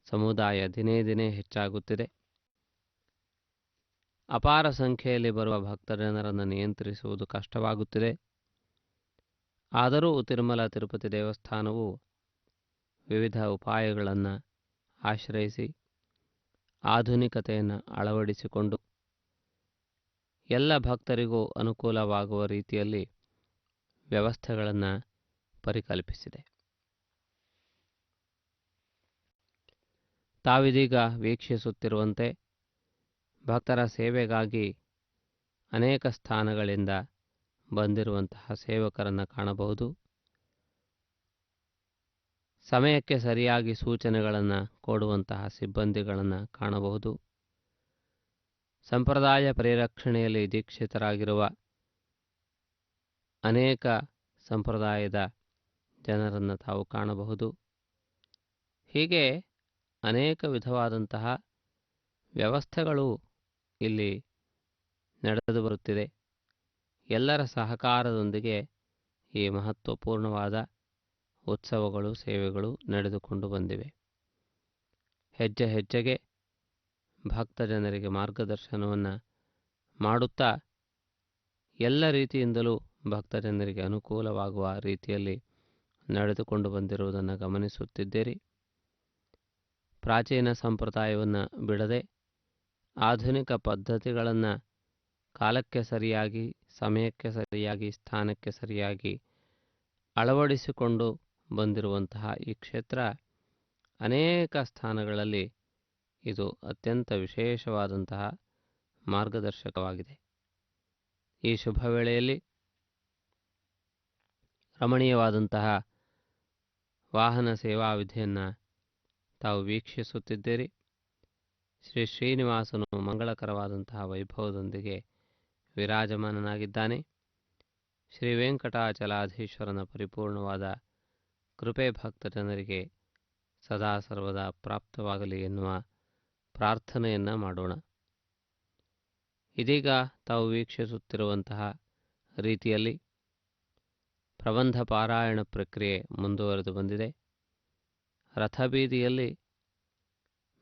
ಸಮುದಾಯ ದಿನೇ ದಿನೇ ಹೆಚ್ಚಾಗುತ್ತಿದೆ. ಅಪಾರ ಸಂಖ್ಯೆಯಲ್ಲಿ ಬರುವ ಭಕ್ತಜನರನ್ನು ನಿಯಂತ್ರಿಸುವುದು ಕಷ್ಟವಾಗುತ್ತಿದೆ. ಆದರೂ ತಿರುಮಲ ತಿರುಪತಿ ದೇವಸ್ಥಾನವು ವಿವಿಧ ಉಪಾಯಗಳನ್ನು ಆಶ್ರಯಿಸಿ ಆಧುನಿಕತೆಯನ್ನು ಅಳವಡಿಸಿಕೊಂಡು ಎಲ್ಲ ಭಕ್ತರಿಗೂ ಅನುಕೂಲವಾಗುವ ರೀತಿಯಲ್ಲಿ ವ್ಯವಸ್ಥೆಗಳನ್ನು ಪರಿಕಲ್ಪಿಸಿದೆ. ತಾವಿದೀಗ ವೀಕ್ಷಿಸುತ್ತಿರುವಂತೆ ಭಕ್ತರ ಸೇವೆಗಾಗಿ ಅನೇಕ ಸ್ಥಾನಗಳಿಂದ ಬಂದಿರುವಂತಹ ಸೇವಕರನ್ನು ಕಾಣಬಹುದು. ಸಮಯಕ್ಕೆ ಸರಿಯಾಗಿ ಸೂಚನೆಗಳನ್ನು ಕೊಡುವಂತಹ ಸಿಬ್ಬಂದಿಗಳನ್ನು ಕಾಣಬಹುದು. ಸಂಪ್ರದಾಯ ಪರಿರಕ್ಷಣೆಯಲ್ಲಿ ದೀಕ್ಷಿತರಾಗಿರುವ ಅನೇಕ ಸಂಪ್ರದಾಯದ ಜನರನ್ನು ತಾವು ಕಾಣಬಹುದು. ಹೀಗೆ ಅನೇಕ ವಿಧವಾದಂತಹ ವ್ಯವಸ್ಥೆಗಳು ಇಲ್ಲಿ ನಡೆದು ಬರುತ್ತಿದೆ. ಎಲ್ಲರ ಸಹಕಾರದೊಂದಿಗೆ ಈ ಮಹತ್ವಪೂರ್ಣವಾದ ಉತ್ಸವಗಳು, ಸೇವೆಗಳು ನಡೆದುಕೊಂಡು ಬಂದಿವೆ. ಹೆಜ್ಜೆ ಹೆಜ್ಜೆಗೆ ಭಕ್ತ ಜನರಿಗೆ ಮಾರ್ಗದರ್ಶನವನ್ನು ಮಾಡುತ್ತಾ ಎಲ್ಲ ರೀತಿಯಿಂದಲೂ ಭಕ್ತ ಜನರಿಗೆ ಅನುಕೂಲವಾಗುವ ರೀತಿಯಲ್ಲಿ ನಡೆದುಕೊಂಡು ಬಂದಿರುವುದನ್ನು ಗಮನಿಸುತ್ತಿದ್ದೀರಿ. ಪ್ರಾಚೀನ ಸಂಪ್ರದಾಯವನ್ನು ಬಿಡದೆ ಆಧುನಿಕ ಪದ್ಧತಿಗಳನ್ನು ಕಾಲಕ್ಕೆ ಸರಿಯಾಗಿ, ಸಮಯಕ್ಕೆ ಸರಿಯಾಗಿ, ಸ್ಥಾನಕ್ಕೆ ಸರಿಯಾಗಿ ಅಳವಡಿಸಿಕೊಂಡು ಬಂದಿರುವಂತಹ ಈ ಕ್ಷೇತ್ರ ಅನೇಕ ಸ್ಥಾನಗಳಲ್ಲಿ ಇದು ಅತ್ಯಂತ ವಿಶೇಷವಾದಂತಹ ಮಾರ್ಗದರ್ಶಕವಾಗಿದೆ. ಈ ಶುಭ ವೇಳೆಯಲ್ಲಿ ರಮಣೀಯವಾದಂತಹ ವಾಹನ ಸೇವಾ ವಿಧಿಯನ್ನು ತಾವು ವೀಕ್ಷಿಸುತ್ತಿದ್ದೀರಿ. ಶ್ರೀ ಶ್ರೀನಿವಾಸನು ಮಂಗಳಕರವಾದಂತಹ ವೈಭವದೊಂದಿಗೆ ವಿರಾಜಮಾನನಾಗಿದ್ದಾನೆ. ಶ್ರೀ ವೆಂಕಟಾಚಲಾಧೀಶ್ವರನ ಪರಿಪೂರ್ಣವಾದ ಕೃಪೆ ಭಕ್ತ ಜನರಿಗೆ ಸದಾ ಸರ್ವದಾ ಪ್ರಾಪ್ತವಾಗಲಿ ಎನ್ನುವ ಪ್ರಾರ್ಥನೆಯನ್ನು ಮಾಡೋಣ. ಇದೀಗ ತಾವು ವೀಕ್ಷಿಸುತ್ತಿರುವಂತಹ ರೀತಿಯಲ್ಲಿ ಪ್ರಬಂಧ ಪಾರಾಯಣ ಪ್ರಕ್ರಿಯೆ ಮುಂದುವರೆದು ಬಂದಿದೆ. ರಥಬೀದಿಯಲ್ಲಿ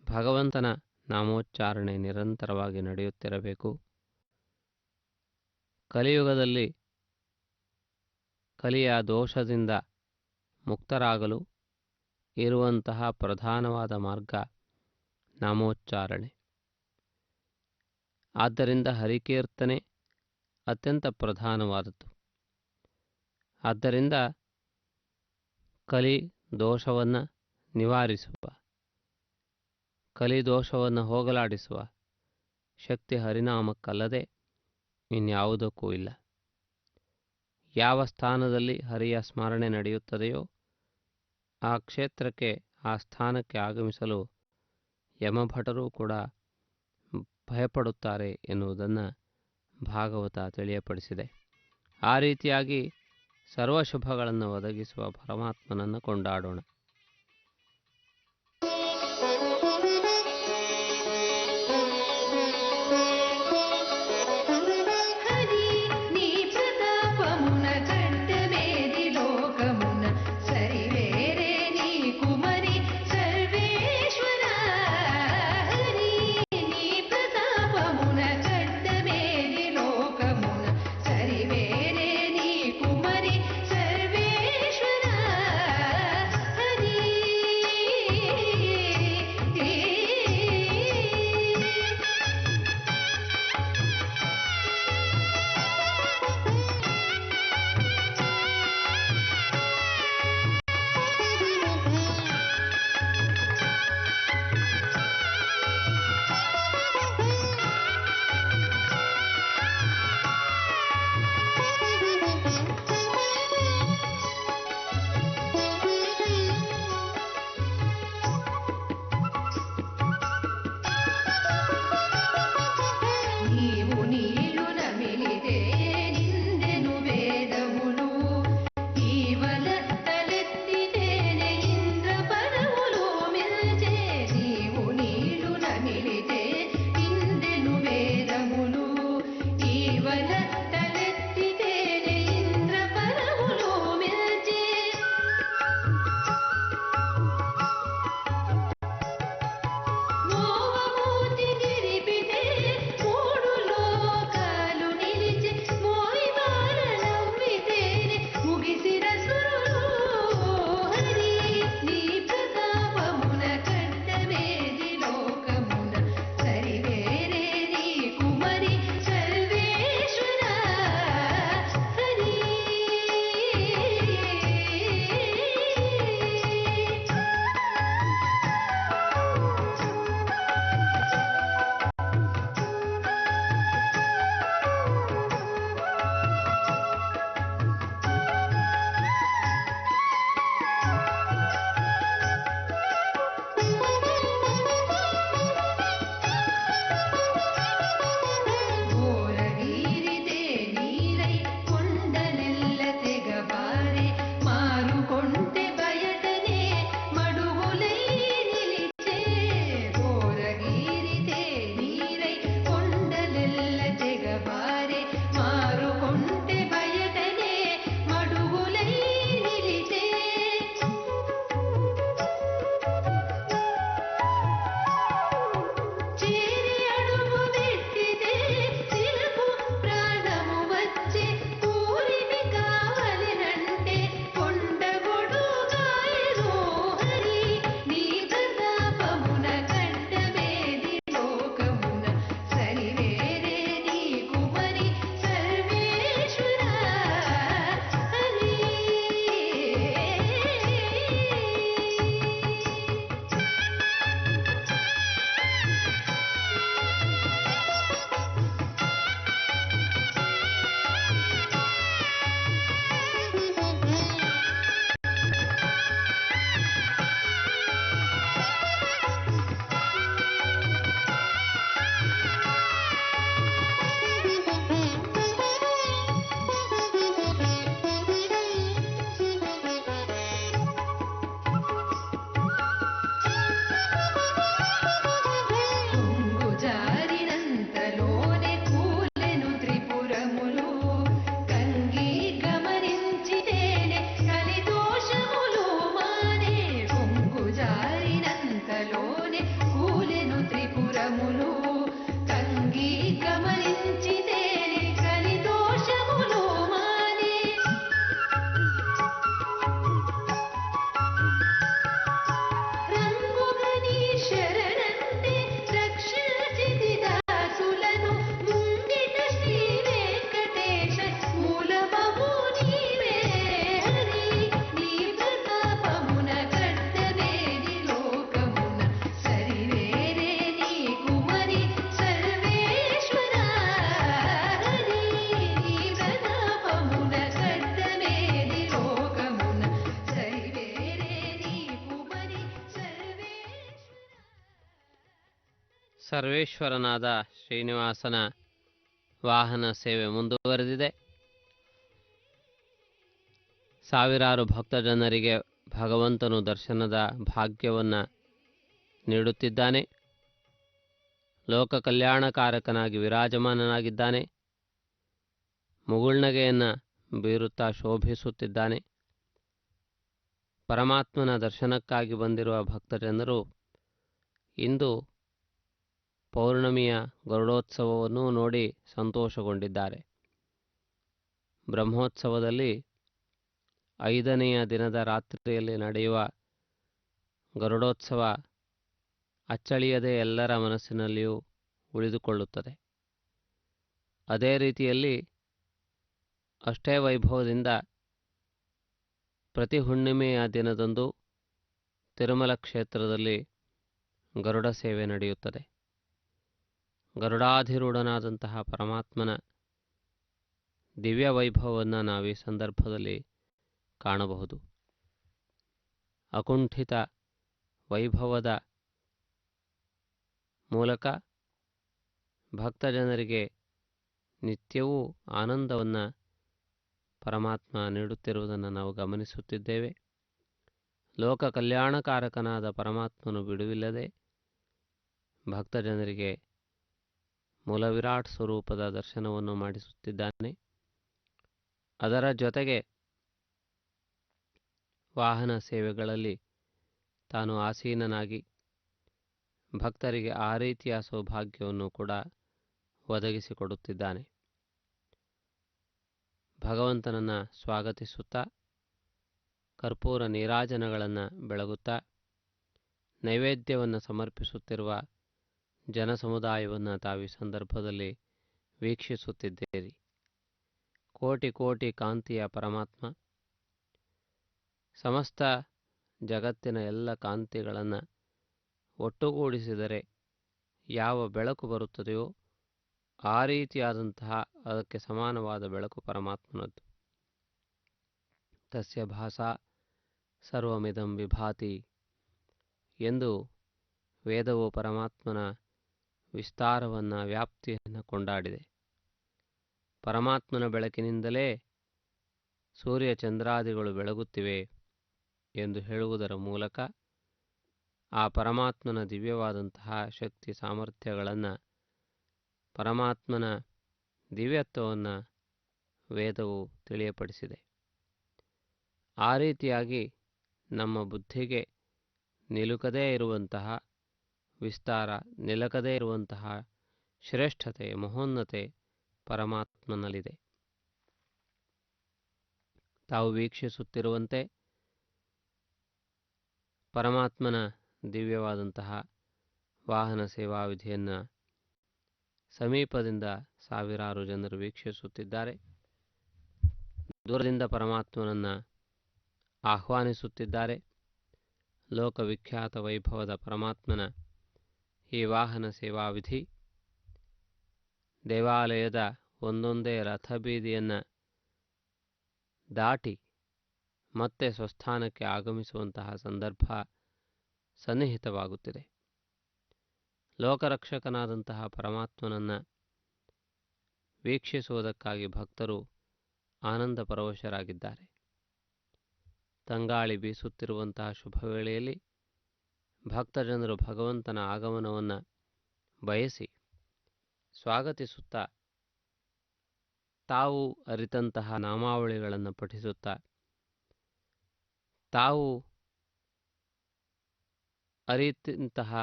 ಭಗವಂತನ ನಾಮೋಚ್ಚಾರಣೆ ನಿರಂತರವಾಗಿ ನಡೆಯುತ್ತಿರಬೇಕು. ಕಲಿಯುಗದಲ್ಲಿ ಕಲಿಯ ದೋಷದಿಂದ ಮುಕ್ತರಾಗಲು ಇರುವಂತಹ ಪ್ರಧಾನವಾದ ಮಾರ್ಗ ನಾಮೋಚ್ಚಾರಣೆ. ಆದ್ದರಿಂದ ಹರಿಕೀರ್ತನೆ ಅತ್ಯಂತ ಪ್ರಧಾನವಾದದ್ದು. ಆದ್ದರಿಂದ ಕಲಿ ದೋಷವನ್ನು ನಿವಾರಿಸುವ, ಕಲಿ ದೋಷವನ್ನು ಹೋಗಲಾಡಿಸುವ ಶಕ್ತಿ ಹರಿನಾಮಕ್ಕಲ್ಲದೆ ಇನ್ಯಾವುದಕ್ಕೂ ಇಲ್ಲ. ಯಾವ ಸ್ಥಾನದಲ್ಲಿ ಹರಿಯ ಸ್ಮರಣೆ ನಡೆಯುತ್ತದೆಯೋ ಆ ಕ್ಷೇತ್ರಕ್ಕೆ, ಆ ಸ್ಥಾನಕ್ಕೆ ಆಗಮಿಸಲು ಯಮಭಟರು ಕೂಡ ಭಯಪಡುತ್ತಾರೆ ಎನ್ನುವುದನ್ನು ಭಾಗವತ ತಿಳಿಯಪಡಿಸಿದೆ. ಆ ರೀತಿಯಾಗಿ ಸರ್ವಶುಭಗಳನ್ನು ಒದಗಿಸುವ ಪರಮಾತ್ಮನನ್ನು ಕೊಂಡಾಡೋಣ. ಸರ್ವೇಶ್ವರ ಸರ್ವೇಶ್ವರನಾದ ಶ್ರೀನಿವಾಸನ ವಾಹನ ಸೇವೆ ಮುಂದುವರೆದಿದೆ. ಸಾವಿರಾರು ಭಕ್ತಜನರಿಗೆ ಭಗವಂತನು ದರ್ಶನದ ಭಾಗ್ಯವನ್ನು ನೀಡುತ್ತಿದ್ದಾನೆ. ಲೋಕ ಕಲ್ಯಾಣಕಾರಕನಾಗಿ ವಿರಾಜಮಾನನಾಗಿದ್ದಾನೆ. ಮುಗುಳ್ನಗೆಯನ್ನು ಬೀರುತ್ತಾ ಶೋಭಿಸುತ್ತಿದ್ದಾನೆ. ಪರಮಾತ್ಮನ ದರ್ಶನಕ್ಕಾಗಿ ಬಂದಿರುವ ಭಕ್ತಜನರು ಇಂದು ಪೌರ್ಣಮಿಯ ಗರುಡೋತ್ಸವವನ್ನು ನೋಡಿ ಸಂತೋಷಗೊಂಡಿದ್ದಾರೆ. ಬ್ರಹ್ಮೋತ್ಸವದಲ್ಲಿ 5ನೆಯ ದಿನದ ರಾತ್ರಿಯಲ್ಲಿ ನಡೆಯುವ ಗರುಡೋತ್ಸವ ಅಚ್ಚಳಿಯದೆ ಎಲ್ಲರ ಮನಸ್ಸಿನಲ್ಲಿಯೂ ಉಳಿದುಕೊಳ್ಳುತ್ತದೆ. ಅದೇ ರೀತಿಯಲ್ಲಿ ಅಷ್ಟೇ ವೈಭವದಿಂದ ಪ್ರತಿ ಹುಣ್ಣಿಮೆಯ ದಿನದಂದು ತಿರುಮಲ ಕ್ಷೇತ್ರದಲ್ಲಿ ಗರುಡ ಸೇವೆ ನಡೆಯುತ್ತದೆ. ಗರುಡಾಧಿರೂಢನಾದಂತಹ ಪರಮಾತ್ಮನ ದಿವ್ಯ ವೈಭವವನ್ನು ನಾವು ಈ ಸಂದರ್ಭದಲ್ಲಿ ಕಾಣಬಹುದು. ಅಕುಂಠಿತ ವೈಭವದ ಮೂಲಕ ಭಕ್ತಜನರಿಗೆ ನಿತ್ಯವೂ ಆನಂದವನ್ನು ಪರಮಾತ್ಮ ನೀಡುತ್ತಿರುವುದನ್ನು ನಾವು ಗಮನಿಸುತ್ತಿದ್ದೇವೆ. ಲೋಕ ಕಲ್ಯಾಣಕಾರಕನಾದ ಪರಮಾತ್ಮನು ಬಿಡುವಿಲ್ಲದೆ ಭಕ್ತಜನರಿಗೆ ಮೂಲವಿರಾಟ್ ಸ್ವರೂಪದ ದರ್ಶನವನ್ನು ಮಾಡಿಸುತ್ತಿದ್ದಾನೆ. ಅದರ ಜೊತೆಗೆ ವಾಹನ ಸೇವೆಗಳಲ್ಲಿ ತಾನು ಆಸೀನನಾಗಿ ಭಕ್ತರಿಗೆ ಆ ರೀತಿಯ ಸೌಭಾಗ್ಯವನ್ನು ಕೂಡ ಒದಗಿಸಿಕೊಡುತ್ತಿದ್ದಾನೆ. ಭಗವಂತನನ್ನು ಸ್ವಾಗತಿಸುತ್ತಾ ಕರ್ಪೂರ ನೀರಾಜನಗಳನ್ನು ಬೆಳಗುತ್ತಾ ನೈವೇದ್ಯವನ್ನು ಸಮರ್ಪಿಸುತ್ತಿರುವ ಜನಸಮುದಾಯವನ್ನು ತಾವು ಈ ಸಂದರ್ಭದಲ್ಲಿ ವೀಕ್ಷಿಸುತ್ತಿದ್ದೀರಿ. ಕೋಟಿ ಕೋಟಿ ಕಾಂತಿಯ ಪರಮಾತ್ಮ ಸಮಸ್ತ ಜಗತ್ತಿನ ಎಲ್ಲ ಕಾಂತಿಗಳನ್ನು ಒಟ್ಟುಗೂಡಿಸಿದರೆ ಯಾವ ಬೆಳಕು ಬರುತ್ತದೆಯೋ ಆ ರೀತಿಯಾದಂತಹ ಅದಕ್ಕೆ ಸಮಾನವಾದ ಬೆಳಕು ಪರಮಾತ್ಮನದ್ದು. ತಸ್ಯ ಭಾಸಾ ಸರ್ವಮಿದಂ ವಿಭಾತಿ ಎಂದು ವೇದವು ಪರಮಾತ್ಮನ ವಿಸ್ತಾರವನ್ನು ವ್ಯಾಪ್ತಿಯನ್ನು ಕೊಂಡಾಡಿದೆ. ಪರಮಾತ್ಮನ ಬೆಳಕಿನಿಂದಲೇ ಸೂರ್ಯ ಚಂದ್ರಾದಿಗಳು ಬೆಳಗುತ್ತಿವೆ ಎಂದು ಹೇಳುವುದರ ಮೂಲಕ ಆ ಪರಮಾತ್ಮನ ದಿವ್ಯವಾದಂತಹ ಶಕ್ತಿ ಸಾಮರ್ಥ್ಯಗಳನ್ನು, ಪರಮಾತ್ಮನ ದಿವ್ಯತ್ವವನ್ನು ವೇದವು ತಿಳಿಯಪಡಿಸಿದೆ. ಆ ರೀತಿಯಾಗಿ ನಮ್ಮ ಬುದ್ಧಿಗೆ ನಿಲುಕದೇ ಇರುವಂತಹ ವಿಸ್ತಾರ, ನಿಲಕದೇ ಇರುವಂತಹ ಶ್ರೇಷ್ಠತೆ, ಮಹೋನ್ನತೆ ಪರಮಾತ್ಮನಲ್ಲಿದೆ. ತಾವು ವೀಕ್ಷಿಸುತ್ತಿರುವಂತೆ ಪರಮಾತ್ಮನ ದಿವ್ಯವಾದಂತಹ ವಾಹನ ಸೇವಾ ವಿಧಿಯನ್ನು ಸಮೀಪದಿಂದ ಸಾವಿರಾರು ಜನರು ವೀಕ್ಷಿಸುತ್ತಿದ್ದಾರೆ. ದೂರದಿಂದ ಪರಮಾತ್ಮನನ್ನು ಆಹ್ವಾನಿಸುತ್ತಿದ್ದಾರೆ. ಲೋಕವಿಖ್ಯಾತ ವೈಭವದ ಪರಮಾತ್ಮನ ಈ ವಾಹನ ಸೇವಾ ವಿಧಿ ದೇವಾಲಯದ ಒಂದೊಂದೇ ರಥಬೀದಿಯನ್ನು ದಾಟಿ ಮತ್ತೆ ಸ್ವಸ್ಥಾನಕ್ಕೆ ಆಗಮಿಸುವಂತಹ ಸಂದರ್ಭ ಸನ್ನಿಹಿತವಾಗುತ್ತಿದೆ. ಲೋಕರಕ್ಷಕನಾದಂತಹ ಪರಮಾತ್ಮನನ್ನು ವೀಕ್ಷಿಸುವುದಕ್ಕಾಗಿ ಭಕ್ತರು ಆನಂದ ಪರವಶರಾಗಿದ್ದಾರೆ. ತಂಗಾಳಿ ಬೀಸುತ್ತಿರುವಂತಹ ಶುಭ ವೇಳೆಯಲ್ಲಿ ಭಕ್ತಜನರು ಭಗವಂತನ ಆಗಮನವನ್ನು ಬಯಸಿ ಸ್ವಾಗತಿಸುತ್ತಾ ತಾವು ಅರಿತಂತಹ ನಾಮಾವಳಿಗಳನ್ನು ಪಠಿಸುತ್ತಾ, ತಾವು ಅರಿತಂತಹ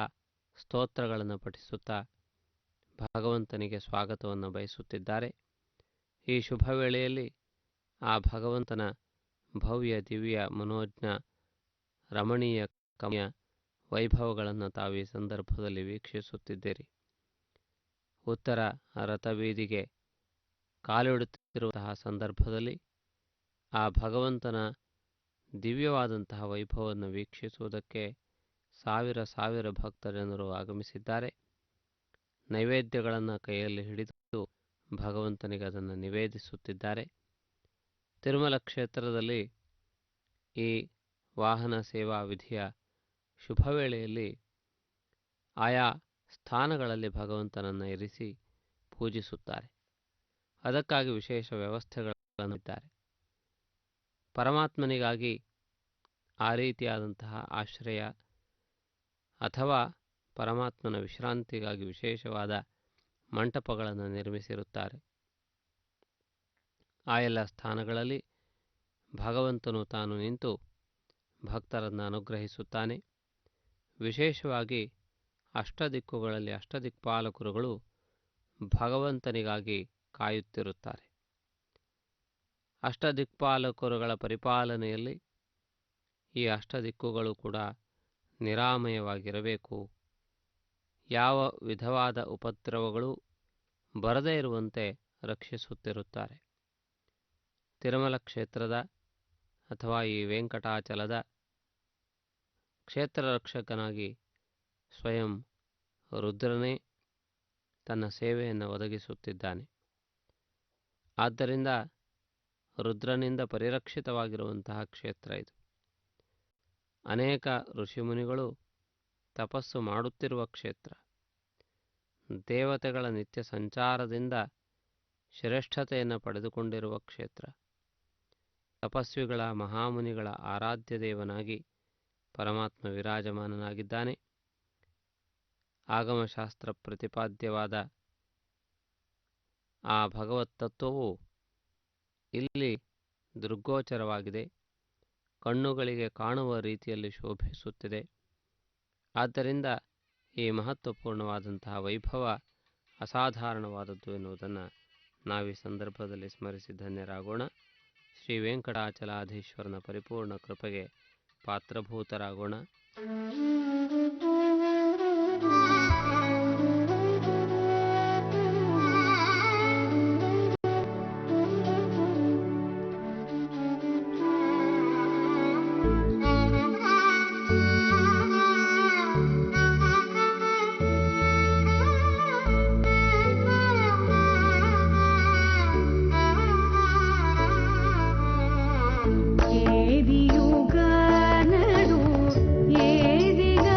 ಸ್ತೋತ್ರಗಳನ್ನು ಪಠಿಸುತ್ತಾ ಭಗವಂತನಿಗೆ ಸ್ವಾಗತವನ್ನು ಬಯಸುತ್ತಿದ್ದಾರೆ. ಈ ಶುಭ ವೇಳೆಯಲ್ಲಿ ಆ ಭಗವಂತನ ಭವ್ಯ ದಿವ್ಯ ಮನೋಜ್ಞ ರಮಣೀಯ ಕಮನೀಯ ವೈಭವಗಳನ್ನು ತಾವು ಈ ಸಂದರ್ಭದಲ್ಲಿ ವೀಕ್ಷಿಸುತ್ತಿದ್ದೀರಿ. ಉತ್ತರ ರಥಬೀದಿಗೆ ಕಾಲಿಡುತ್ತಿರುವಂತಹ ಸಂದರ್ಭದಲ್ಲಿ ಆ ಭಗವಂತನ ದಿವ್ಯವಾದಂತಹ ವೈಭವವನ್ನು ವೀಕ್ಷಿಸುವುದಕ್ಕೆ ಸಾವಿರ ಸಾವಿರ ಭಕ್ತಜನರು ಆಗಮಿಸಿದ್ದಾರೆ. ನೈವೇದ್ಯಗಳನ್ನು ಕೈಯಲ್ಲಿ ಹಿಡಿದು ಭಗವಂತನಿಗೆ ಅದನ್ನು ನಿವೇದಿಸುತ್ತಿದ್ದಾರೆ. ತಿರುಮಲ ಕ್ಷೇತ್ರದಲ್ಲಿ ಈ ವಾಹನ ಸೇವಾ ವಿಧಿಯ ಶುಭ ವೇಳೆಯಲ್ಲಿ ಆಯಾ ಸ್ಥಾನಗಳಲ್ಲಿ ಭಗವಂತನನ್ನು ಇರಿಸಿ ಪೂಜಿಸುತ್ತಾರೆ. ಅದಕ್ಕಾಗಿ ವಿಶೇಷ ವ್ಯವಸ್ಥೆಗಳನ್ನು ಇದ್ದಾರೆ. ಪರಮಾತ್ಮನಿಗಾಗಿ ಆ ರೀತಿಯಾದಂತಹ ಆಶ್ರಯ ಅಥವಾ ಪರಮಾತ್ಮನ ವಿಶ್ರಾಂತಿಗಾಗಿ ವಿಶೇಷವಾದ ಮಂಟಪಗಳನ್ನು ನಿರ್ಮಿಸಿರುತ್ತಾರೆ. ಆ ಎಲ್ಲ ಸ್ಥಾನಗಳಲ್ಲಿ ಭಗವಂತನು ತಾನು ನಿಂತು ಭಕ್ತರನ್ನು ಅನುಗ್ರಹಿಸುತ್ತಾನೆ. ವಿಶೇಷವಾಗಿ ಅಷ್ಟದಿಕ್ಕುಗಳಲ್ಲಿ ಅಷ್ಟದಿಕ್ಪಾಲಕರುಗಳು ಭಗವಂತನಿಗಾಗಿ ಕಾಯುತ್ತಿರುತ್ತಾರೆ. ಅಷ್ಟದಿಕ್ಪಾಲಕರುಗಳ ಪರಿಪಾಲನೆಯಲ್ಲಿ ಈ ಅಷ್ಟದಿಕ್ಕುಗಳು ಕೂಡ ನಿರಾಮಯವಾಗಿರಬೇಕು, ಯಾವ ವಿಧವಾದ ಉಪದ್ರವಗಳು ಬರದೇ ಇರುವಂತೆ ರಕ್ಷಿಸುತ್ತಿರುತ್ತಾರೆ. ತಿರುಮಲ ಕ್ಷೇತ್ರದ ಅಥವಾ ಈ ವೆಂಕಟಾಚಲದ ಕ್ಷೇತ್ರ ರಕ್ಷಕನಾಗಿ ಸ್ವಯಂ ರುದ್ರನೇ ತನ್ನ ಸೇವೆಯನ್ನು ಒದಗಿಸುತ್ತಿದ್ದಾನೆ. ಆದ್ದರಿಂದ ರುದ್ರನಿಂದ ಪರಿರಕ್ಷಿತವಾಗಿರುವಂತಹ ಕ್ಷೇತ್ರ ಇದು. ಅನೇಕ ಋಷಿಮುನಿಗಳು ತಪಸ್ಸು ಮಾಡುತ್ತಿರುವ ಕ್ಷೇತ್ರ. ದೇವತೆಗಳ ನಿತ್ಯ ಸಂಚಾರದಿಂದ ಶ್ರೇಷ್ಠತೆಯನ್ನು ಪಡೆದುಕೊಂಡಿರುವ ಕ್ಷೇತ್ರ. ತಪಸ್ವಿಗಳ ಮಹಾಮುನಿಗಳ ಆರಾಧ್ಯ ದೇವನಾಗಿ ಪರಮಾತ್ಮ ವಿರಾಜಮಾನನಾಗಿದ್ದಾನೆ. ಆಗಮಶಾಸ್ತ್ರ ಪ್ರತಿಪಾದ್ಯವಾದ ಆ ಭಗವತ್ ತತ್ವವು ಇಲ್ಲಿ ದೃಗ್ಗೋಚರವಾಗಿದೆ, ಕಣ್ಣುಗಳಿಗೆ ಕಾಣುವ ರೀತಿಯಲ್ಲಿ ಶೋಭಿಸುತ್ತಿದೆ. ಆದ್ದರಿಂದ ಈ ಮಹತ್ವಪೂರ್ಣವಾದಂತಹ ವೈಭವ ಅಸಾಧಾರಣವಾದದ್ದು ಎನ್ನುವುದನ್ನು ನಾವೀ ಸಂದರ್ಭದಲ್ಲಿ ಸ್ಮರಿಸಿ ಧನ್ಯರಾಗೋಣ. ಶ್ರೀ ವೆಂಕಟಾಚಲಾಧೀಶ್ವರನ ಪರಿಪೂರ್ಣ ಕೃಪೆಗೆ ಪಾತ್ರಭೂತರಾಗೋಣ. ಏದಿಯುಗ ನಡು ಏದಿಗ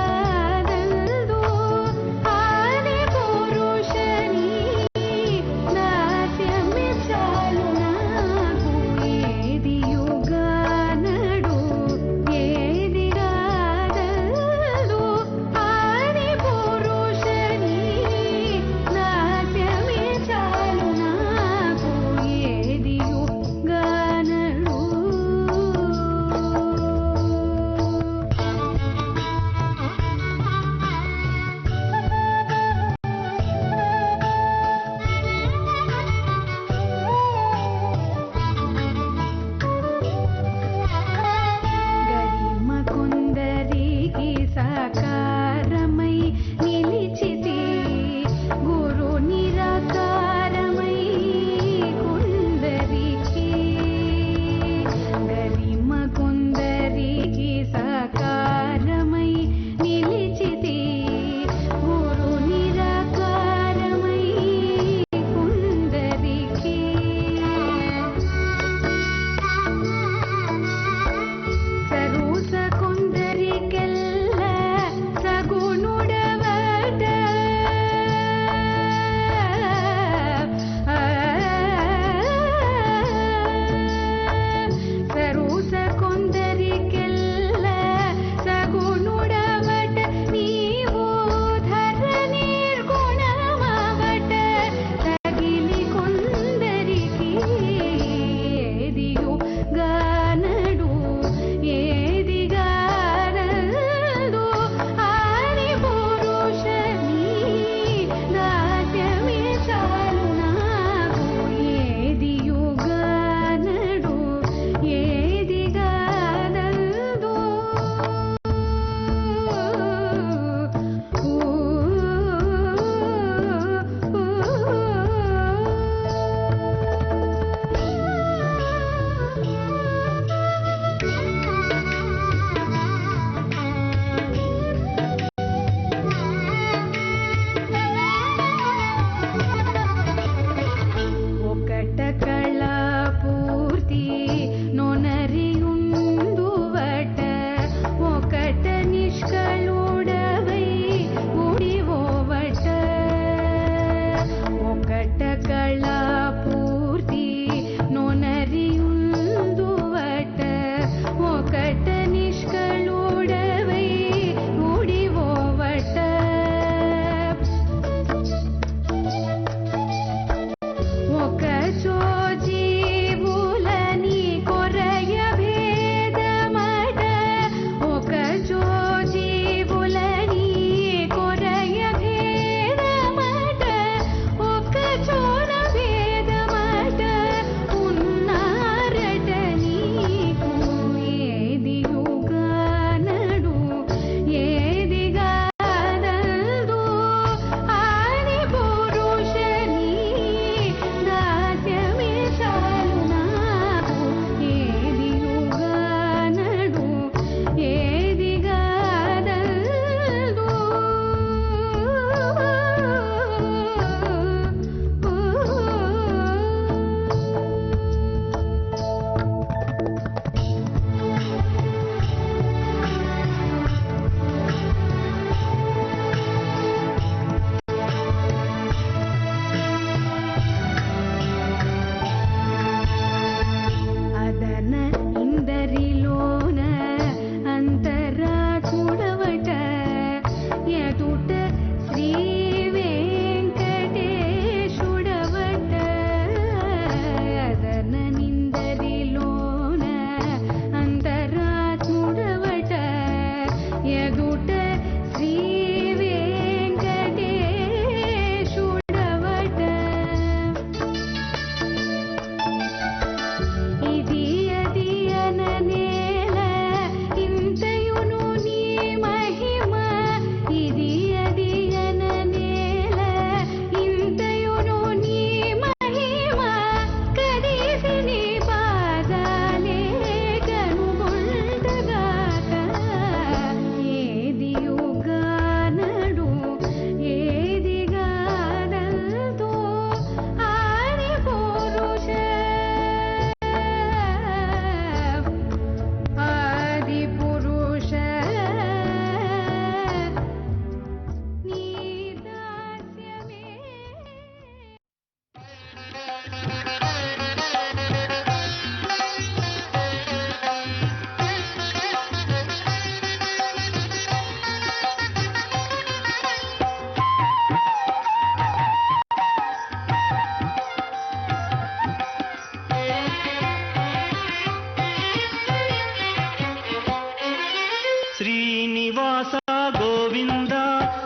శ్రీనివాస గోవింద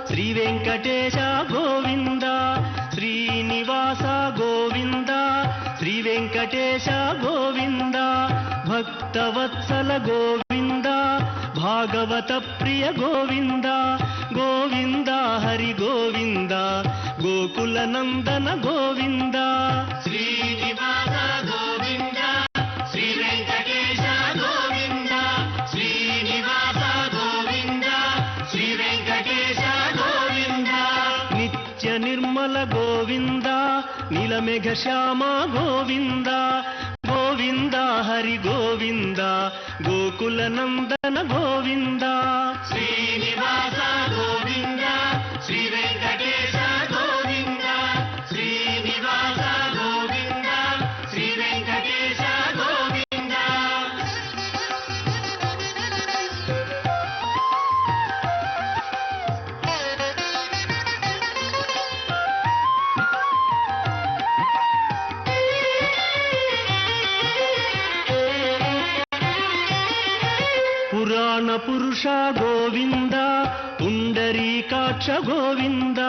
శ్రీ వెంకటేశ గోవింద శ్రీనివాస గోవింద శ్రీ వెంకటేశ గోవింద భక్తవత్సల గోవింద భాగవత ప్రియ గోవింద గోవింద హరి గోవింద గోకుల నందన గోవింద శ్రీనివాస గోవింద శ్రీ వెంకటేశ గోవింద శ్రీనివాస గోవింద శ్రీ వెంకటేశ గోవింద నిత్య నిర్మల గోవింద నీలమేఘ శ్యామ గోవింద గోవింద హరి గోవింద గోకుల నందన గోవింద శ్రీనివాస గోవింద శ్రీ వెంకటేశ గోవింద శ్రీనివాస గోవింద శ్రీ వెంకటేశ గోవింద పురాణ పురుష గోవింద పుండరీకాక్ష గోవింద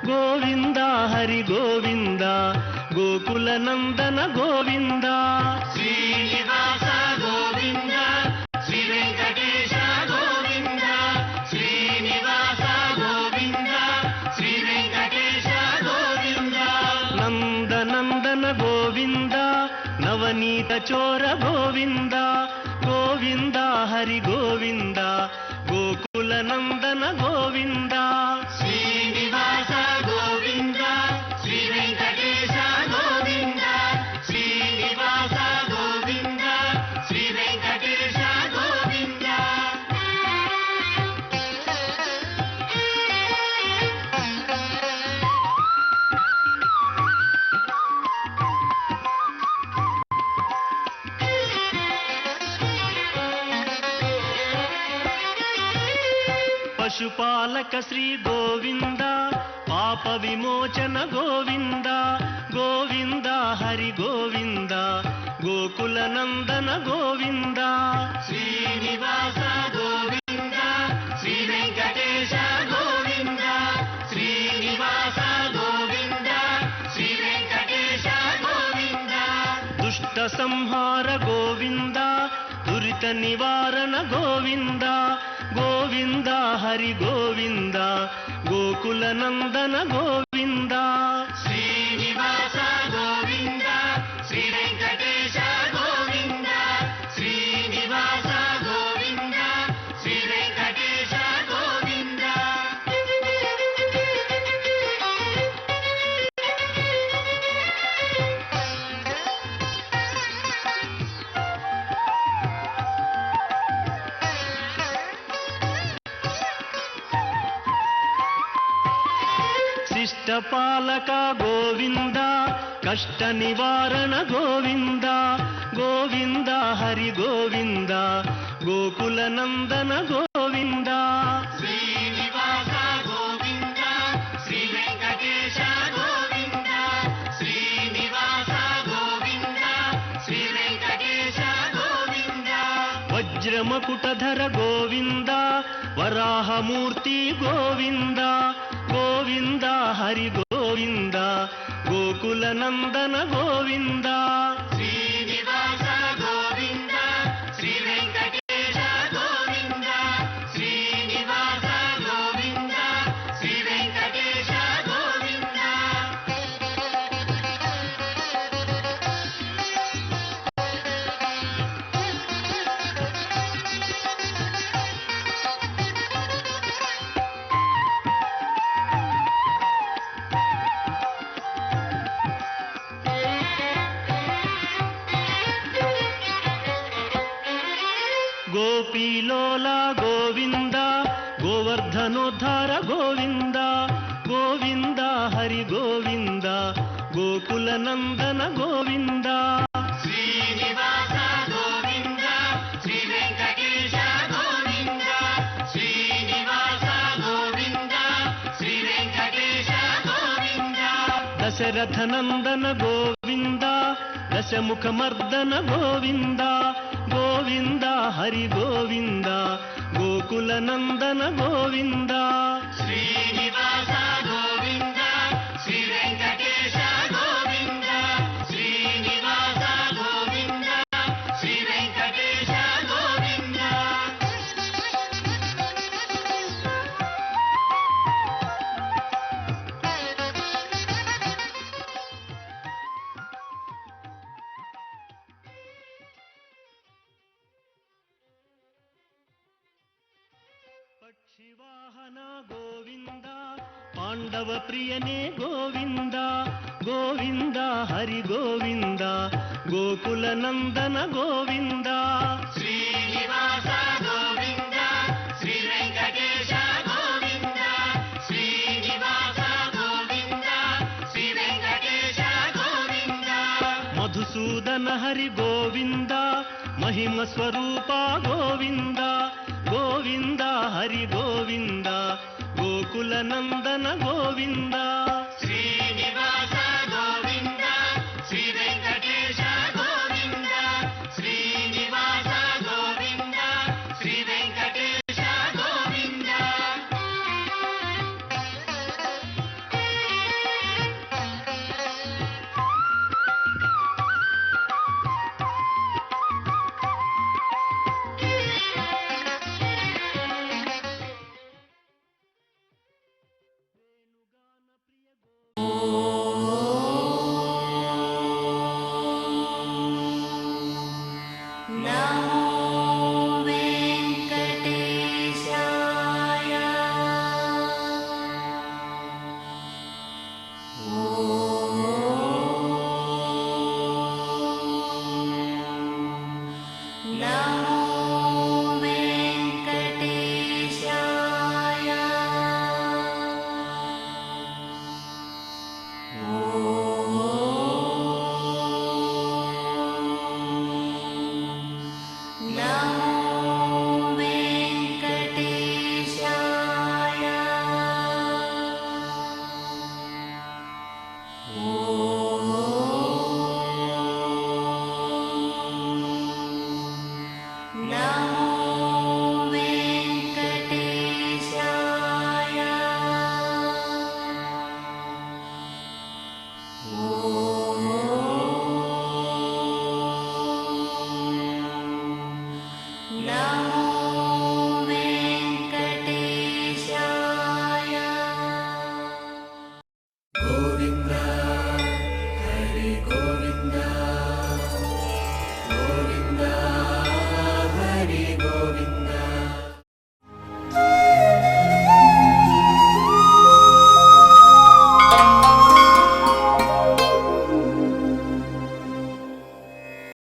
గోవింద హరి గోవింద గోకుల నందన గోవింద శ్రీనివాస గోవింద శ్రీ వెంకటేశ గోవింద శ్రీనివాస గోవింద శ్రీ వెంకటేశ గోవింద నందనందన గోవింద నవనీత చోర గోవింద గోవింద హరి గోవింద గోకుల నందన గోవింద శ్రీనివాస గోవింద శ్రీ వెంకటేశ గోవింద శ్రీనివాస గోవింద శ్రీ వెంకటేశ గోవింద పశుపాలక శ్రీ గోవింద పాప విమోచన గోవింద గోవింద హరి గోవింద గోకుల నందన గోవింద శ్రీనివాస గోవింద శ్రీ వెంకటేశ గోవింద శ్రీనివాస గోవింద శ్రీ వెంకటేశ గోవింద దుష్ట సంహార గోవింద దురిత నివారణ గోవింద గోవింద హరి గోవింద గోకుల నందన గోవింద శ్రీనివాస గోవింద శ్రీ వెంకటేశ గోవింద శ్రీనివాస గోవింద శ్రీ వెంకటేశ గోవింద శిష్టపాలక గోవింద కష్ట నివారణ గోవింద గోవింద హరి గోవింద గోకుల నందన గోవింద శ్రీనివాస గోవింద శ్రీ వెంకటేశ గోవింద శ్రీనివాస గోవింద శ్రీ వెంకటేశ గోవింద వజ్రమకుటధర గోవింద వరాహమూర్తి గోవింద గోవింద హరి గోవింద గోకుల నందన గోవింద శ్రీనివాస గోవింద శ్రీ వెంకటేశ గోవింద శ్రీనివాస గోవింద శ్రీ వెంకటేశ గోవింద గోపీలోల గోవింద గోవర్ధనోద్ధార గోవింద గోవింద హరి గోవింద గోకుల నందన గోవింద శ్రీనివాస గోవింద శ్రీ వెంకటేశ గోవింద శ్రీనివాస గోవింద శ్రీ వెంకటేశ గోవింద దశరథ నందన గోవింద దశముఖ మర్దన గోవింద గోవింద ಗೋವಿಂದ ಹರಿ ಗೋವಿಂದ ಗೋಕುಲ ನಂದನ ಗೋವಿಂದ ಶ್ರೀನಿವಾಸ ಗೋವಿಂದ ಶ್ರೀ ವೆಂಕಟೇಶ ಗೋವಿಂದ ಶ್ರೀನಿವಾಸ ಗೋವಿಂದ ಶ್ರೀ ವೆಂಕಟೇಶ ಗೋವಿಂದ ಪಕ್ಷಿವಾಹನ ಗೋವಿಂದ ಪಾಂಡವ ಪ್ರಿಯನೇ ಗೋವಿಂದ ಗೋವಿಂದ ಹರಿ ಗೋವಿಂದ ಗೋಕುಲ ನಂದನ ಗೋವಿಂದ ಶ್ರೀನಿವಾಸ ಗೋವಿಂದ ಶ್ರೀ ವೆಂಕಟೇಶ ಗೋವಿಂದ ಶ್ರೀನಿವಾಸ ಗೋವಿಂದ ಶ್ರೀ ವೆಂಕಟೇಶ ಗೋವಿಂದ ಮಧುಸೂದನ ಹರಿ ಗೋವಿಂದ ಮಹಿಮ ಸ್ವರೂಪ ಗೋವಿಂದ ಗೋವಿಂದ ಹರಿ ಗೋವಿಂದ ಗೋಕುಲ ನಂದನ ಗೋವಿಂದ